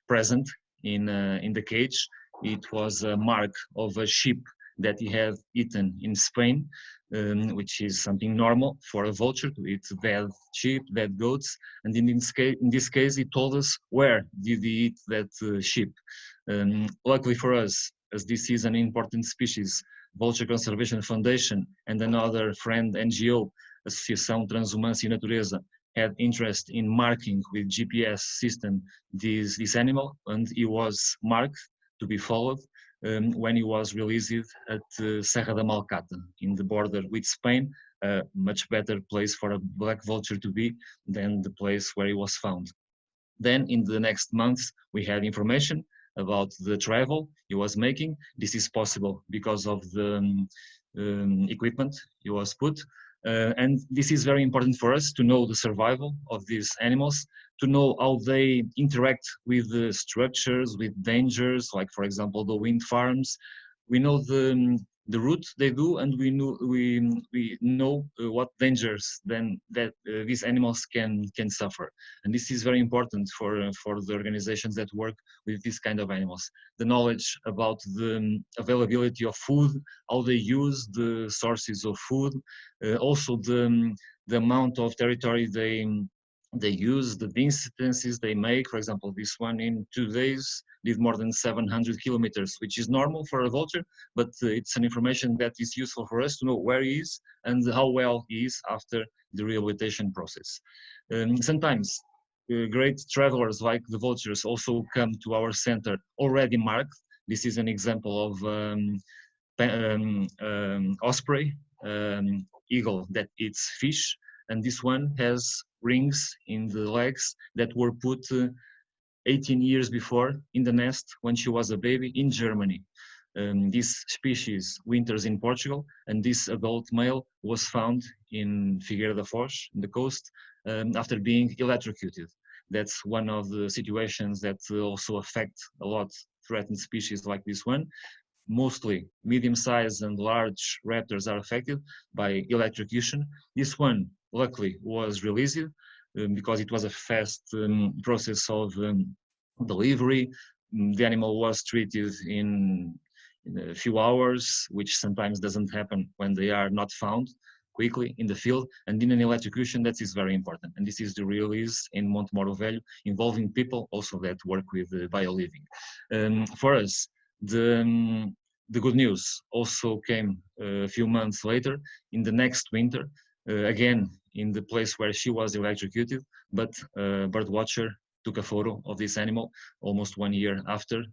present in the cage. It was a mark of a sheep that he had eaten in Spain, which is something normal for a vulture to eat dead sheep, dead goats. And in this case, he told us where did he eat that sheep. Luckily for us, as this is an important species, Vulture Conservation Foundation and another friend NGO, Associação Transhumância e Natureza, had interest in marking with GPS system this animal, and he was marked to be followed when he was released at Serra da Malcata in the border with Spain, a much better place for a black vulture to be than the place where he was found. Then in the next months, we had information about the travel he was making. This is possible because of the equipment he was put. And this is very important for us to know the survival of these animals, to know how they interact with the structures, with dangers, like for example, the wind farms. We know the route they do, and we know what dangers then that these animals can suffer. And this is very important for the organizations that work with this kind of animals. The knowledge about the availability of food, how they use the sources of food, also the amount of territory they use, the distances they make. For example, this one in 2 days did more than 700 kilometers, which is normal for a vulture, but it's an information that is useful for us to know where he is and how well he is after the rehabilitation process. Sometimes great travelers like the vultures also come to our center already marked. This is an example of osprey, eagle that eats fish, and this one has rings in the legs that were put 18 years before in the nest when she was a baby in Germany. This species winters in Portugal, and this adult male was found in Figueira da Foz, in the coast, after being electrocuted. That's one of the situations that also affect a lot threatened species like this one. Mostly medium-sized and large raptors are affected by electrocution. This one, luckily, was released because it was a fast process of delivery. The animal was treated in a few hours, which sometimes doesn't happen when they are not found. quickly in the field, and in an electrocution that is very important. And this is the release in Monte Moro Velho, involving people also that work with bio-living. For us, the good news also came a few months later, in the next winter, again in the place where she was electrocuted, but a bird watcher took a photo of this animal almost 1 year after,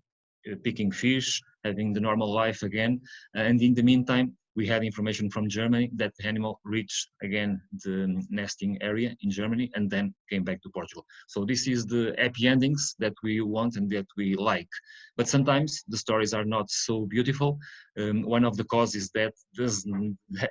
picking fish, having the normal life again. And in the meantime, we had information from Germany that the animal reached again the nesting area in Germany and then came back to Portugal. So this is the happy endings that we want and that we like. But sometimes the stories are not so beautiful. One of the causes that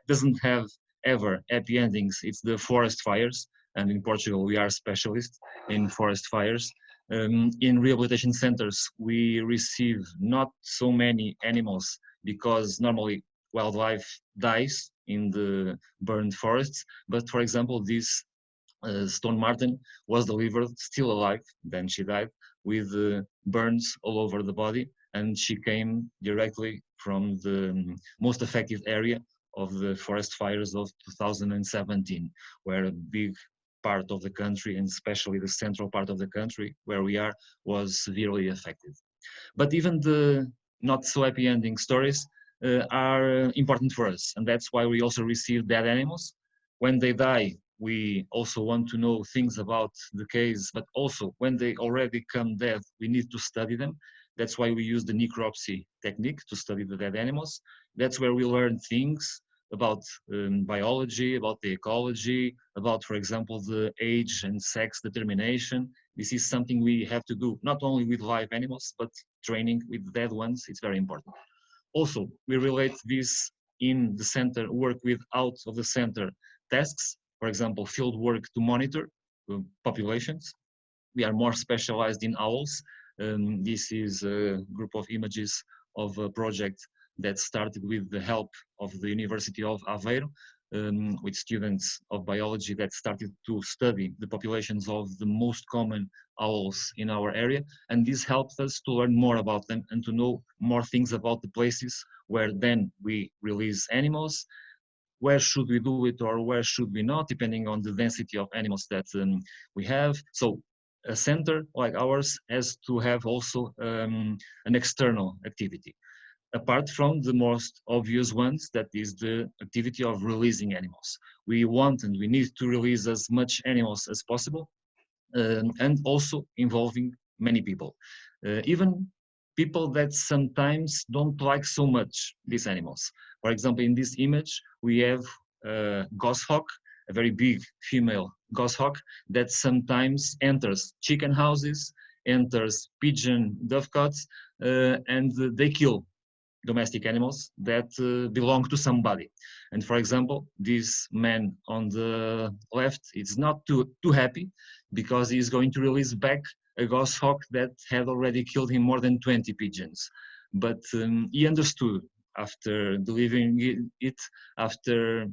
doesn't have ever happy endings, it's the forest fires. And in Portugal, we are specialists in forest fires. In rehabilitation centers, we receive not so many animals because normally wildlife dies in the burned forests. But for example, this stone marten was delivered still alive, then she died, with burns all over the body, and she came directly from the most affected area of the forest fires of 2017, where a big part of the country, and especially the central part of the country where we are, was severely affected. But even the not so happy ending stories are important for us, and that's why we also receive dead animals. When they die, we also want to know things about the case, but also when they already come dead, we need to study them. That's why we use the necropsy technique to study the dead animals. That's where we learn things about biology, about the ecology, about, for example, the age and sex determination. This is something we have to do, not only with live animals, but training with dead ones. It's very important. Also, we relate this in the center, work with out of the center tasks, for example, field work to monitor populations. We are more specialized in owls. This is a group of images of a project that started with the help of the University of Aveiro, with students of biology that started to study the populations of the most common owls in our area. And this helped us to learn more about them and to know more things about the places where then we release animals. Where should we do it or where should we not, depending on the density of animals that we have. So a center like ours has to have also an external activity, apart from the most obvious ones, that is the activity of releasing animals. We want and we need to release as much animals as possible, and also involving many people. Even people that sometimes don't like so much these animals. For example, in this image, we have a goshawk, a very big female goshawk that sometimes enters chicken houses, enters pigeon dovecotes, and they kill domestic animals that belong to somebody. And for example, this man on the left is not too happy because he is going to release back a goshawk that had already killed him more than 20 pigeons. But he understood after delivering it, after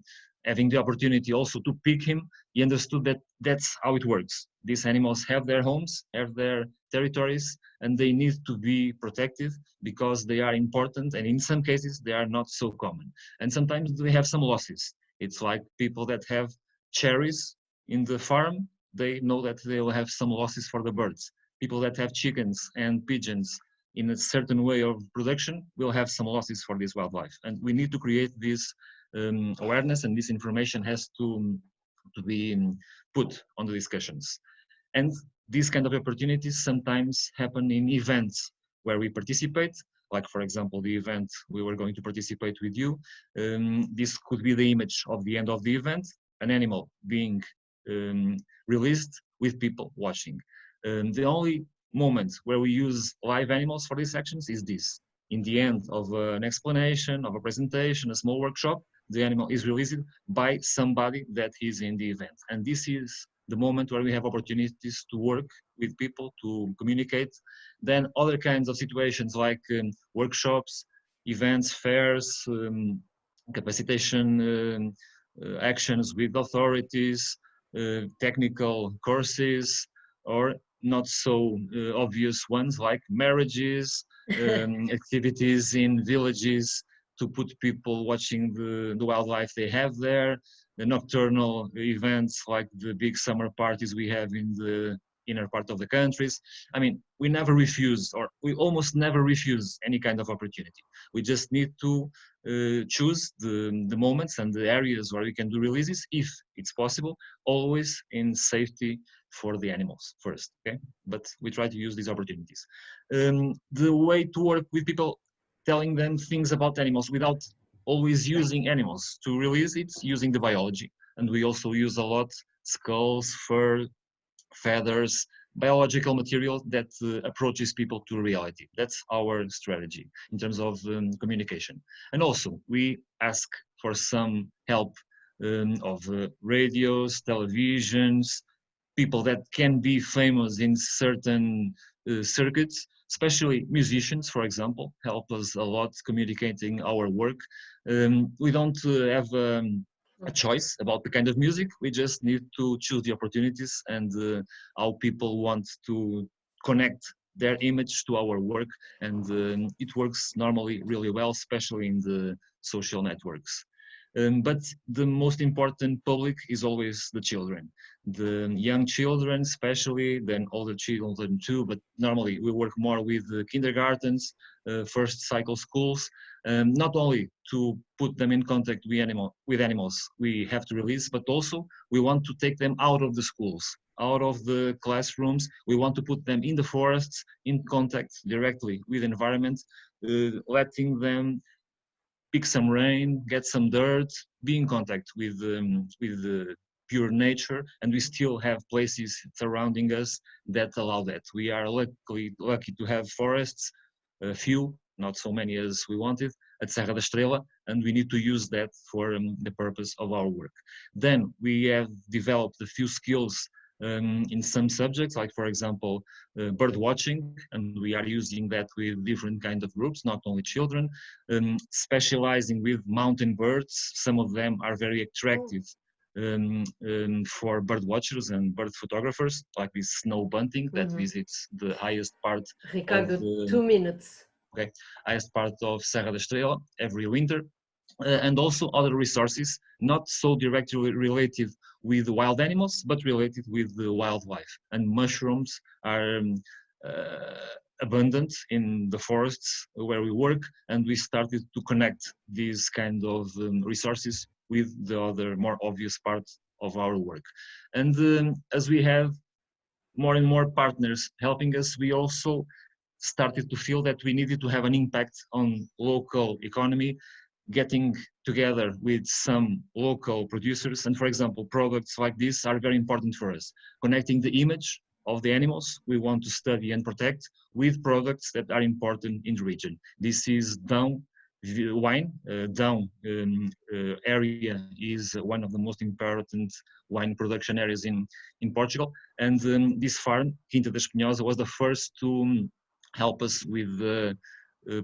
having the opportunity also to pick him, he understood that that's how it works. These animals have their homes, have their territories, and they need to be protected because they are important, and in some cases they are not so common. And sometimes they have some losses. It's like people that have cherries in the farm, they know that they will have some losses for the birds. People that have chickens and pigeons in a certain way of production will have some losses for this wildlife. And we need to create this awareness, and this information has to be put on the discussions. And these kind of opportunities sometimes happen in events where we participate, like for example, the event we were going to participate with you. This could be the image of the end of the event, an animal being released with people watching. The only moment where we use live animals for these actions is this. In the end of an explanation, of a presentation, a small workshop, the animal is released by somebody that is in the event. And this is the moment where we have opportunities to work with people, to communicate. Then other kinds of situations like workshops, events, fairs, capacitation actions with authorities, technical courses, or not so obvious ones like marriages, activities in villages to put people watching the wildlife they have there, the nocturnal events like the big summer parties we have in the inner part of the countries. I mean, we never refuse, or we almost never refuse any kind of opportunity. We just need to choose the moments and the areas where we can do releases, if it's possible, always in safety for the animals first, okay? But we try to use these opportunities. The way to work with people, telling them things about animals without always using animals to release it, using the biology. And we also use a lot skulls, fur, feathers, biological material that approaches people to reality. That's our strategy in terms of communication. And also we ask for some help of radios, televisions, people that can be famous in certain circuits, especially musicians, for example, help us a lot communicating our work. We don't have a choice about the kind of music. We just need to choose the opportunities and how people want to connect their image to our work, and it works normally really well, especially in the social networks. But the most important public is always the children, the young children especially, then older children too, but normally we work more with the kindergartens, first cycle schools, not only to put them in contact with animals we have to release, but also we want to take them out of the schools, out of the classrooms. We want to put them in the forests, in contact directly with the environment, letting them pick some rain, get some dirt, be in contact with the pure nature, and we still have places surrounding us that allow that. We are lucky to have forests, a few, not so many as we wanted, at Serra da Estrela, and we need to use that for the purpose of our work. Then we have developed a few skills in some subjects, like for example, bird watching, and we are using that with different kind of groups, not only children, specializing with mountain birds. Some of them are very attractive for bird watchers and bird photographers, like this snow bunting that visits the highest part Ricardo, of the 2 minutes. Okay, highest part of Serra da Estrela every winter. And also other resources, not so directly related with wild animals, but related with the wildlife. And mushrooms are abundant in the forests where we work, and we started to connect these kind of resources with the other more obvious parts of our work. And as we have more and more partners helping us, we also started to feel that we needed to have an impact on local economy, getting together with some local producers. And for example, products like this are very important for us. Connecting the image of the animals we want to study and protect with products that are important in the region. This is Down wine. Down area is one of the most important wine production areas in Portugal. And this farm, Quinta da Espinhosa, was the first to help us with the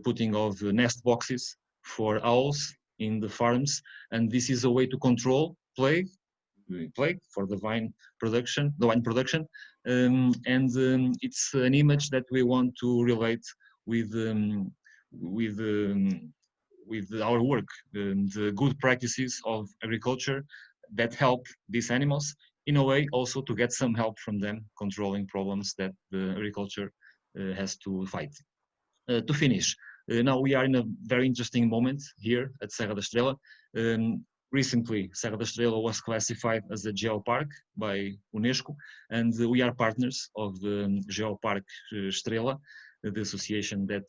putting of nest boxes for owls in the farms, and this is a way to control plague for the wine production, and it's an image that we want to relate with our work, the good practices of agriculture that help these animals, in a way also to get some help from them controlling problems that the agriculture has to fight. To finish, now we are in a very interesting moment here at Serra da Estrela. Recently, Serra da Estrela was classified as a geopark by UNESCO, and we are partners of the Geopark Estrela, the association that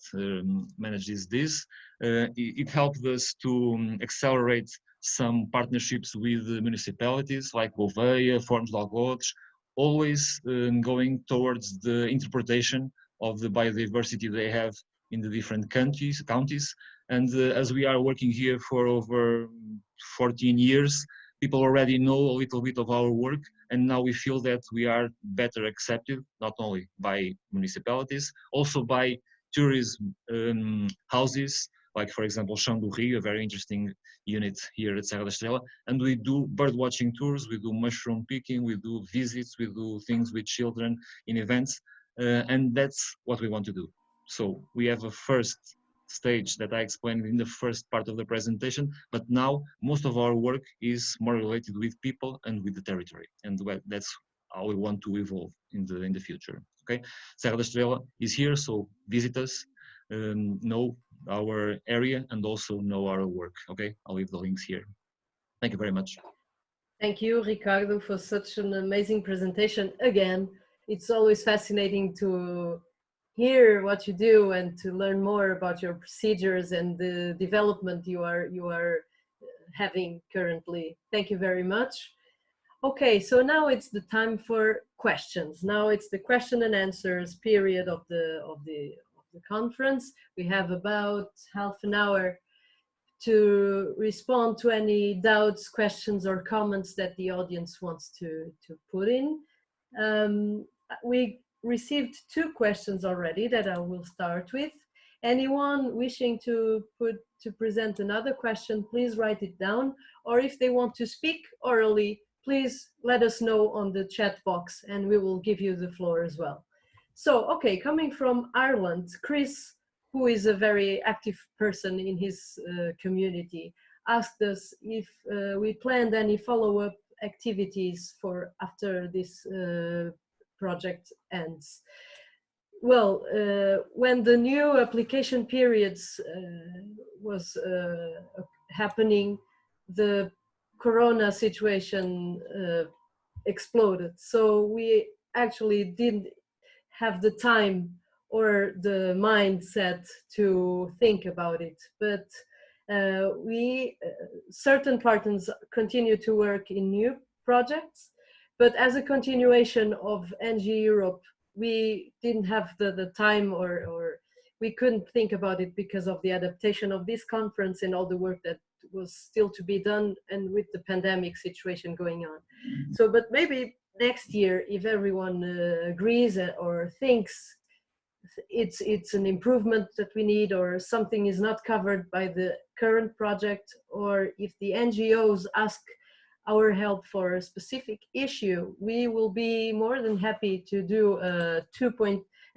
manages this. It helped us to accelerate some partnerships with municipalities like Gouveia, Fornos de Algodos, always going towards the interpretation of the biodiversity they have in the different counties. And as we are working here for over 14 years, people already know a little bit of our work, and now we feel that we are better accepted, not only by municipalities, also by tourism houses, like for example Chão do Rio, a very interesting unit here at Serra da Estrela. And we do bird watching tours, we do mushroom picking, we do visits, we do things with children in events, and that's what we want to do. So we have a first stage that I explained in the first part of the presentation, but now most of our work is more related with people and with the territory, and that's how we want to evolve in the future. Okay, Serra da Estrela is here, so visit us, know our area, and also know our work. Okay, I'll leave the links here. Thank you very much. Thank you, Ricardo, for such an amazing presentation. Again, it's always fascinating to hear what you do and to learn more about your procedures and the development you are having currently. Thank you very much. Okay, so now it's the time for questions. Now it's the question and answers period of the conference. We have about half an hour to respond to any doubts, questions, or comments that the audience wants to put in. We received 2 questions already that I will start with. Anyone wishing to present another question, please write it down, or if they want to speak orally, please let us know on the chat box and we will give you the floor as well. So, okay, coming from Ireland, Chris, who is a very active person in his community, asked us if we planned any follow-up activities for after this project ends. Well, when the new application periods was happening, the Corona situation exploded. So we actually didn't have the time or the mindset to think about it. But certain partners continue to work in new projects, but as a continuation of NGEurope, we didn't have the time or we couldn't think about it because of the adaptation of this conference and all the work that was still to be done and with the pandemic situation going on. So, but maybe next year, if everyone agrees or thinks it's an improvement that we need or something is not covered by the current project, or if the NGOs ask our help for a specific issue, we will be more than happy to do a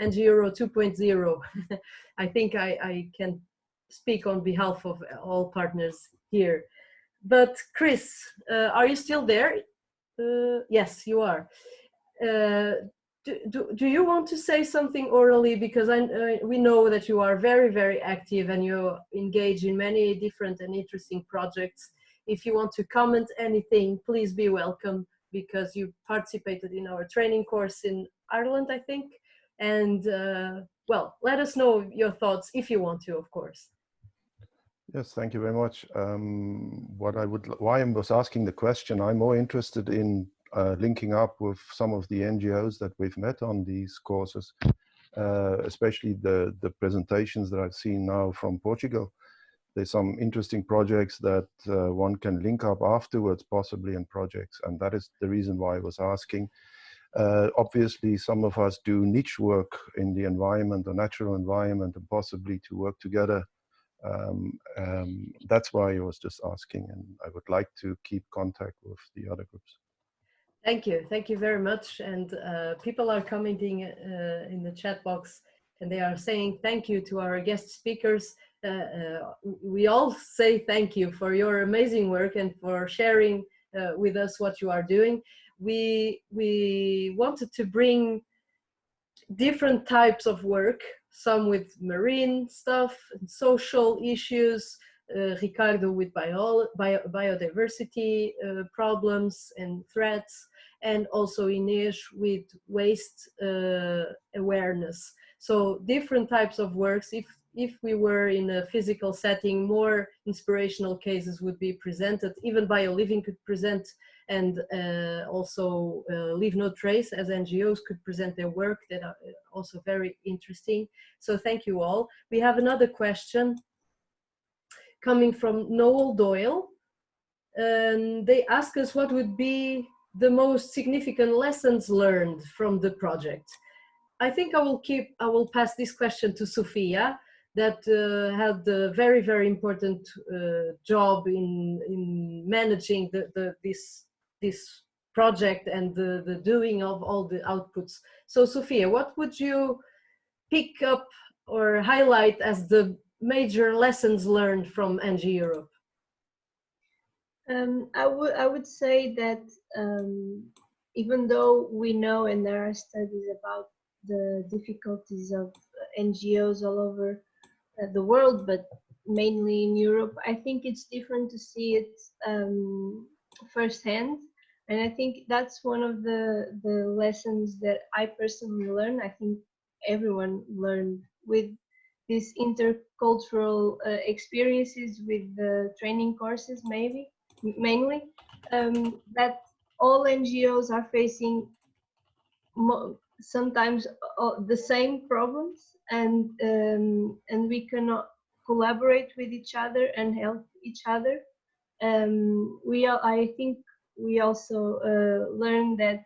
NGEurope 2.0. I think I can speak on behalf of all partners here. But Chris, are you still there? Yes, you are. Do you want to say something orally? Because we know that you are very, very active and you engage in many different and interesting projects. If you want to comment anything, please be welcome, because you participated in our training course in Ireland, I think. And well, let us know your thoughts if you want to, of course. Yes, thank you very much. Why I was asking the question, I'm more interested in linking up with some of the NGOs that we've met on these courses, especially the presentations that I've seen now from Portugal. There's some interesting projects that one can link up afterwards, possibly in projects, and that is the reason why I was asking. Obviously, some of us do niche work in the environment, the natural environment, and possibly to work together. That's why I was just asking, and I would like to keep contact with the other groups. Thank you very much. And people are commenting in the chat box, and they are saying thank you to our guest speakers. We all say thank you for your amazing work and for sharing with us what you are doing. We wanted to bring different types of work, some with marine stuff, social issues, Ricardo with biodiversity problems and threats, and also Inês with waste awareness. So different types of works. If we were in a physical setting, more inspirational cases would be presented. Even BioLiving could present, and also Leave No Trace as NGOs could present their work that are also very interesting. So thank you all. We have another question coming from Noel Doyle. They ask us what would be the most significant lessons learned from the project. I think I will pass this question to Sofia, that had a very, very important job in managing this project and the doing of all the outputs. So Sofia, what would you pick up or highlight as the major lessons learned from NGEurope? I would say that even though we know and there are studies about the difficulties of NGOs all over the world, but mainly in Europe, I think it's different to see it firsthand. And I think that's one of the lessons that I personally learned. I think everyone learned with these intercultural experiences with the training courses, mainly, that all NGOs are facing sometimes the same problems, and we cannot collaborate with each other and help each other. I think we also learned that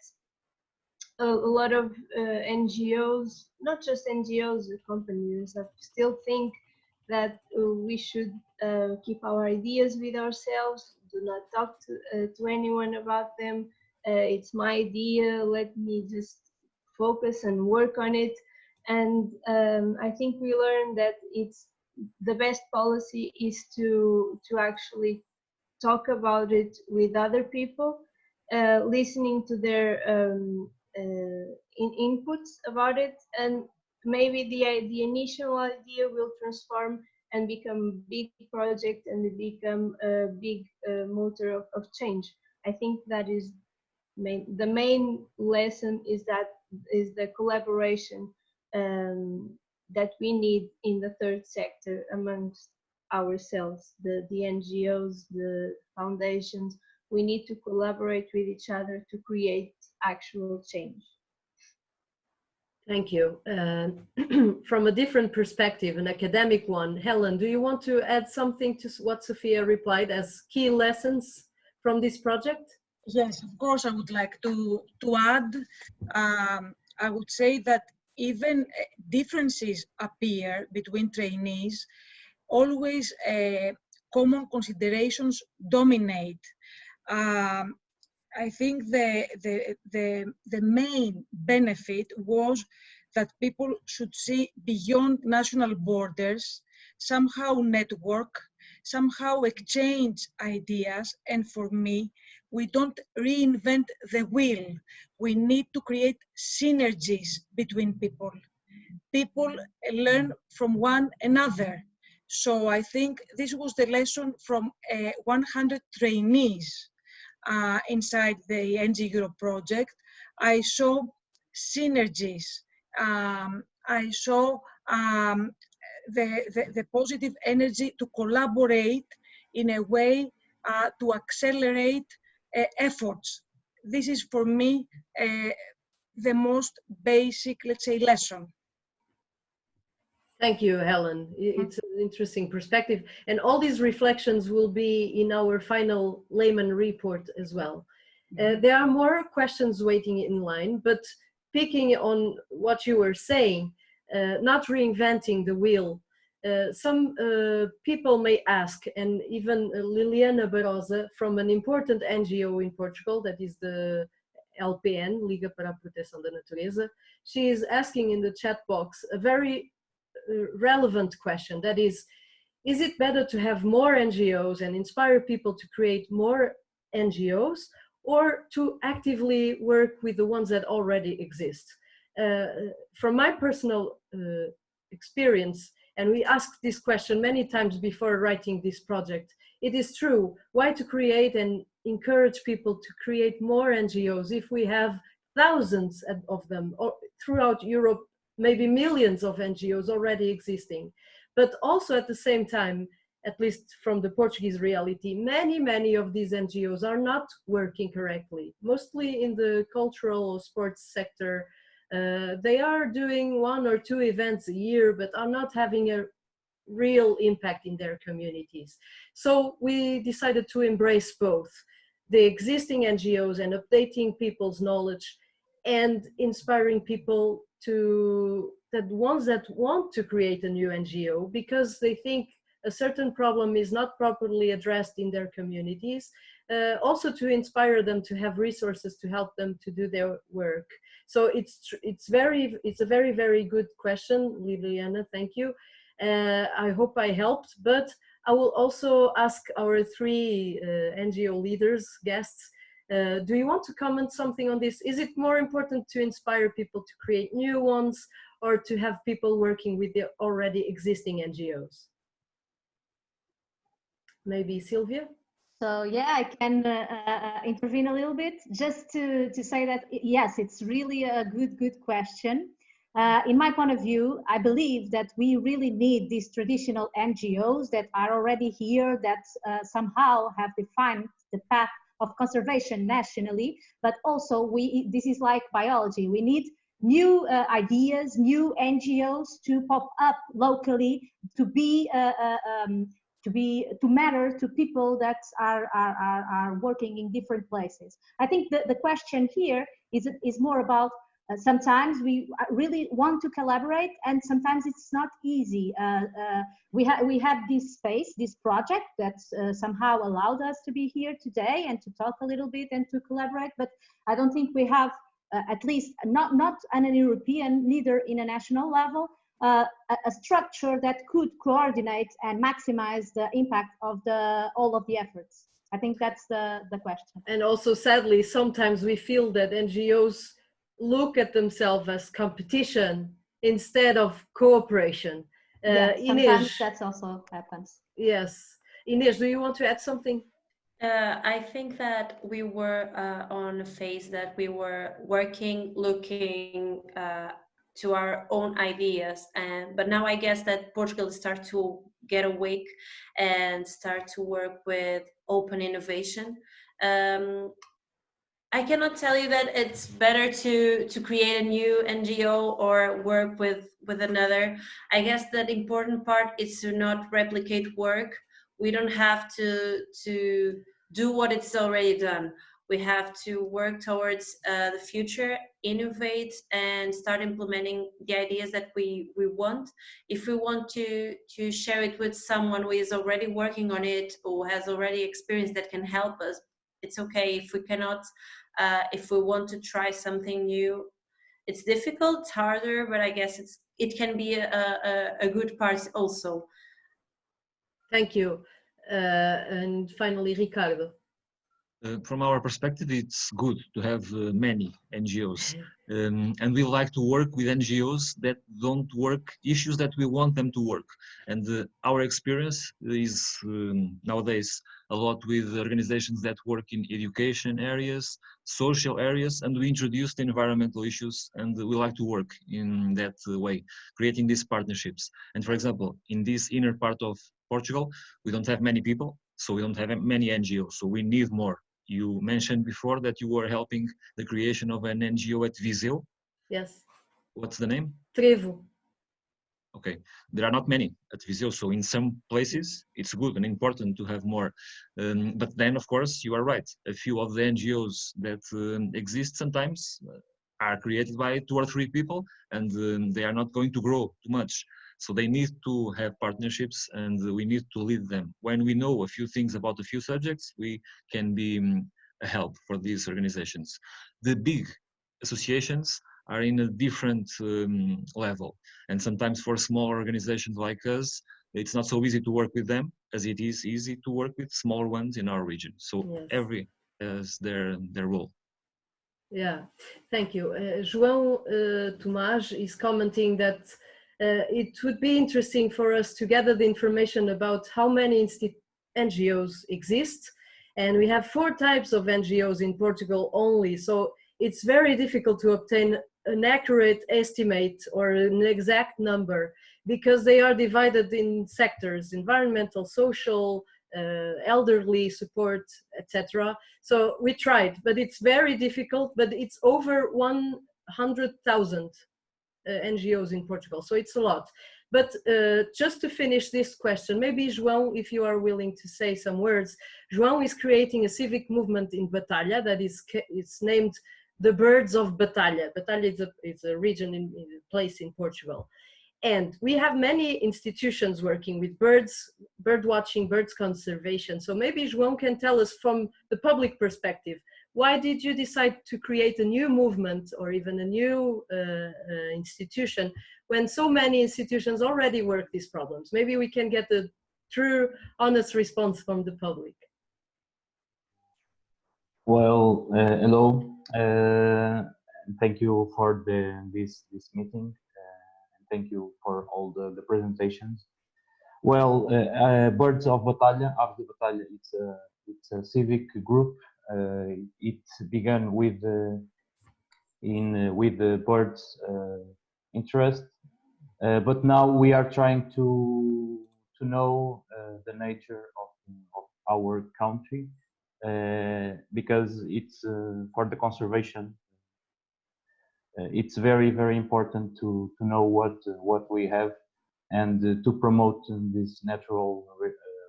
a lot of NGOs, not just NGOs, companies, still think that we should keep our ideas with ourselves, do not talk to anyone about them. It's my idea, let me just focus and work on it. And I think we learned that it's the best policy is to actually talk about it with other people, listening to their inputs about it, and maybe the initial idea will transform and become a big project and become a big motor of change. I think that is the main lesson is the collaboration that we need in the third sector amongst ourselves, the NGOs, the foundations. We need to collaborate with each other to create actual change. Thank you. From a different perspective, an academic one, Helen, do you want to add something to what Sophia replied as key lessons from this project? Yes, of course, I would like to add. I would say that even differences appear between trainees, always common considerations dominate. I think the main benefit was that people should see beyond national borders, somehow network, somehow exchange ideas, and for me, we don't reinvent the wheel. We need to create synergies between people. People learn from one another. So I think this was the lesson from 100 trainees inside the NGEurope project. I saw synergies. I saw the positive energy to collaborate in a way to accelerate efforts. This is for me the most basic, let's say, lesson. Thank you, Helen. It's an interesting perspective. And all these reflections will be in our final layman report as well. There are more questions waiting in line, but picking on what you were saying, not reinventing the wheel, some people may ask, and even Liliana Barosa from an important NGO in Portugal, that is the LPN, Liga para a Proteção da Natureza, she is asking in the chat box a very relevant question, that is it better to have more NGOs and inspire people to create more NGOs, or to actively work with the ones that already exist? From my personal experience, and we asked this question many times before writing this project, it is true, why to create and encourage people to create more NGOs if we have thousands of them throughout Europe, maybe millions of NGOs already existing? But also at the same time, at least from the Portuguese reality, many of these NGOs are not working correctly, mostly in the cultural or sports sector. They are doing 1 or 2 events a year, but are not having a real impact in their communities. So we decided to embrace both the existing NGOs and updating people's knowledge and inspiring people that ones that want to create a new NGO because they think a certain problem is not properly addressed in their communities, also to inspire them to have resources to help them to do their work. So it's a very good question, Liliana, thank you. I hope I helped, but I will also ask our three NGO leaders, guests, do you want to comment something on this? Is it more important to inspire people to create new ones, or to have people working with the already existing NGOs? Maybe Sylvia? So yeah, I can intervene a little bit just to say that yes, it's really a good question. In my point of view, I believe that we really need these traditional NGOs that are already here, that somehow have defined the path of conservation nationally, but also this is like biology. We need new ideas, new NGOs to pop up locally, to matter to people that are working in different places. I think the question here is more about sometimes we really want to collaborate, and sometimes it's not easy. We have this space, this project that somehow allowed us to be here today and to talk a little bit and to collaborate, but I don't think we have, at least not on an European, neither in a national level, a structure that could coordinate and maximize the impact of all of the efforts. I think that's the question. And also, sadly, sometimes we feel that NGOs look at themselves as competition instead of cooperation. Yeah, sometimes that also happens. Yes. Inês, do you want to add something? I think that we were on a phase that we were working, looking to our own ideas, but now I guess that Portugal start to get awake and start to work with open innovation. I cannot tell you that it's better to create a new NGO or work with another. I guess that important part is to not replicate work. We don't have to do what it's already done. We have to work towards the future, innovate, and start implementing the ideas that we want. If we want to share it with someone who is already working on it or has already experience that can help us, it's okay. If we cannot, if we want to try something new, it's difficult, it's harder, but I guess it can be a good part also. Thank you. And finally, Ricardo. From our perspective, it's good to have many NGOs, and we like to work with NGOs that don't work issues that we want them to work. And our experience is nowadays a lot with organizations that work in education areas, social areas, and we introduced environmental issues, and we like to work in that way, creating these partnerships. And for example, in this inner part of Portugal, we don't have many people, so we don't have many NGOs, so we need more. You mentioned before that you were helping the creation of an NGO at Viseu. Yes. What's the name? Trevo. Okay, there are not many at Viseu, so in some places it's good and important to have more. But then, of course, you are right. A few of the NGOs that exist sometimes are created by 2 or 3 people, and they are not going to grow too much. So they need to have partnerships, and we need to lead them. When we know a few things about a few subjects, we can be a help for these organizations. The big associations are in a different level. And sometimes for small organizations like us, it's not so easy to work with them as it is easy to work with smaller ones in our region. So yes, every has their role. Yeah, thank you. João Tomás is commenting that it would be interesting for us to gather the information about how many NGOs exist. And we have 4 types of NGOs in Portugal only. So it's very difficult to obtain an accurate estimate or an exact number because they are divided in sectors: environmental, social, elderly support, etc. So we tried, but it's very difficult, but it's over 100,000 NGOs in Portugal, so it's a lot. But just to finish this question, maybe João, if you are willing to say some words. João is creating a civic movement in Batalha that it's named the Birds of Batalha. Batalha is a region in a place in Portugal. And we have many institutions working with birds, bird watching, birds conservation. So maybe João can tell us from the public perspective, why did you decide to create a new movement or even a new institution when so many institutions already work these problems? Maybe we can get a true, honest response from the public. Well, hello. Thank you for this meeting. Thank you for all the presentations. Well, Birds of Batalha, Aves de Batalha, it's a civic group. It began with the birds' interest, but now we are trying to know the nature of our country, because it's for the conservation. It's very important to know what we have, and to promote these natural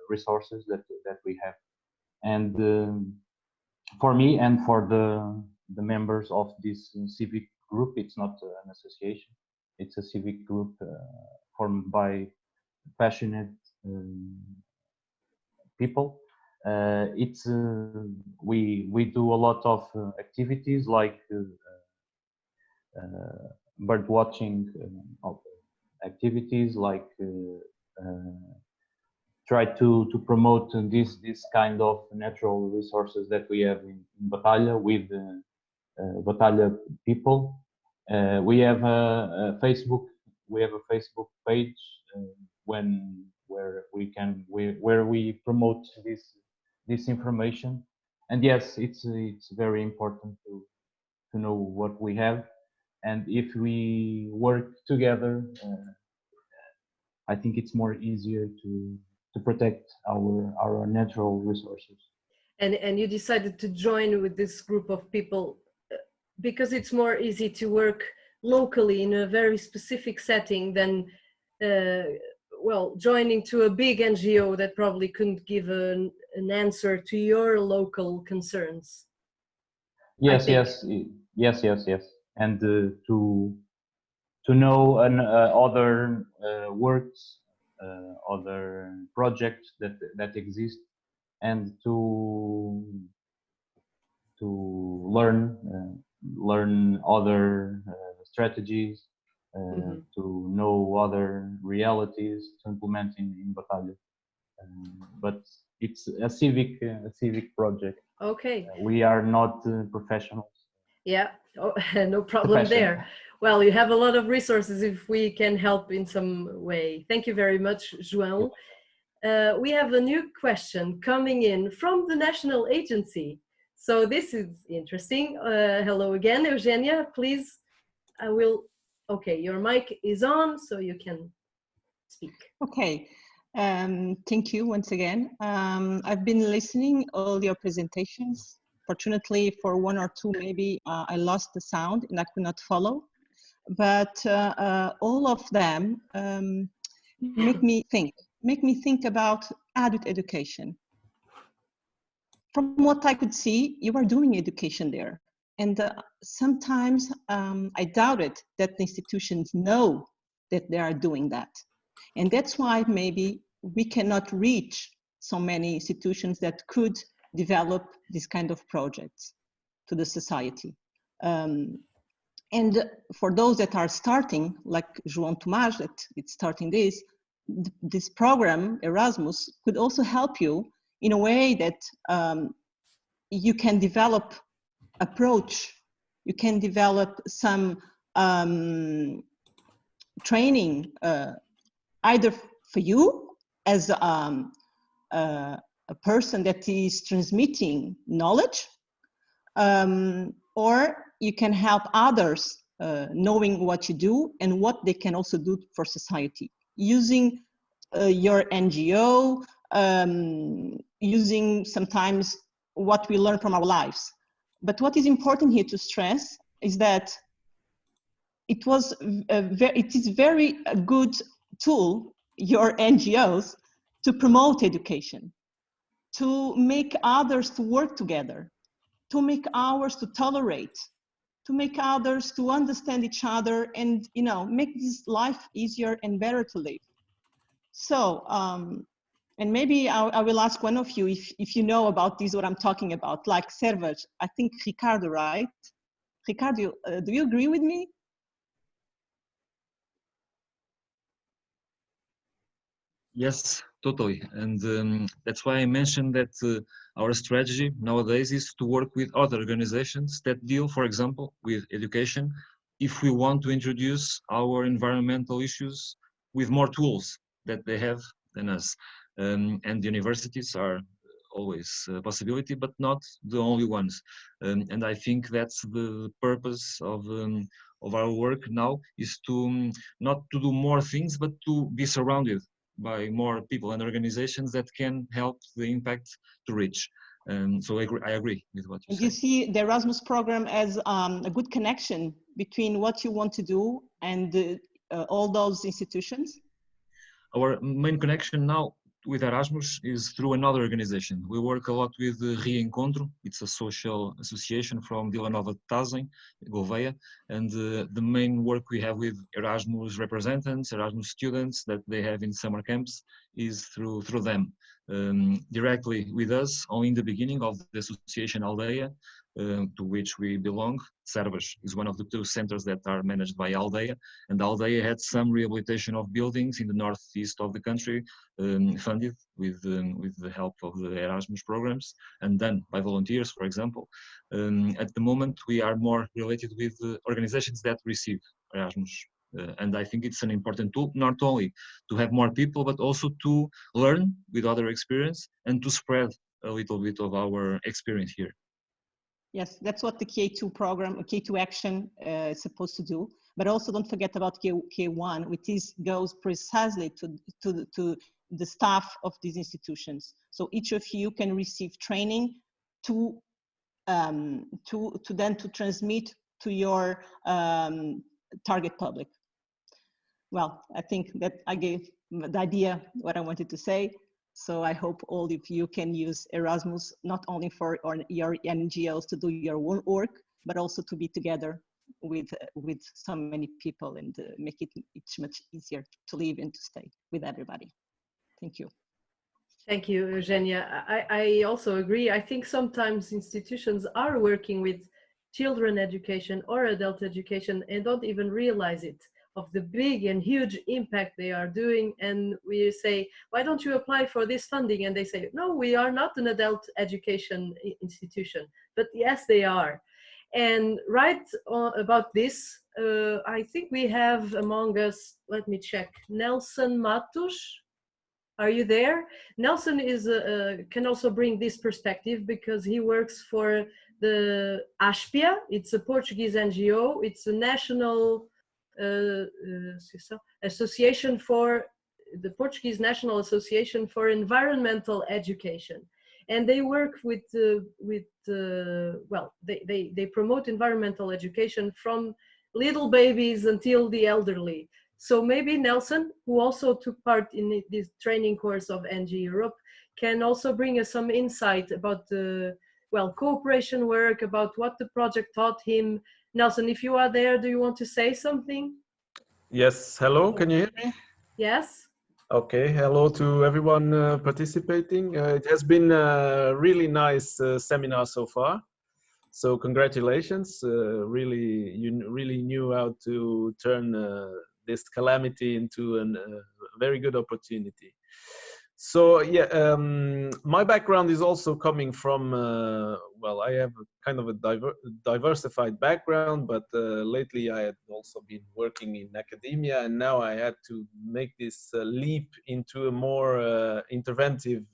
resources that we have. And for me and for the members of this civic group, it's not an association, it's a civic group formed by passionate people. It's we do a lot of activities like bird watching activities, like try to promote this kind of natural resources that we have in Batalha with Batalha people. We have a Facebook page where we promote this information. And yes, it's very important to know what we have, and if we work together, I think it's more easier to protect our natural resources. And you decided to join with this group of people because it's more easy to work locally in a very specific setting than well, joining to a big NGO that probably couldn't give an answer to your local concerns. Yes. And to know other works, other projects that exist, and to learn other strategies, to know other realities to implement in Batalha. But it's a civic project. Okay. We are not professionals. Yeah, no problem there. Well, you have a lot of resources if we can help in some way. Thank you very much, João. We have a new question coming in from the national agency. So this is interesting. Hello again, Eugenia, please. Okay, your mic is on, so you can speak. Okay, thank you once again. I've been listening all your presentations. Fortunately, for one or two, maybe I lost the sound and I could not follow. But all of them make me think about adult education. From what I could see, you are doing education there. And sometimes I doubted that the institutions know that they are doing that. And that's why maybe we cannot reach so many institutions that could develop this kind of projects to the society. And for those that are starting, like João Tomás, that it's starting this program, Erasmus, could also help you in a way that you can develop approach, you can develop some training, either for you as a person that is transmitting knowledge, or you can help others knowing what you do and what they can also do for society, using your NGO, using sometimes what we learn from our lives. But what is important here to stress is that it is very a good tool, your NGOs, to promote education, to make others to work together, to make ours to tolerate, to make others to understand each other, and make this life easier and better to live. So And maybe I will ask one of you if you know about this, what I'm talking about, like servers. I think Ricardo, right? Ricardo, do you agree with me? Yes, totally. And that's why I mentioned that our strategy nowadays is to work with other organizations that deal, for example, with education, if we want to introduce our environmental issues with more tools that they have than us. And the universities are always a possibility, but not the only ones. And I think that's the purpose of our work now, is to not to do more things, but to be surrounded by more people and organizations that can help the impact to reach. So I agree with what you and said. you see the Erasmus program as a good connection between what you want to do and all those institutions? Our main connection now with Erasmus is through another organization. We work a lot with Reencontro. It's a social association from Vila Nova de Tazem, Gouveia, and the main work we have with Erasmus representatives, Erasmus students that they have in summer camps is through them. Directly with us, only in the beginning of the association Aldeia, to which we belong. Servas is one of the 2 centers that are managed by Aldeia, and Aldeia had some rehabilitation of buildings in the northeast of the country, funded with the help of the Erasmus programs and done by volunteers, for example. At the moment, we are more related with organizations that receive Erasmus. And I think it's an important tool, not only to have more people, but also to learn with other experience and to spread a little bit of our experience here. Yes, that's what the K2 program, K2 Action is supposed to do. But also don't forget about K1, which goes precisely to the staff of these institutions. So each of you can receive training to transmit to your target public. Well, I think that I gave the idea what I wanted to say. So I hope all of you can use Erasmus, not only for your NGOs to do your own work, but also to be together with so many people and make it much easier to live and to stay with everybody. Thank you. Thank you, Eugenia. I also agree. I think sometimes institutions are working with children education or adult education and don't even realize it, of the big and huge impact they are doing. And we say, why don't you apply for this funding? And they say, no, we are not an adult education institution. But yes, they are. And right about this, I think we have among us, let me check, Nelson Matos. Are you there? Nelson is can also bring this perspective because he works for the ASPIA. It's a Portuguese NGO. It's a national association for the Portuguese National Association for Environmental Education, and they work with well, they promote environmental education from little babies until the elderly. So maybe Nelson, who also took part in this training course of NGEurope, can also bring us some insight about the, well, cooperation work, about what the project taught him. Nelson, if you are there, do you want to say something? Yes, hello, can you hear me? Yes. Okay, hello to everyone participating. It has been a really nice seminar so far. So congratulations, you really knew how to turn this calamity into a very good opportunity. So yeah, my background is also coming from, well, I have kind of a diversified background, but lately I had also been working in academia, and now I had to make this leap into a more interventive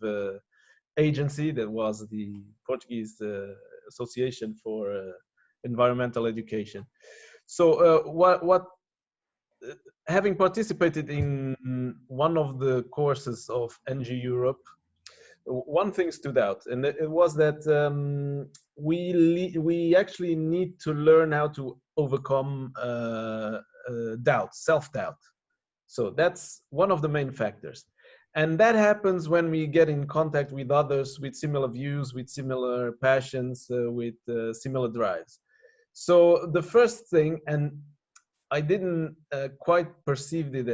agency that was the Portuguese Association for Environmental Education. So having participated in one of the courses of NGEurope, one thing stood out, and it was that we actually need to learn how to overcome doubt, self-doubt. So that's one of the main factors. And that happens when we get in contact with others with similar views, with similar passions, with similar drives. So the first thing, and I didn't quite perceive it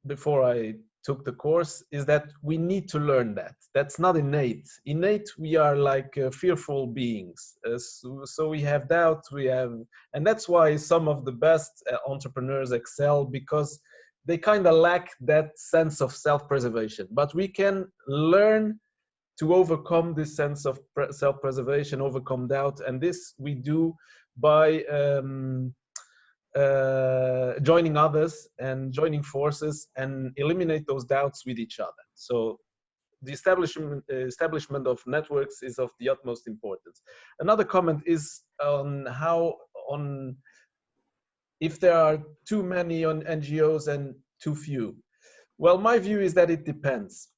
before I took the course is that we need to learn that. That's not innate. Innate, we are like fearful beings. So we have doubt, and that's why some of the best entrepreneurs excel, because they kind of lack that sense of self-preservation. But we can learn to overcome this sense of self-preservation, overcome doubt, and this we do by joining others and joining forces and eliminate those doubts with each other. So the establishment of networks is of the utmost importance. Another comment is on if there are too many NGOs and too few. Well, my view is that it depends.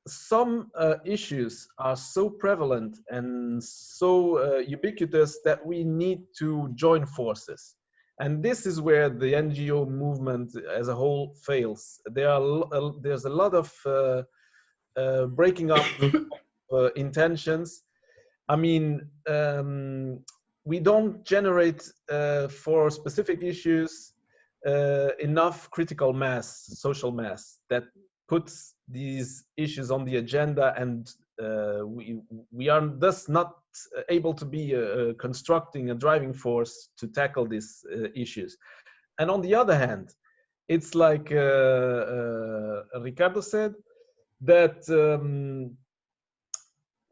Some issues are so prevalent and so ubiquitous that we need to join forces. And this is where the NGO movement as a whole fails. There's a lot of breaking up intentions. I mean, we don't generate for specific issues enough critical mass, social mass, that puts these issues on the agenda, and we are thus not able to be constructing a driving force to tackle these issues. And on the other hand, it's like Ricardo said, that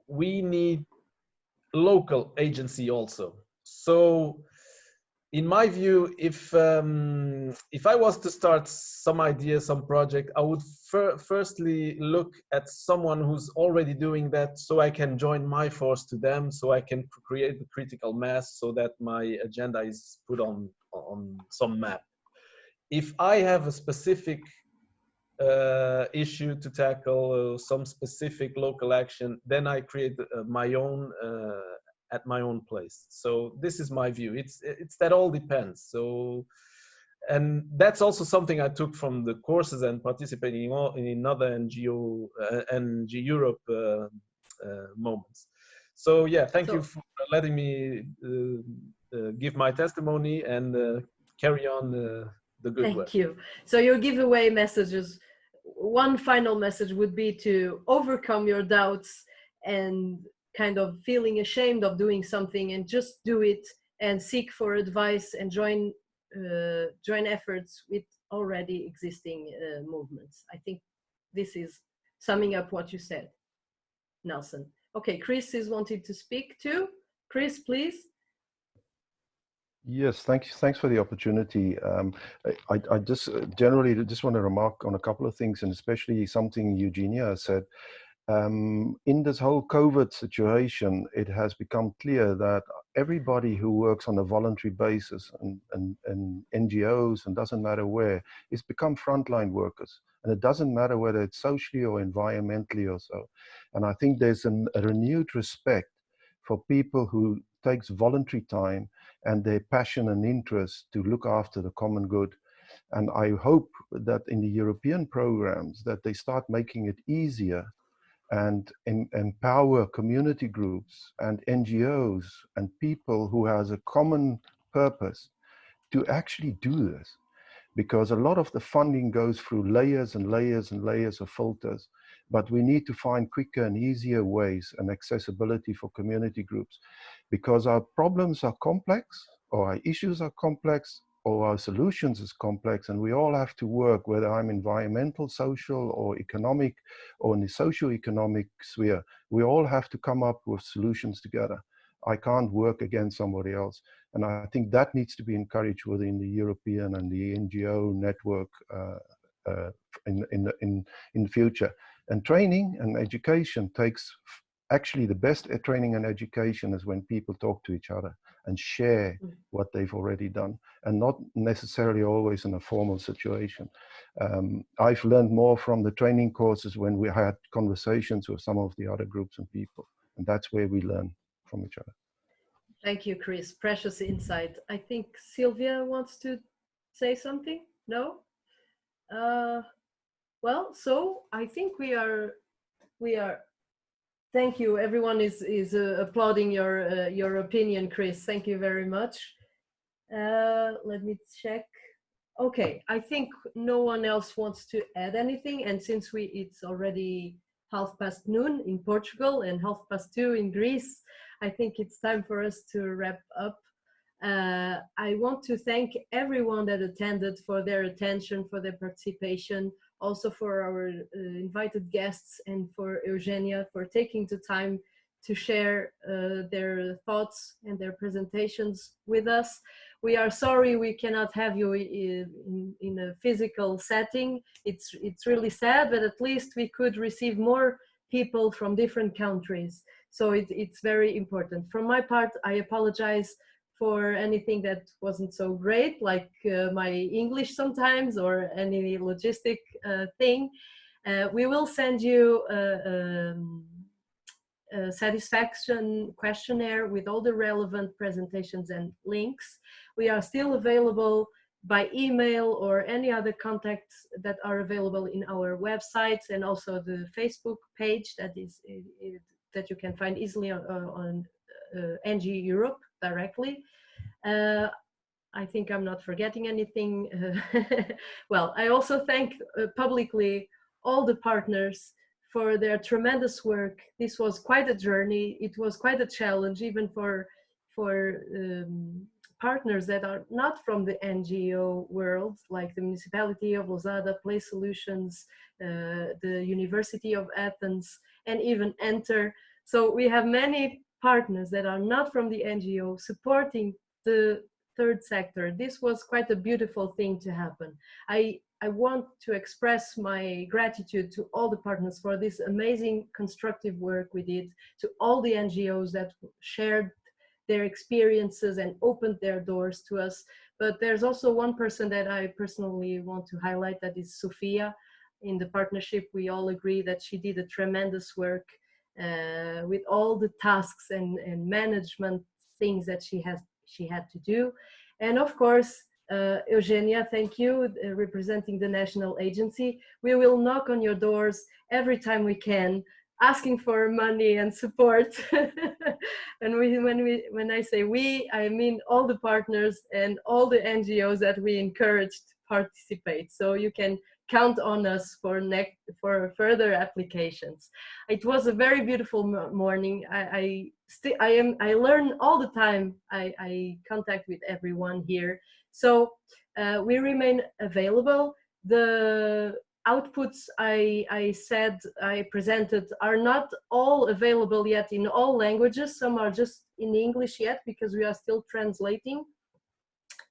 we need local agency also. So in my view, if I was to start some idea, some project, I would firstly look at someone who's already doing that, so I can join my force to them, so I can create the critical mass, so that my agenda is put on some map. If I have a specific issue to tackle, some specific local action, then I create my own at my own place. So this is my view. It's that all depends. So, and that's also something I took from the courses and participating in other NGEurope moments. So yeah, thank you for letting me give my testimony and carry on the good work. Thank you. So your giveaway messages, one final message would be to overcome your doubts and kind of feeling ashamed of doing something, and just do it and seek for advice and join efforts with already existing movements. I think this is summing up what you said, Nelson. Okay, Chris is wanting to speak too. Chris, please. Yes, thanks for the opportunity. I just generally just want to remark on a couple of things, and especially something Eugenia said. In this whole COVID situation, it has become clear that everybody who works on a voluntary basis and NGOs, and doesn't matter where, is become frontline workers. And it doesn't matter whether it's socially or environmentally or so. And I think there's a renewed respect for people who takes voluntary time and their passion and interest to look after the common good. And I hope that in the European programs that they start making it easier and empower community groups and NGOs and people who has a common purpose to actually do this. Because a lot of the funding goes through layers and layers and layers of filters, but we need to find quicker and easier ways and accessibility for community groups, because our problems are complex, or our issues are complex, or our solutions is complex, and we all have to work, whether I'm environmental, social, or economic, or in the socio-economic sphere. We all have to come up with solutions together. I can't work against somebody else. And I think that needs to be encouraged within the European and the NGO network in the future. And training and education takes, actually the best training and education is when people talk to each other and share what they've already done, and not necessarily always in a formal situation. I've learned more from the training courses when we had conversations with some of the other groups and people, and that's where we learn from each other. Thank you, Chris. Precious insight. I think Sylvia wants to say something. No? Well, so I think we are. Thank you. Everyone is applauding your opinion, Chris. Thank you very much. Let me check. Okay, I think no one else wants to add anything, and since it's already noon in Portugal and 2:30 in Greece, I think it's time for us to wrap up. I want to thank everyone that attended for their attention, for their participation, also for our invited guests, and for Eugenia for taking the time to share their thoughts and their presentations with us. We are sorry we cannot have you in a physical setting. It's really sad, but at least we could receive more people from different countries. So it's very important. From my part, I apologize for anything that wasn't so great, like my English sometimes, or any logistic thing. We will send you a satisfaction questionnaire with all the relevant presentations and links. We are still available by email or any other contacts that are available in our websites, and also the Facebook page that that you can find easily on NGEurope directly. I think I'm not forgetting anything. Well, I also thank publicly all the partners for their tremendous work. This was quite a journey. It was quite a challenge, even for partners that are not from the NGO world, like the Municipality of Lousada, Play Solutions, the University of Athens, and even Enter. So we have many partners that are not from the NGO supporting the third sector. This was quite a beautiful thing to happen. I want to express my gratitude to all the partners for this amazing constructive work we did, to all the NGOs that shared their experiences and opened their doors to us. But there's also one person that I personally want to highlight, that is Sofia. In the partnership, we all agree that she did a tremendous work with all the tasks and management things that she had to do. And of course, Eugenia, thank you, representing the national agency. We will knock on your doors every time we can, asking for money and support. And when I say we, I mean all the partners and all the NGOs that we encouraged to participate. So you can count on us for further applications. It was a very beautiful morning. I learn all the time. I contact with everyone here. So we remain available. The outputs I presented are not all available yet in all languages. Some are just in English yet because we are still translating,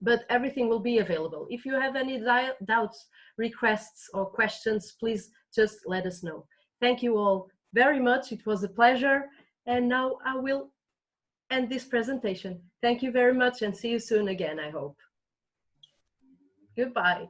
but everything will be available. If you have any doubts, requests, or questions, please just let us know. Thank you all very much. It was a pleasure. And now I will end this presentation. Thank you very much, and see you soon again, I hope. Goodbye.